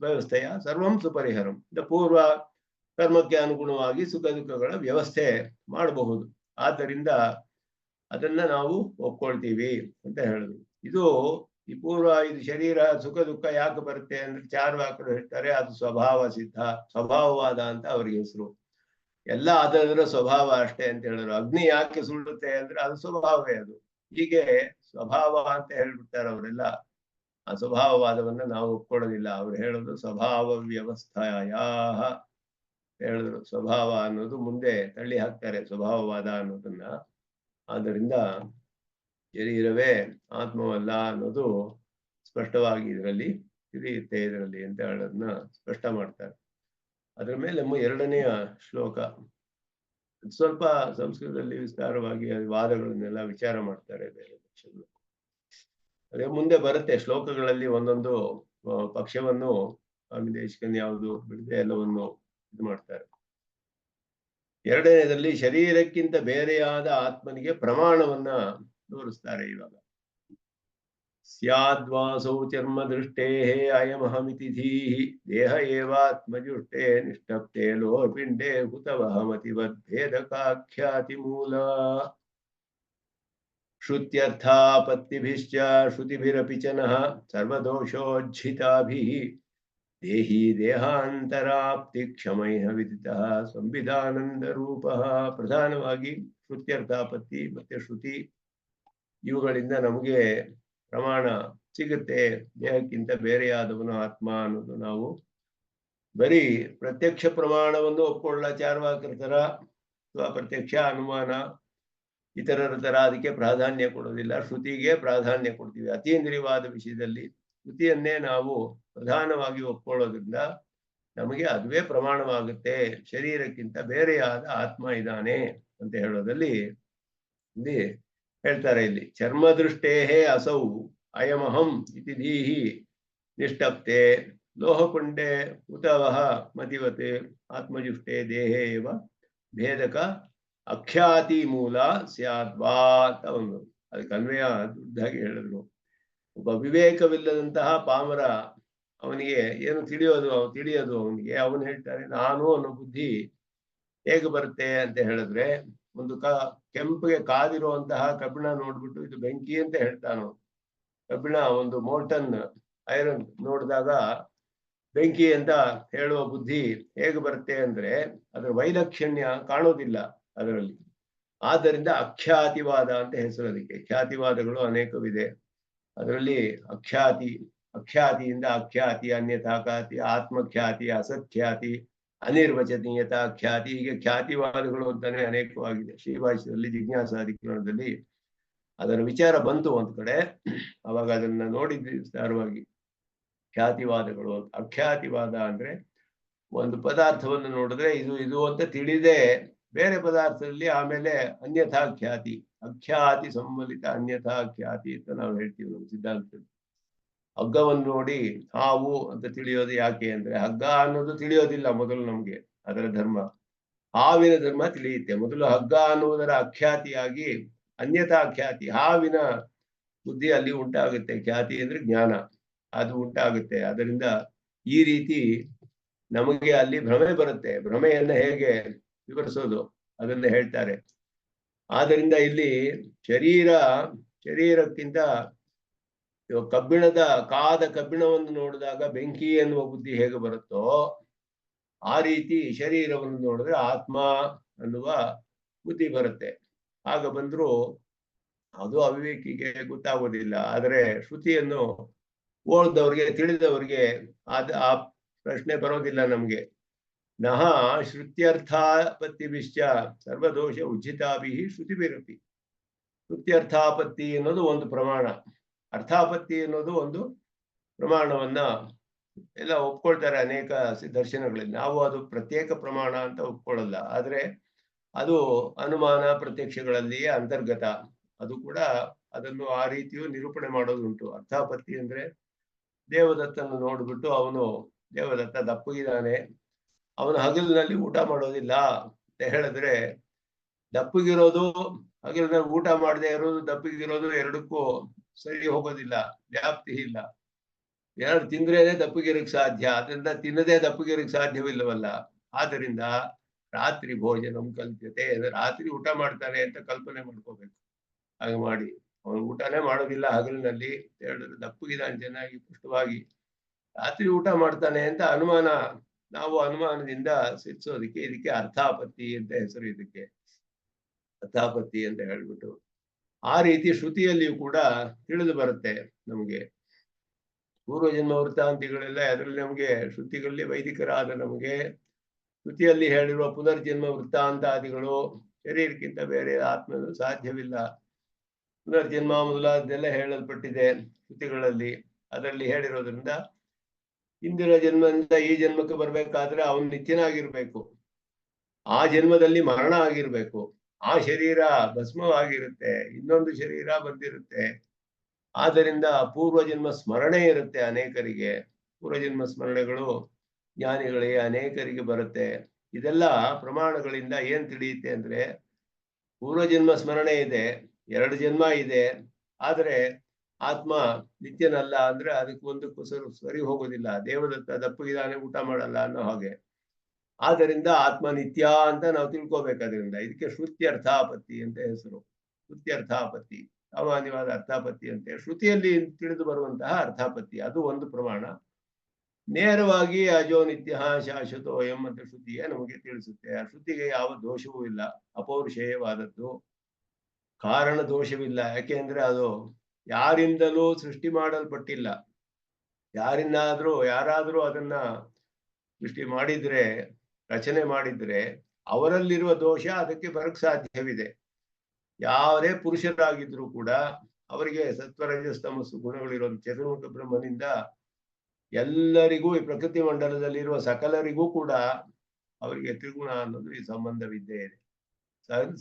ವ್ಯವಸ್ಥೆಯ ಸರ್ವಂ ಸುಪರಿಹರಂ. ಪೂರ್ವ ಕರ್ಮಕ್ಕೆ ಅನುಗುಣವಾಗಿ ಸುಖ ದುಃಖಗಳ ವ್ಯವಸ್ಥೆ ಮಾಡಬಹುದು. ಆದ್ದರಿಂದ ಅದನ್ನ ನಾವು ಒಪ್ಕೊಳ್ತೀವಿ ಅಂತ ಹೇಳಿದ್ರು. ಇದು ಈ ಇದು ಶರೀರ ಸುಖ ದುಃಖ ಯಾಕೆ ಬರುತ್ತೆ ಅಂದ್ರೆ ಚಾರ್ವಾಕರು ಹೇಳ್ತಾರೆ ಅದು ಸ್ವಭಾವ ಸಿದ್ಧ, ಸ್ವಭಾವವಾದ ಅಂತ ಅವ್ರಿಗೆ ಹೆಸರು. ಎಲ್ಲ ಅದರ ಸ್ವಭಾವ ಅಷ್ಟೇ ಅಂತ ಹೇಳಿದ್ರು. ಅಗ್ನಿ ಯಾಕೆ ಸುಡುತ್ತೆ ಅಂದ್ರೆ ಅದು ಸ್ವಭಾವವೇ. ಅದು ಹೀಗೆ ಸ್ವಭಾವ ಅಂತ ಹೇಳ್ಬಿಡ್ತಾರೆ ಅವರೆಲ್ಲ. ಆ ಸ್ವಭಾವವಾದವನ್ನ ನಾವು ಒಪ್ಕೊಳ್ಳೋದಿಲ್ಲ. ಅವ್ರು ಹೇಳೋದು ಸ್ವಭಾವ ವ್ಯವಸ್ಥೆಯ ಹೇಳಿದ್ರು. ಸ್ವಭಾವ ಅನ್ನೋದು ಮುಂದೆ ತಳ್ಳಿ ಹಾಕ್ತಾರೆ ಸ್ವಭಾವವಾದ ಅನ್ನೋದನ್ನ. ಆದ್ದರಿಂದ ಶರೀರವೇ ಆತ್ಮವಲ್ಲ ಅನ್ನೋದು ಸ್ಪಷ್ಟವಾಗಿ ಇದರಲ್ಲಿ ತಿಳಿಯುತ್ತೆ ಇದರಲ್ಲಿ ಅಂತ ಹೇಳೋದನ್ನ ಸ್ಪಷ್ಟ ಮಾಡ್ತಾರೆ. ಅದರ ಮೇಲೆ ಎರಡನೆಯ ಶ್ಲೋಕ ಸ್ವಲ್ಪ ಸಂಸ್ಕೃತದಲ್ಲಿ ವಿಸ್ತಾರವಾಗಿ ವಾದಗಳನ್ನೆಲ್ಲ ವಿಚಾರ ಮಾಡ್ತಾರೆ ಬೇರೆ ಪಕ್ಷಗಳು. ಅದೇ ಮುಂದೆ ಬರುತ್ತೆ ಶ್ಲೋಕಗಳಲ್ಲಿ ಒಂದೊಂದು ಪಕ್ಷವನ್ನು ಸ್ವಾಮಿ ದೇಶಿಕನ್ ಯಾವುದು ಬಿಡದೆ ಎಲ್ಲವನ್ನು ಇದು ಮಾಡ್ತಾರೆ. ಎರಡನೇದಲ್ಲಿ ಶರೀರಕ್ಕಿಂತ ಬೇರೆಯಾದ ಆತ್ಮನಿಗೆ ಪ್ರಮಾಣವನ್ನ ತೋರಿಸ್ತಾರೆ. ಇವಾಗ ಸ್ಯಾದ್ವಾಸೌ ಚರ್ಮ ದೃಷ್ಟೇ ಅಯಮಹಮಿತಿ ಧೀಹಿ ದೇಹ ಏವಾತ್ಮಜುಷ್ಟೇ ನಿಷ್ಠಪ್ತೆ ಲೋಹಪಿಂಡೇ ಹುತವಹಮತಿವದ್ಭೇದಕಾಖ್ಯಾತಿ ಮೂಲ ಶ್ರುತ್ಯರ್ಥಾಪತ್ತಿಭಿಶ್ಚ ಶ್ರುತಿಭಿರಪಿ ಚ ನಃ ಸರ್ವದೋಷೋಜ್ಜಿತಾಭಿಃ ದೇಹಿ ದೇಹಾಂತರಾಪ್ತಿ ಕ್ಷಮೈಃ ವಿದಿತಃ ಸಂವಿಧಾನಂದ ರೂಪಃ. ಪ್ರಧಾನವಾಗಿ ಶ್ರುತ್ಯರ್ಥಾಪತ್ತಿ ಮತ್ತೆ ಶ್ರುತಿ ಇವುಗಳಿಂದ ನಮಗೆ ಪ್ರಮಾಣ ಸಿಗುತ್ತೆ. ದೇಹಕ್ಕಿಂತ ಬೇರೆಯಾದವನು ಆತ್ಮ ಅನ್ನೋದು ನಾವು ಬರೀ ಪ್ರತ್ಯಕ್ಷ ಪ್ರಮಾಣವನ್ನು ಒಪ್ಕೊಳ್ಳ ಚಾರ್ವಾಕರ ತರ ಅಥವಾ ಪ್ರತ್ಯಕ್ಷ ಅನುಮಾನ ಇತರರ ತರ ಅದಕ್ಕೆ ಪ್ರಾಧಾನ್ಯ ಕೊಡೋದಿಲ್ಲ, ಶ್ರುತಿಗೆ ಪ್ರಾಧಾನ್ಯ ಕೊಡ್ತೀವಿ. ಅತೀಂದ್ರಿಯವಾದ ವಿಷಯದಲ್ಲಿ ಶ್ರುತಿಯನ್ನೇ ನಾವು ಪ್ರಧಾನವಾಗಿ ಒಪ್ಕೊಳ್ಳೋದ್ರಿಂದ ನಮಗೆ ಅದುವೇ ಪ್ರಮಾಣವಾಗುತ್ತೆ. ಶರೀರಕ್ಕಿಂತ ಬೇರೆಯಾದ ಆತ್ಮ ಇದ್ದಾನೆ ಅಂತ ಹೇಳೋದಲ್ಲಿ ಇಲ್ಲಿ ಹೇಳ್ತಾರೆ. ಇಲ್ಲಿ ಚರ್ಮದೃಷ್ಟೇಹೇ ಅಸೌ ಅಯಮಹಂ ಇತಿ ಧೀಹಿ ನಿಷ್ಠಪ್ತೆ ಲೋಹಪುಂಡೆ ಉತವಹ ಮತಿವತೆ ಆತ್ಮಜುಷ್ಟೇ ದೇಹೇ ಏವ ಭೇದಕ ಅಖ್ಯಾತಿ ಮೂಲ ಸ್ಯಾದ್ವಾ ಅಂತ ಒಂದು ಅದಕ್ಕೆ ಅನ್ವಯ ದುಡ್ಡಾಗಿ ಹೇಳಿದ್ರು. ಒಬ್ಬ ವಿವೇಕವಿಲ್ಲದಂತಹ ಪಾಮರ, ಅವನಿಗೆ ಏನು ತಿಳಿಯೋದು ಅವನಿಗೆ ಅವನು ಹೇಳ್ತಾರೆ ನಾನು ಅನ್ನೋ ಬುದ್ಧಿ ಹೇಗೆ ಬರುತ್ತೆ ಅಂತ ಹೇಳಿದ್ರೆ, ಒಂದು ಕೆಂಪಿಗೆ ಕಾದಿರುವಂತಹ ಕಬ್ಬಿಣ ನೋಡ್ಬಿಟ್ಟು ಇದು ಬೆಂಕಿ ಅಂತ ಹೇಳ್ತಾನು. ಕಬ್ಬಿಣ ಒಂದು ಮೋಲ್ಟನ್ ಐರನ್ ನೋಡಿದಾಗ ಬೆಂಕಿ ಅಂತ ಹೇಳುವ ಬುದ್ಧಿ ಹೇಗೆ ಬರುತ್ತೆ ಅಂದ್ರೆ ಅದರ ವೈಲಕ್ಷಣ್ಯ ಕಾಣೋದಿಲ್ಲ ಅದರಲ್ಲಿ. ಆದ್ದರಿಂದ ಅಖ್ಯಾತಿವಾದ ಅಂತ ಹೆಸರು ಅದಕ್ಕೆ. ಖ್ಯಾತಿವಾದಗಳು ಅನೇಕವಿದೆ. ಅದರಲ್ಲಿ ಅಖ್ಯಾತಿಯಿಂದ ಅಖ್ಯಾತಿ, ಅನ್ಯಥಾಖ್ಯಾತಿ, ಆತ್ಮಖ್ಯಾತಿ, ಅಸಖ್ಯಾತಿ, ಅನಿರ್ವಚನೀಯತ ಖ್ಯಾತಿ, ಹೀಗೆ ಖ್ಯಾತಿವಾದಗಳು ಅಂತಾನೆ ಅನೇಕವಾಗಿದೆ. ಶ್ರೀಭಾಷ್ಯದಲ್ಲಿ ಜಿಜ್ಞಾಸಾಧಿಕರಣದಲ್ಲಿ ಅದರ ವಿಚಾರ ಬಂತು ಒಂದ್ ಕಡೆ. ಅವಾಗ ಅದನ್ನ ನೋಡಿದ್ವಿ ವಿಸ್ತಾರವಾಗಿ. ಖ್ಯಾತಿವಾದಗಳು ಅಂತ. ಅಖ್ಯಾತಿವಾದ ಅಂದ್ರೆ ಒಂದು ಪದಾರ್ಥವನ್ನು ನೋಡಿದ್ರೆ ಇದು ಅಂತ ತಿಳಿದೇ ಬೇರೆ ಪದಾರ್ಥದಲ್ಲಿ ಆಮೇಲೆ ಅನ್ಯಥಾ ಖ್ಯಾತಿ, ಅಖ್ಯಾತಿ ಸಂಬಲಿತ ಅನ್ಯಥಾ ಖ್ಯಾತಿ ಅಂತ ನಾವು ಹೇಳ್ತೀವಿ ನಮ್ಮ ಸಿದ್ಧಾಂತದಲ್ಲಿ. ಹಗ್ಗವನ್ನು ನೋಡಿ ಹಾವು ಅಂತ ತಿಳಿಯೋದು ಯಾಕೆ ಅಂದ್ರೆ ಹಗ್ಗ ಅನ್ನೋದು ತಿಳಿಯೋದಿಲ್ಲ ಮೊದಲು ನಮ್ಗೆ ಅದರ ಧರ್ಮ. ಹಾವಿನ ಧರ್ಮ ತಿಳಿಯುತ್ತೆ ಮೊದಲು. ಹಗ್ಗ ಅನ್ನುವುದರ ಅಖ್ಯಾತಿಯಾಗಿ ಅನ್ಯಥಾ ಖ್ಯಾತಿ, ಹಾವಿನ ಬುದ್ಧಿ ಅಲ್ಲಿ ಉಂಟಾಗುತ್ತೆ. ಖ್ಯಾತಿ ಅಂದ್ರೆ ಜ್ಞಾನ, ಅದು ಉಂಟಾಗುತ್ತೆ. ಅದರಿಂದ ಈ ರೀತಿ ನಮಗೆ ಅಲ್ಲಿ ಭ್ರಮೆ ಬರುತ್ತೆ. ಭ್ರಮೆಯನ್ನ ಹೇಗೆ ವಿವರಿಸೋದು ಅದನ್ನ ಹೇಳ್ತಾರೆ. ಆದ್ದರಿಂದ ಇಲ್ಲಿ ಶರೀರಕ್ಕಿಂತ ಕಾದ ಕಬ್ಬಿಣವನ್ನು ನೋಡಿದಾಗ ಬೆಂಕಿ ಎನ್ನುವ ಬುದ್ಧಿ ಹೇಗೆ ಬರುತ್ತೋ ಆ ರೀತಿ ಶರೀರವನ್ನು ನೋಡಿದ್ರೆ ಆತ್ಮ ಅನ್ನುವ ಬುದ್ಧಿ ಬರುತ್ತೆ. ಆಗ ಬಂದ್ರು ಅದು ಅವಿವೇಕಿಗೆ ಗೊತ್ತಾಗೋದಿಲ್ಲ. ಆದರೆ ಶ್ರುತಿಯನ್ನು ಓದಿದವ್ರಿಗೆ, ತಿಳಿದವರಿಗೆ ಆ ಪ್ರಶ್ನೆ ಬರೋದಿಲ್ಲ ನಮ್ಗೆ. ನಹ ಶ್ರುತ್ಯರ್ಥಾಪತ್ತಿಭಿಶ್ಚ ಸರ್ವದೋಷ ಉಜ್ಜಿತಾಭಿ ಶ್ರುತಿಭಿರಪಿ. ಶ್ರುತ್ಯರ್ಥಾಪತ್ತಿ ಅನ್ನೋದು ಒಂದು ಪ್ರಮಾಣ, ಅರ್ಥಾಪತ್ತಿ ಅನ್ನೋದು ಒಂದು ಪ್ರಮಾಣವನ್ನ ಎಲ್ಲ ಒಪ್ಕೊಳ್ತಾರೆ ಅನೇಕ ದರ್ಶನಗಳಲ್ಲಿ. ನಾವು ಅದು ಪ್ರತ್ಯೇಕ ಪ್ರಮಾಣ ಅಂತ ಒಪ್ಕೊಳ್ಳಲ್ಲ. ಆದ್ರೆ ಅದು ಅನುಮಾನ ಪ್ರತ್ಯಕ್ಷಗಳಲ್ಲಿಯೇ ಅಂತರ್ಗತ. ಅದು ಕೂಡ ಅದನ್ನು ಆ ರೀತಿಯೂ ನಿರೂಪಣೆ ಮಾಡೋದುಂಟು. ಅರ್ಥಾಪತ್ತಿ ಅಂದ್ರೆ ದೇವದತ್ತನ್ನು ನೋಡ್ಬಿಟ್ಟು ಅವನು ದೇವದತ್ತ ದಪ್ಪಗಿದ್ದಾನೆ, ಅವನು ಹಗಲಿನಲ್ಲಿ ಊಟ ಮಾಡೋದಿಲ್ಲ ಅಂತ ಹೇಳಿದ್ರೆ ದಪ್ಪಗಿರೋದು ಹಗಲಿನಲ್ಲಿ ಊಟ ಮಾಡದೆ ಇರೋದು ದಪ್ಪಗಿರೋದು ಎರಡಕ್ಕೂ ಸರಿ ಹೋಗೋದಿಲ್ಲ, ವ್ಯಾಪ್ತಿ ಇಲ್ಲ. ಎರಡು ತಿಂದ್ರೇನೆ ದಪ್ಪಗಿರಕ್ ಸಾಧ್ಯ, ಅದರಿಂದ ತಿನ್ನದೇ ದಪ್ಪಗಿರಕ್ ಸಾಧ್ಯವಿಲ್ಲವಲ್ಲ. ಆದ್ದರಿಂದ ರಾತ್ರಿ ಭೋಜನಂ ಕಲ್ಪ್ಯತೆ, ರಾತ್ರಿ ಊಟ ಮಾಡ್ತಾನೆ ಅಂತ ಕಲ್ಪನೆ ಮಾಡ್ಕೋಬೇಕು. ಹಾಗೆ ಮಾಡಿ ಅವನು ಊಟನೇ ಮಾಡೋದಿಲ್ಲ ಹಗಲಿನಲ್ಲಿ ಹೇಳಿದ್ರೆ ದಪ್ಪಗಿದ್ದಾನೆ ಚೆನ್ನಾಗಿ ಪುಷ್ಟವಾಗಿ, ರಾತ್ರಿ ಊಟ ಮಾಡ್ತಾನೆ ಅಂತ ಅನುಮಾನ, ನಾವು ಅನುಮಾನದಿಂದ ಸಿದ್ಧಿಸೋದಕ್ಕೆ ಇದಕ್ಕೆ ಅರ್ಥಾಪತ್ತಿ ಅಂತ ಹೆಸರು. ಇದಕ್ಕೆ ಅರ್ಥಾಪತ್ತಿ ಅಂತ ಹೇಳ್ಬಿಟ್ಟು ಆ ರೀತಿ ಶ್ರುತಿಯಲ್ಲಿಯೂ ಕೂಡ ತಿಳಿದು ಬರುತ್ತೆ ನಮಗೆ. ಪೂರ್ವಜನ್ಮ ವೃತ್ತಾಂತಿಗಳೆಲ್ಲ ಅದರಲ್ಲಿ ನಮಗೆ ಶ್ರುತಿಗಳಲ್ಲಿ ವೈದಿಕರಾದ ನಮಗೆ ಶ್ರುತಿಯಲ್ಲಿ ಹೇಳಿರುವ ಪುನರ್ಜನ್ಮ ವೃತ್ತಾಂತಾದಿಗಳು ಶರೀರಕ್ಕಿಂತ ಬೇರೆ ಆತ್ಮನು ಸಾಧ್ಯವಿಲ್ಲ. ಪುನರ್ಜನ್ಮ ಮೊದಲಾದೆಲ್ಲ ಹೇಳಲ್ಪಟ್ಟಿದೆ ಶ್ರುತಿಗಳಲ್ಲಿ. ಅದರಲ್ಲಿ ಹೇಳಿರೋದ್ರಿಂದ ಹಿಂದಿನ ಜನ್ಮದಿಂದ ಈ ಜನ್ಮಕ್ಕೆ ಬರ್ಬೇಕಾದ್ರೆ ಅವನು ನಿತ್ಯನಾಗಿರ್ಬೇಕು, ಆ ಜನ್ಮದಲ್ಲಿ ಮರಣ ಆಗಿರ್ಬೇಕು, ಆ ಶರೀರ ಭಸ್ಮವಾಗಿರುತ್ತೆ, ಇನ್ನೊಂದು ಶರೀರ ಬಂದಿರುತ್ತೆ. ಆದ್ದರಿಂದ ಪೂರ್ವಜನ್ಮ ಸ್ಮರಣೆ ಇರುತ್ತೆ ಅನೇಕರಿಗೆ. ಪೂರ್ವಜನ್ಮ ಸ್ಮರಣೆಗಳು ಜ್ಞಾನಿಗಳಿಗೆ ಅನೇಕರಿಗೆ ಬರುತ್ತೆ. ಇದೆಲ್ಲ ಪ್ರಮಾಣಗಳಿಂದ ಏನ್ ತಿಳಿಯುತ್ತೆ ಅಂದ್ರೆ ಪೂರ್ವಜನ್ಮ ಸ್ಮರಣೆ ಇದೆ, 2 ಜನ್ಮ ಇದೆ, ಆದರೆ ಆತ್ಮ ನಿತ್ಯನಲ್ಲ ಅಂದ್ರೆ ಅದಕ್ಕೆ ಒಂದಕ್ಕೂ ಸರಿ ಹೋಗೋದಿಲ್ಲ. ದೇವದತ್ತ ದಪ್ಪಗಿದಾನೆ, ಊಟ ಮಾಡಲ್ಲ ಅನ್ನೋ ಹಾಗೆ. ಆದ್ದರಿಂದ ಆತ್ಮ ನಿತ್ಯ ಅಂತ ನಾವು ತಿಳ್ಕೊಬೇಕಾದ್ರಿಂದ ಇದಕ್ಕೆ ಶ್ರುತಿ ಅರ್ಥಾಪತ್ತಿ ಅಂತ ಹೆಸರು. ಶ್ರುತಿ ಅರ್ಥಾಪತ್ತಿ, ಸಾಮಾನ್ಯವಾದ ಅರ್ಥಾಪತ್ತಿ ಅಂತೆ, ಶ್ರುತಿಯಲ್ಲಿ ತಿಳಿದು ಬರುವಂತಹ ಅರ್ಥಾಪತ್ತಿ, ಅದು ಒಂದು ಪ್ರಮಾಣ. ನೇರವಾಗಿ ಅಜೋ ನಿತ್ಯ ಶಾಶ್ವತೋ ಎಂಬಂತ ಶ್ರುತಿಯೇ ನಮಗೆ ತಿಳಿಸುತ್ತೆ. ಆ ಶ್ರುತಿಗೆ ಯಾವ ದೋಷವೂ ಇಲ್ಲ, ಅಪೌರುಷೇಯವಾದದ್ದು, ಕಾರಣ ದೋಷವಿಲ್ಲ. ಯಾಕೆಂದ್ರೆ ಅದು ಯಾರಿಂದಲೂ ಸೃಷ್ಟಿ ಮಾಡಲ್ಪಟ್ಟಿಲ್ಲ. ಯಾರಾದ್ರೂ ಅದನ್ನ ಸೃಷ್ಟಿ ಮಾಡಿದ್ರೆ, ರಚನೆ ಮಾಡಿದ್ರೆ ಅವರಲ್ಲಿರುವ ದೋಷ ಅದಕ್ಕೆ ಬರಕ್ ಸಾಧ್ಯವಿದೆ. ಯಾರೇ ಪುರುಷರಾಗಿದ್ರು ಕೂಡ ಅವರಿಗೆ ಸತ್ವರಜಸ್ತಮಸ್ಸು ಗುಣಗಳಿರೋ ಚತುರ್ಮುಖ ಬ್ರಹ್ಮನಿಂದ ಎಲ್ಲರಿಗೂ ಈ ಪ್ರಕೃತಿ ಮಂಡಲದಲ್ಲಿರುವ ಸಕಲರಿಗೂ ಕೂಡ ಅವರಿಗೆ ತ್ರಿಗುಣ ಅನ್ನೋದು ಈ ಸಂಬಂಧವಿದ್ದೇ ಇದೆ.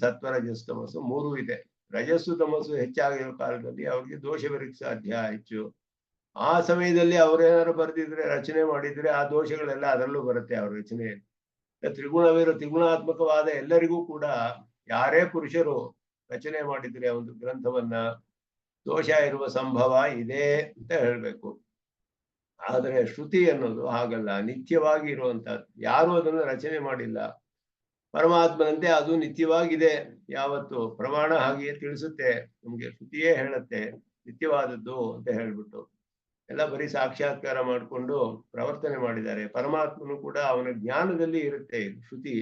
ಸತ್ವರಜಸ್ತಮಸ್ಸು 3 ಇದೆ. ರಜಸ್ಸು ತಮಸ್ಸು ಹೆಚ್ಚಾಗಿರೋ ಕಾಲದಲ್ಲಿ ಅವ್ರಿಗೆ ದೋಷವಿರಕ್ಕೆ ಸಾಧ್ಯ ಹೆಚ್ಚು. ಆ ಸಮಯದಲ್ಲಿ ಅವ್ರೇನಾದ್ರು ಬರೆದಿದ್ರೆ, ರಚನೆ ಮಾಡಿದ್ರೆ ಆ ದೋಷಗಳೆಲ್ಲ ಅದರಲ್ಲೂ ಬರುತ್ತೆ ಅವ್ರ ರಚನೆಯಲ್ಲಿ. ತ್ರಿಗುಣಾತ್ಮಕವಾದ ಎಲ್ಲರಿಗೂ ಕೂಡ ಯಾರೇ ಪುರುಷರು ರಚನೆ ಮಾಡಿದ್ರೆ ಒಂದು ಗ್ರಂಥವನ್ನ, ದೋಷ ಇರುವ ಸಂಭವ ಇದೆ ಅಂತ ಹೇಳ್ಬೇಕು. ಆದರೆ ಶ್ರುತಿ ಅನ್ನೋದು ಹಾಗಲ್ಲ, ನಿತ್ಯವಾಗಿ ಇರುವಂತಹದ್ದು. ಯಾರು ಅದನ್ನು ರಚನೆ ಮಾಡಿಲ್ಲ. ಪರಮಾತ್ಮನಂತೆ ಅದು ನಿತ್ಯವಾಗಿದೆ. ಯಾವತ್ತು ಪ್ರಮಾಣ ಹಾಗೆಯೇ ತಿಳಿಸುತ್ತೆ ನಮ್ಗೆ, ಶ್ರುತಿಯೇ ಹೇಳುತ್ತೆ ನಿತ್ಯವಾದದ್ದು ಅಂತ ಹೇಳ್ಬಿಟ್ಟು. ಎಲ್ಲ ಬರೀ ಸಾಕ್ಷಾತ್ಕಾರ ಮಾಡಿಕೊಂಡು ಪ್ರವರ್ತನೆ ಮಾಡಿದ್ದಾರೆ. ಪರಮಾತ್ಮನು ಕೂಡ ಅವನ ಜ್ಞಾನದಲ್ಲಿ ಇರುತ್ತೆ ಶ್ರುತಿ.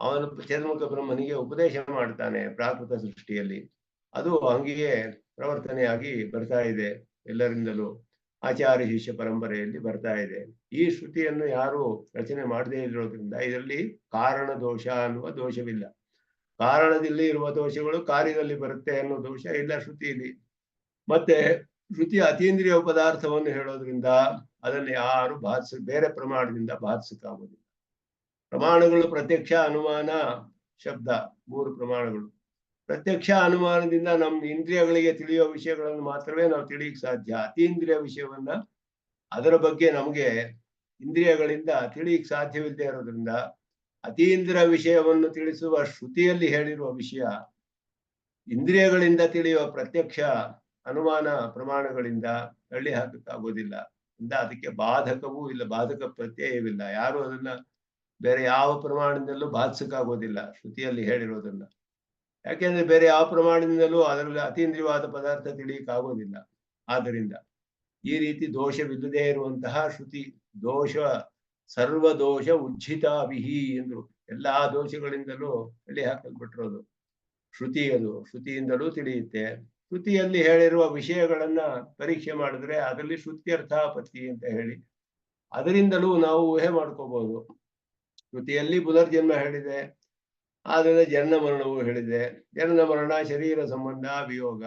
ಅವನು ಚತುರ್ಮುಖ ಬ್ರಹ್ಮನಿಗೆ ಉಪದೇಶ ಮಾಡ್ತಾನೆ ಪ್ರಾಕೃತ ಸೃಷ್ಟಿಯಲ್ಲಿ. ಅದು ಹಂಗೆಯೇ ಪ್ರವರ್ತನೆಯಾಗಿ ಬರ್ತಾ ಇದೆ ಎಲ್ಲರಿಂದಲೂ. ಆಚಾರ್ಯ ಶಿಷ್ಯ ಪರಂಪರೆಯಲ್ಲಿ ಬರ್ತಾ ಇದೆ. ಈ ಶ್ರುತಿಯನ್ನು ಯಾರು ರಚನೆ ಮಾಡದೇ ಇರೋದ್ರಿಂದ ಇದರಲ್ಲಿ ಕಾರಣ ದೋಷ ಅನ್ನುವ ದೋಷವಿಲ್ಲ. ಕಾರಣದಲ್ಲಿ ಇರುವ ದೋಷಗಳು ಕಾರ್ಯದಲ್ಲಿ ಬರುತ್ತೆ ಅನ್ನೋ ದೋಷ ಇಲ್ಲ ಶ್ರುತಿಯಲ್ಲಿ. ಮತ್ತೆ ಶ್ರುತಿ ಅತೀಂದ್ರಿಯ ಪದಾರ್ಥವನ್ನು ಹೇಳೋದ್ರಿಂದ ಅದನ್ನು ಯಾರು ಬೇರೆ ಪ್ರಮಾಣದಿಂದ ಬಾಧಿಸಕ್ಕಾಗೋದಿಲ್ಲ. ಪ್ರಮಾಣಗಳು ಪ್ರತ್ಯಕ್ಷ, ಅನುಮಾನ, ಶಬ್ದ, 3 ಪ್ರಮಾಣಗಳು. ಪ್ರತ್ಯಕ್ಷ ಅನುಮಾನದಿಂದ ನಮ್ಮ ಇಂದ್ರಿಯಗಳಿಗೆ ತಿಳಿಯುವ ವಿಷಯಗಳನ್ನು ಮಾತ್ರವೇ ನಾವು ತಿಳಿಯಕ್ಕೆ ಸಾಧ್ಯ. ಅತೀಂದ್ರಿಯ ವಿಷಯವನ್ನ, ಅದರ ಬಗ್ಗೆ ನಮಗೆ ಇಂದ್ರಿಯಗಳಿಂದ ತಿಳಿಯಕ್ಕೆ ಸಾಧ್ಯವಿಲ್ಲದೆ ಇರೋದ್ರಿಂದ ಅತೀಂದ್ರಿಯ ವಿಷಯವನ್ನು ತಿಳಿಸುವ ಶ್ರುತಿಯಲ್ಲಿ ಹೇಳಿರುವ ವಿಷಯ ಇಂದ್ರಿಯಗಳಿಂದ ತಿಳಿಯುವ ಪ್ರತ್ಯಕ್ಷ ಅನುಮಾನ ಪ್ರಮಾಣಗಳಿಂದ ತಳ್ಳಿ ಹಾಕಕ್ಕಾಗೋದಿಲ್ಲ. ಅದಕ್ಕೆ ಬಾಧಕವೂ ಇಲ್ಲ, ಬಾಧಕ ಪ್ರತ್ಯಯವಿಲ್ಲ. ಯಾರು ಅದನ್ನ ಬೇರೆ ಯಾವ ಪ್ರಮಾಣದಿಂದಲೂ ಬಾಧಿಸಕ್ಕಾಗೋದಿಲ್ಲ ಶ್ರುತಿಯಲ್ಲಿ ಹೇಳಿರೋದನ್ನ. ಯಾಕೆಂದ್ರೆ ಬೇರೆ ಯಾವ ಪ್ರಮಾಣದಿಂದಲೂ ಅದರಲ್ಲಿ ಅತೀಂದ್ರಿಯವಾದ ಪದಾರ್ಥ ತಿಳಿಯಕ್ಕಾಗೋದಿಲ್ಲ. ಆದ್ದರಿಂದ ಈ ರೀತಿ ದೋಷವಿಲ್ಲದೆ ಇರುವಂತಹ ಶ್ರುತಿ. ದೋಷ ಸರ್ವದೋಷ ಉಜ್ಜಿತಾಭಿಹಿ ಎಂದ್ರು. ಎಲ್ಲಾ ದೋಷಗಳಿಂದಲೂ ತಳ್ಳಿ ಹಾಕಲ್ಪಟ್ಟಿರೋದು ಶ್ರುತಿ. ಅದು ಶ್ರುತಿಯಿಂದಲೂ ತಿಳಿಯುತ್ತೆ. ಶ್ರುತಿಯಲ್ಲಿ ಹೇಳಿರುವ ವಿಷಯಗಳನ್ನ ಪರೀಕ್ಷೆ ಮಾಡಿದ್ರೆ ಅದರಲ್ಲಿ ಶ್ರುತ್ಯರ್ಥಾಪತ್ತಿ ಅಂತ ಹೇಳಿ ಅದರಿಂದಲೂ ನಾವು ಊಹೆ ಮಾಡ್ಕೋಬಹುದು. ಶ್ರುತಿಯಲ್ಲಿ ಪುನರ್ಜನ್ಮ ಹೇಳಿದೆ, ಆದರೆ ಜನನ ಮರಣವು ಹೇಳಿದೆ. ಜನನ ಮರಣ ಶರೀರ ಸಂಬಂಧ ವಿಯೋಗ.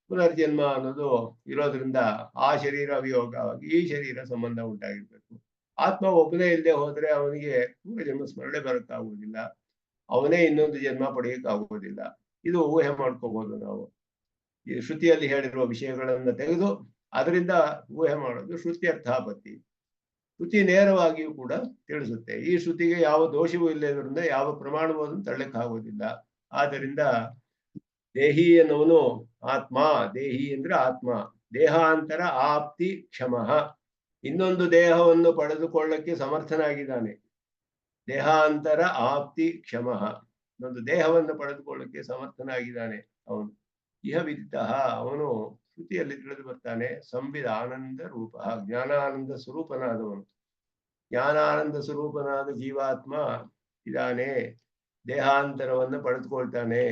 ಪುನರ್ಜನ್ಮ ಅನ್ನೋದು ಇರೋದ್ರಿಂದ ಆ ಶರೀರ ವಿಯೋಗವಾಗಿ ಈ ಶರೀರ ಸಂಬಂಧ ಉಂಟಾಗಿರ್ಬೇಕು. ಆತ್ಮ ಒಬ್ಬನೇ ಇಲ್ಲದೆ ಹೋದ್ರೆ ಅವನಿಗೆ ಪೂರ್ವಜನ್ಮ ಸ್ಮರಣೆ ಬರಕ್ಕಾಗುವುದಿಲ್ಲ, ಅವನೇ ಇನ್ನೊಂದು ಜನ್ಮ ಪಡೆಯಕ್ಕಾಗುವುದಿಲ್ಲ. ಇದು ಊಹೆ ಮಾಡ್ಕೋಬಹುದು ನಾವು. ಈ ಶ್ರುತಿಯಲ್ಲಿ ಹೇಳಿರುವ ವಿಷಯಗಳನ್ನ ತೆಗೆದು ಅದರಿಂದ ಊಹೆ ಮಾಡೋದು ಶ್ರುತ್ಯರ್ಥಾಪತ್ತಿ. ಶ್ರುತಿ ನೇರವಾಗಿಯೂ ಕೂಡ ತಿಳಿಸುತ್ತೆ. ಈ ಶ್ರುತಿಗೆ ಯಾವ ದೋಷವೂ ಇಲ್ಲದ್ರಿಂದ ಯಾವ ಪ್ರಮಾಣವೂ ಅದನ್ನು ತಳ್ಳಕ್ಕಾಗೋದಿಲ್ಲ. ಆದ್ದರಿಂದ ದೇಹಿ ಎನ್ನುವನು ಆತ್ಮ. ದೇಹಿ ಅಂದ್ರೆ ಆತ್ಮ. ದೇಹಾಂತರ ಆಪ್ತಿ ಕ್ಷಮಃ. ಇನ್ನೊಂದು ದೇಹವನ್ನು ಪಡೆದುಕೊಳ್ಳಕ್ಕೆ ಸಮರ್ಥನಾಗಿದ್ದಾನೆ. ದೇಹಾಂತರ ಆಪ್ತಿ ಕ್ಷಮಃ. ಇನ್ನೊಂದು ದೇಹವನ್ನು ಪಡೆದುಕೊಳ್ಳಕ್ಕೆ ಸಮರ್ಥನಾಗಿದ್ದಾನೆ ಅವನು. ಇಹ ವಿದಿತಃ, ಅವನು ಶ್ರುತಿಯಲ್ಲಿ ತಿಳಿದು ಬರ್ತಾನೆ. ಸಂವಿದ ಆನಂದ ರೂಪ, ಜ್ಞಾನಾನಂದ ಸ್ವರೂಪನಾದವನು. ಜ್ಞಾನಾನಂದ ಸ್ವರೂಪನಾದ ಜೀವಾತ್ಮ ಇದಾನೆ, ದೇಹಾಂತರವನ್ನು ಪಡೆದುಕೊಳ್ತಾನೆ.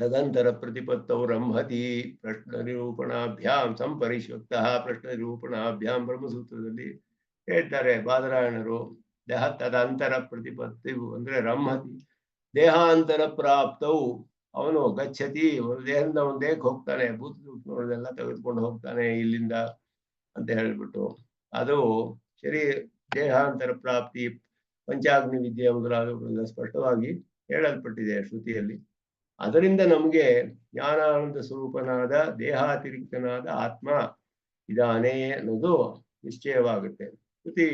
ತದಂತರ ಪ್ರತಿಪತ್ತೌ ರಂಹತಿ ಪ್ರಶ್ನ ನಿರೂಪಣಾಭ್ಯಾಂ ಸಂಪರಿಶ್ವಕ್ತಃ. ಪ್ರಶ್ನ ನಿರೂಪಣಾಭ್ಯಾಂ ಬ್ರಹ್ಮಸೂತ್ರದಲ್ಲಿ ಹೇಳ್ತಾರೆ ಬಾದರಾಯಣರು. ತದಂತರ ಪ್ರತಿಪತ್ತಿ ಅಂದ್ರೆ ರಂಹತಿ, ದೇಹಾಂತರ ಪ್ರಾಪ್ತೌ ಅವನು ಗಚ್ಚತಿ ಒಂದು ದೇಹದಿಂದ ಒಂದು ದೇಹಕ್ಕೆ ಹೋಗ್ತಾನೆ, ಭೂತ ಸೂಕ್ಷ್ಮಗಳನ್ನೆಲ್ಲ ತೆಗೆದುಕೊಂಡು ಹೋಗ್ತಾನೆ ಇಲ್ಲಿಂದ ಅಂತ ಹೇಳ್ಬಿಟ್ಟು, ಅದು ದೇಹಾಂತರ ಪ್ರಾಪ್ತಿ, ಪಂಚಾಗ್ನಿ ವಿದ್ಯೆ ಮೊದಲಾದವುಗಳೆಲ್ಲ ಸ್ಪಷ್ಟವಾಗಿ ಹೇಳಲ್ಪಟ್ಟಿದೆ ಶ್ರುತಿಯಲ್ಲಿ. ಅದರಿಂದ ನಮಗೆ ಜ್ಞಾನಾನಂದ ಸ್ವರೂಪನಾದ ದೇಹಾತಿರಿಕ್ತನಾದ ಆತ್ಮ ಇದಾನೆ ಅನ್ನೋದು ನಿಶ್ಚಯವಾಗುತ್ತೆ. ಶ್ರುತಿ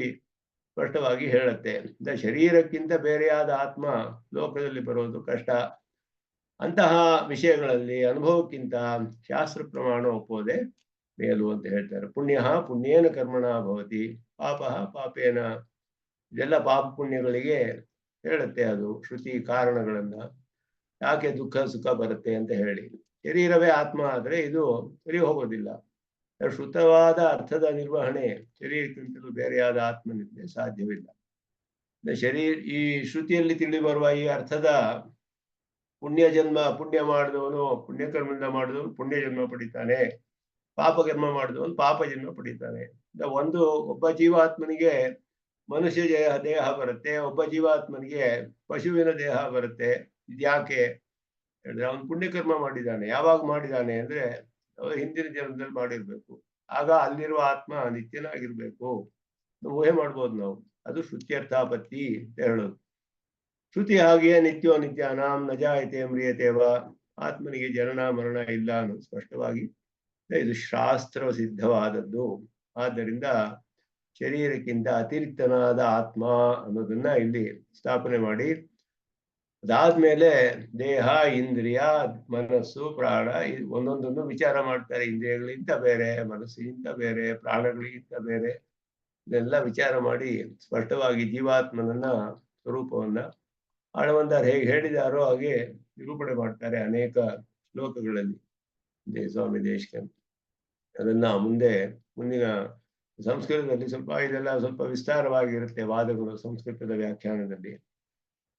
ಸ್ಪಷ್ಟವಾಗಿ ಹೇಳುತ್ತೆ. ಶರೀರಕ್ಕಿಂತ ಬೇರೆಯಾದ ಆತ್ಮ ಲೋಕದಲ್ಲಿ ಬರೋದು ಕಷ್ಟ. ಅಂತಹ ವಿಷಯಗಳಲ್ಲಿ ಅನುಭವಕ್ಕಿಂತ ಶಾಸ್ತ್ರ ಪ್ರಮಾಣ ಒಪ್ಪೋದೆ ಮೇಲು ಅಂತ ಹೇಳ್ತಾರೆ. ಪುಣ್ಯ ಪುಣ್ಯೇನ ಕರ್ಮಣ ಭವತಿ, ಪಾಪ ಪಾಪೇನ. ಇದೆಲ್ಲ ಪಾಪ ಪುಣ್ಯಗಳಿಗೆ ಹೇಳುತ್ತೆ ಅದು ಶ್ರುತಿ ಕಾರಣಗಳನ್ನ, ಯಾಕೆ ದುಃಖ ಸುಖ ಬರುತ್ತೆ ಅಂತ ಹೇಳಿ. ಶರೀರವೇ ಆತ್ಮ ಆದ್ರೆ ಇದು ಸರಿ ಹೋಗೋದಿಲ್ಲ. ಶುದ್ಧವಾದ ಅರ್ಥದ ನಿರ್ವಹಣೆ ಶರೀರಕ್ಕಿಂತಲೂ ಬೇರೆಯಾದ ಆತ್ಮನಿಂದ ಸಾಧ್ಯವಿಲ್ಲ. ಈ ಶ್ರುತಿಯಲ್ಲಿ ತಿಳಿ ಬರುವ ಈ ಅರ್ಥದ ಪುಣ್ಯ ಮಾಡಿದವನು ಪುಣ್ಯಕರ್ಮದಿಂದ ಮಾಡಿದವನು ಪುಣ್ಯ ಜನ್ಮ ಪಡಿತಾನೆ, ಪಾಪಕರ್ಮ ಮಾಡಿದವನು ಪಾಪ ಜನ್ಮ ಪಡಿತಾನೆ. ಒಬ್ಬ ಜೀವಾತ್ಮನಿಗೆ ಮನುಷ್ಯ ದೇಹ ಬರುತ್ತೆ, ಒಬ್ಬ ಜೀವಾತ್ಮನಿಗೆ ಪಶುವಿನ ದೇಹ ಬರುತ್ತೆ. ಇದ್ಯಾಕೆ ಹೇಳಿದ್ರೆ ಅವನು ಪುಣ್ಯಕರ್ಮ ಮಾಡಿದ್ದಾನೆ. ಯಾವಾಗ ಮಾಡಿದ್ದಾನೆ ಅಂದ್ರೆ ಹಿಂದಿನ ಜನ್ಮದಲ್ಲಿ ಮಾಡಿರ್ಬೇಕು. ಆಗ ಅಲ್ಲಿರುವ ಆತ್ಮ ನಿತ್ಯನಾಗಿರ್ಬೇಕು. ಊಹೆ ಮಾಡ್ಬೋದು ನಾವು. ಅದು ಶ್ರುತ್ಯರ್ಥಾಪತ್ತಿ ಅಂತ ಹೇಳೋದು. ಶ್ರುತಿ ಹಾಗೆಯೇ ನಿತ್ಯೋ ನಿತ್ಯಾನಾಂ ನ ಜಾಯತೆ ಮ್ರಿಯತೆ ವಾ, ಆತ್ಮನಿಗೆ ಜನನ ಮರಣ ಇಲ್ಲ ಅನ್ನೋದು ಸ್ಪಷ್ಟವಾಗಿ ಇದು ಶಾಸ್ತ್ರ ಸಿದ್ಧವಾದದ್ದು. ಆದ್ದರಿಂದ ಶರೀರಕ್ಕಿಂತ ಅತಿರಿಕ್ತನಾದ ಆತ್ಮ ಅನ್ನೋದನ್ನ ಇಲ್ಲಿ ಸ್ಥಾಪನೆ ಮಾಡಿ, ಅದಾದ್ಮೇಲೆ ದೇಹ, ಇಂದ್ರಿಯ, ಮನಸ್ಸು, ಪ್ರಾಣ ಒಂದೊಂದನ್ನು ವಿಚಾರ ಮಾಡ್ತಾರೆ. ಇಂದ್ರಿಯಗಳಿಗಿಂತ ಬೇರೆ, ಮನಸ್ಸಿಗಿಂತ ಬೇರೆ, ಪ್ರಾಣಗಳಿಗಿಂತ ಬೇರೆ, ಇದೆಲ್ಲ ವಿಚಾರ ಮಾಡಿ ಸ್ಪಷ್ಟವಾಗಿ ಜೀವಾತ್ಮನನ್ನ ಸ್ವರೂಪವನ್ನ ಆಳವಂದಾರ್ ಹೇಗೆ ಹೇಳಿದಾರೋ ಹಾಗೆ ನಿರೂಪಣೆ ಮಾಡ್ತಾರೆ ಅನೇಕ ಶ್ಲೋಕಗಳಲ್ಲಿ ಸ್ವಾಮಿ ದೇಶಿಕನ್. ಅದನ್ನ ಮುಂದಿನ ಸಂಸ್ಕೃತದಲ್ಲಿ ಇದೆಲ್ಲ ಸ್ವಲ್ಪ ವಿಸ್ತಾರವಾಗಿರುತ್ತೆ ವಾದಗಳು ಸಂಸ್ಕೃತದ ವ್ಯಾಖ್ಯಾನದಲ್ಲಿ.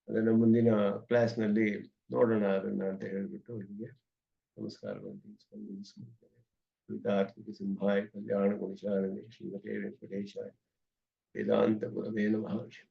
ಅದನ್ನು ಮುಂದಿನ ಕ್ಲಾಸ್ನಲ್ಲಿ ನೋಡೋಣ ಅದನ್ನ ಅಂತ ಹೇಳ್ಬಿಟ್ಟು ನಿಮಗೆ ನಮಸ್ಕಾರಗಳನ್ನು ತಿಳಿಸ್ಕೊಳ್ತೇನೆ. ಸಿಂಹಾಯ ಕಲ್ಯಾಣ ಗುಣಶಾಲಿನಿ ಶ್ರೀಮತೆ ವೆಂಕಟೇಶಾಯ ವೇದಾಂತ ಗುರವೇ ನಮಃ. ಶ್ರೀ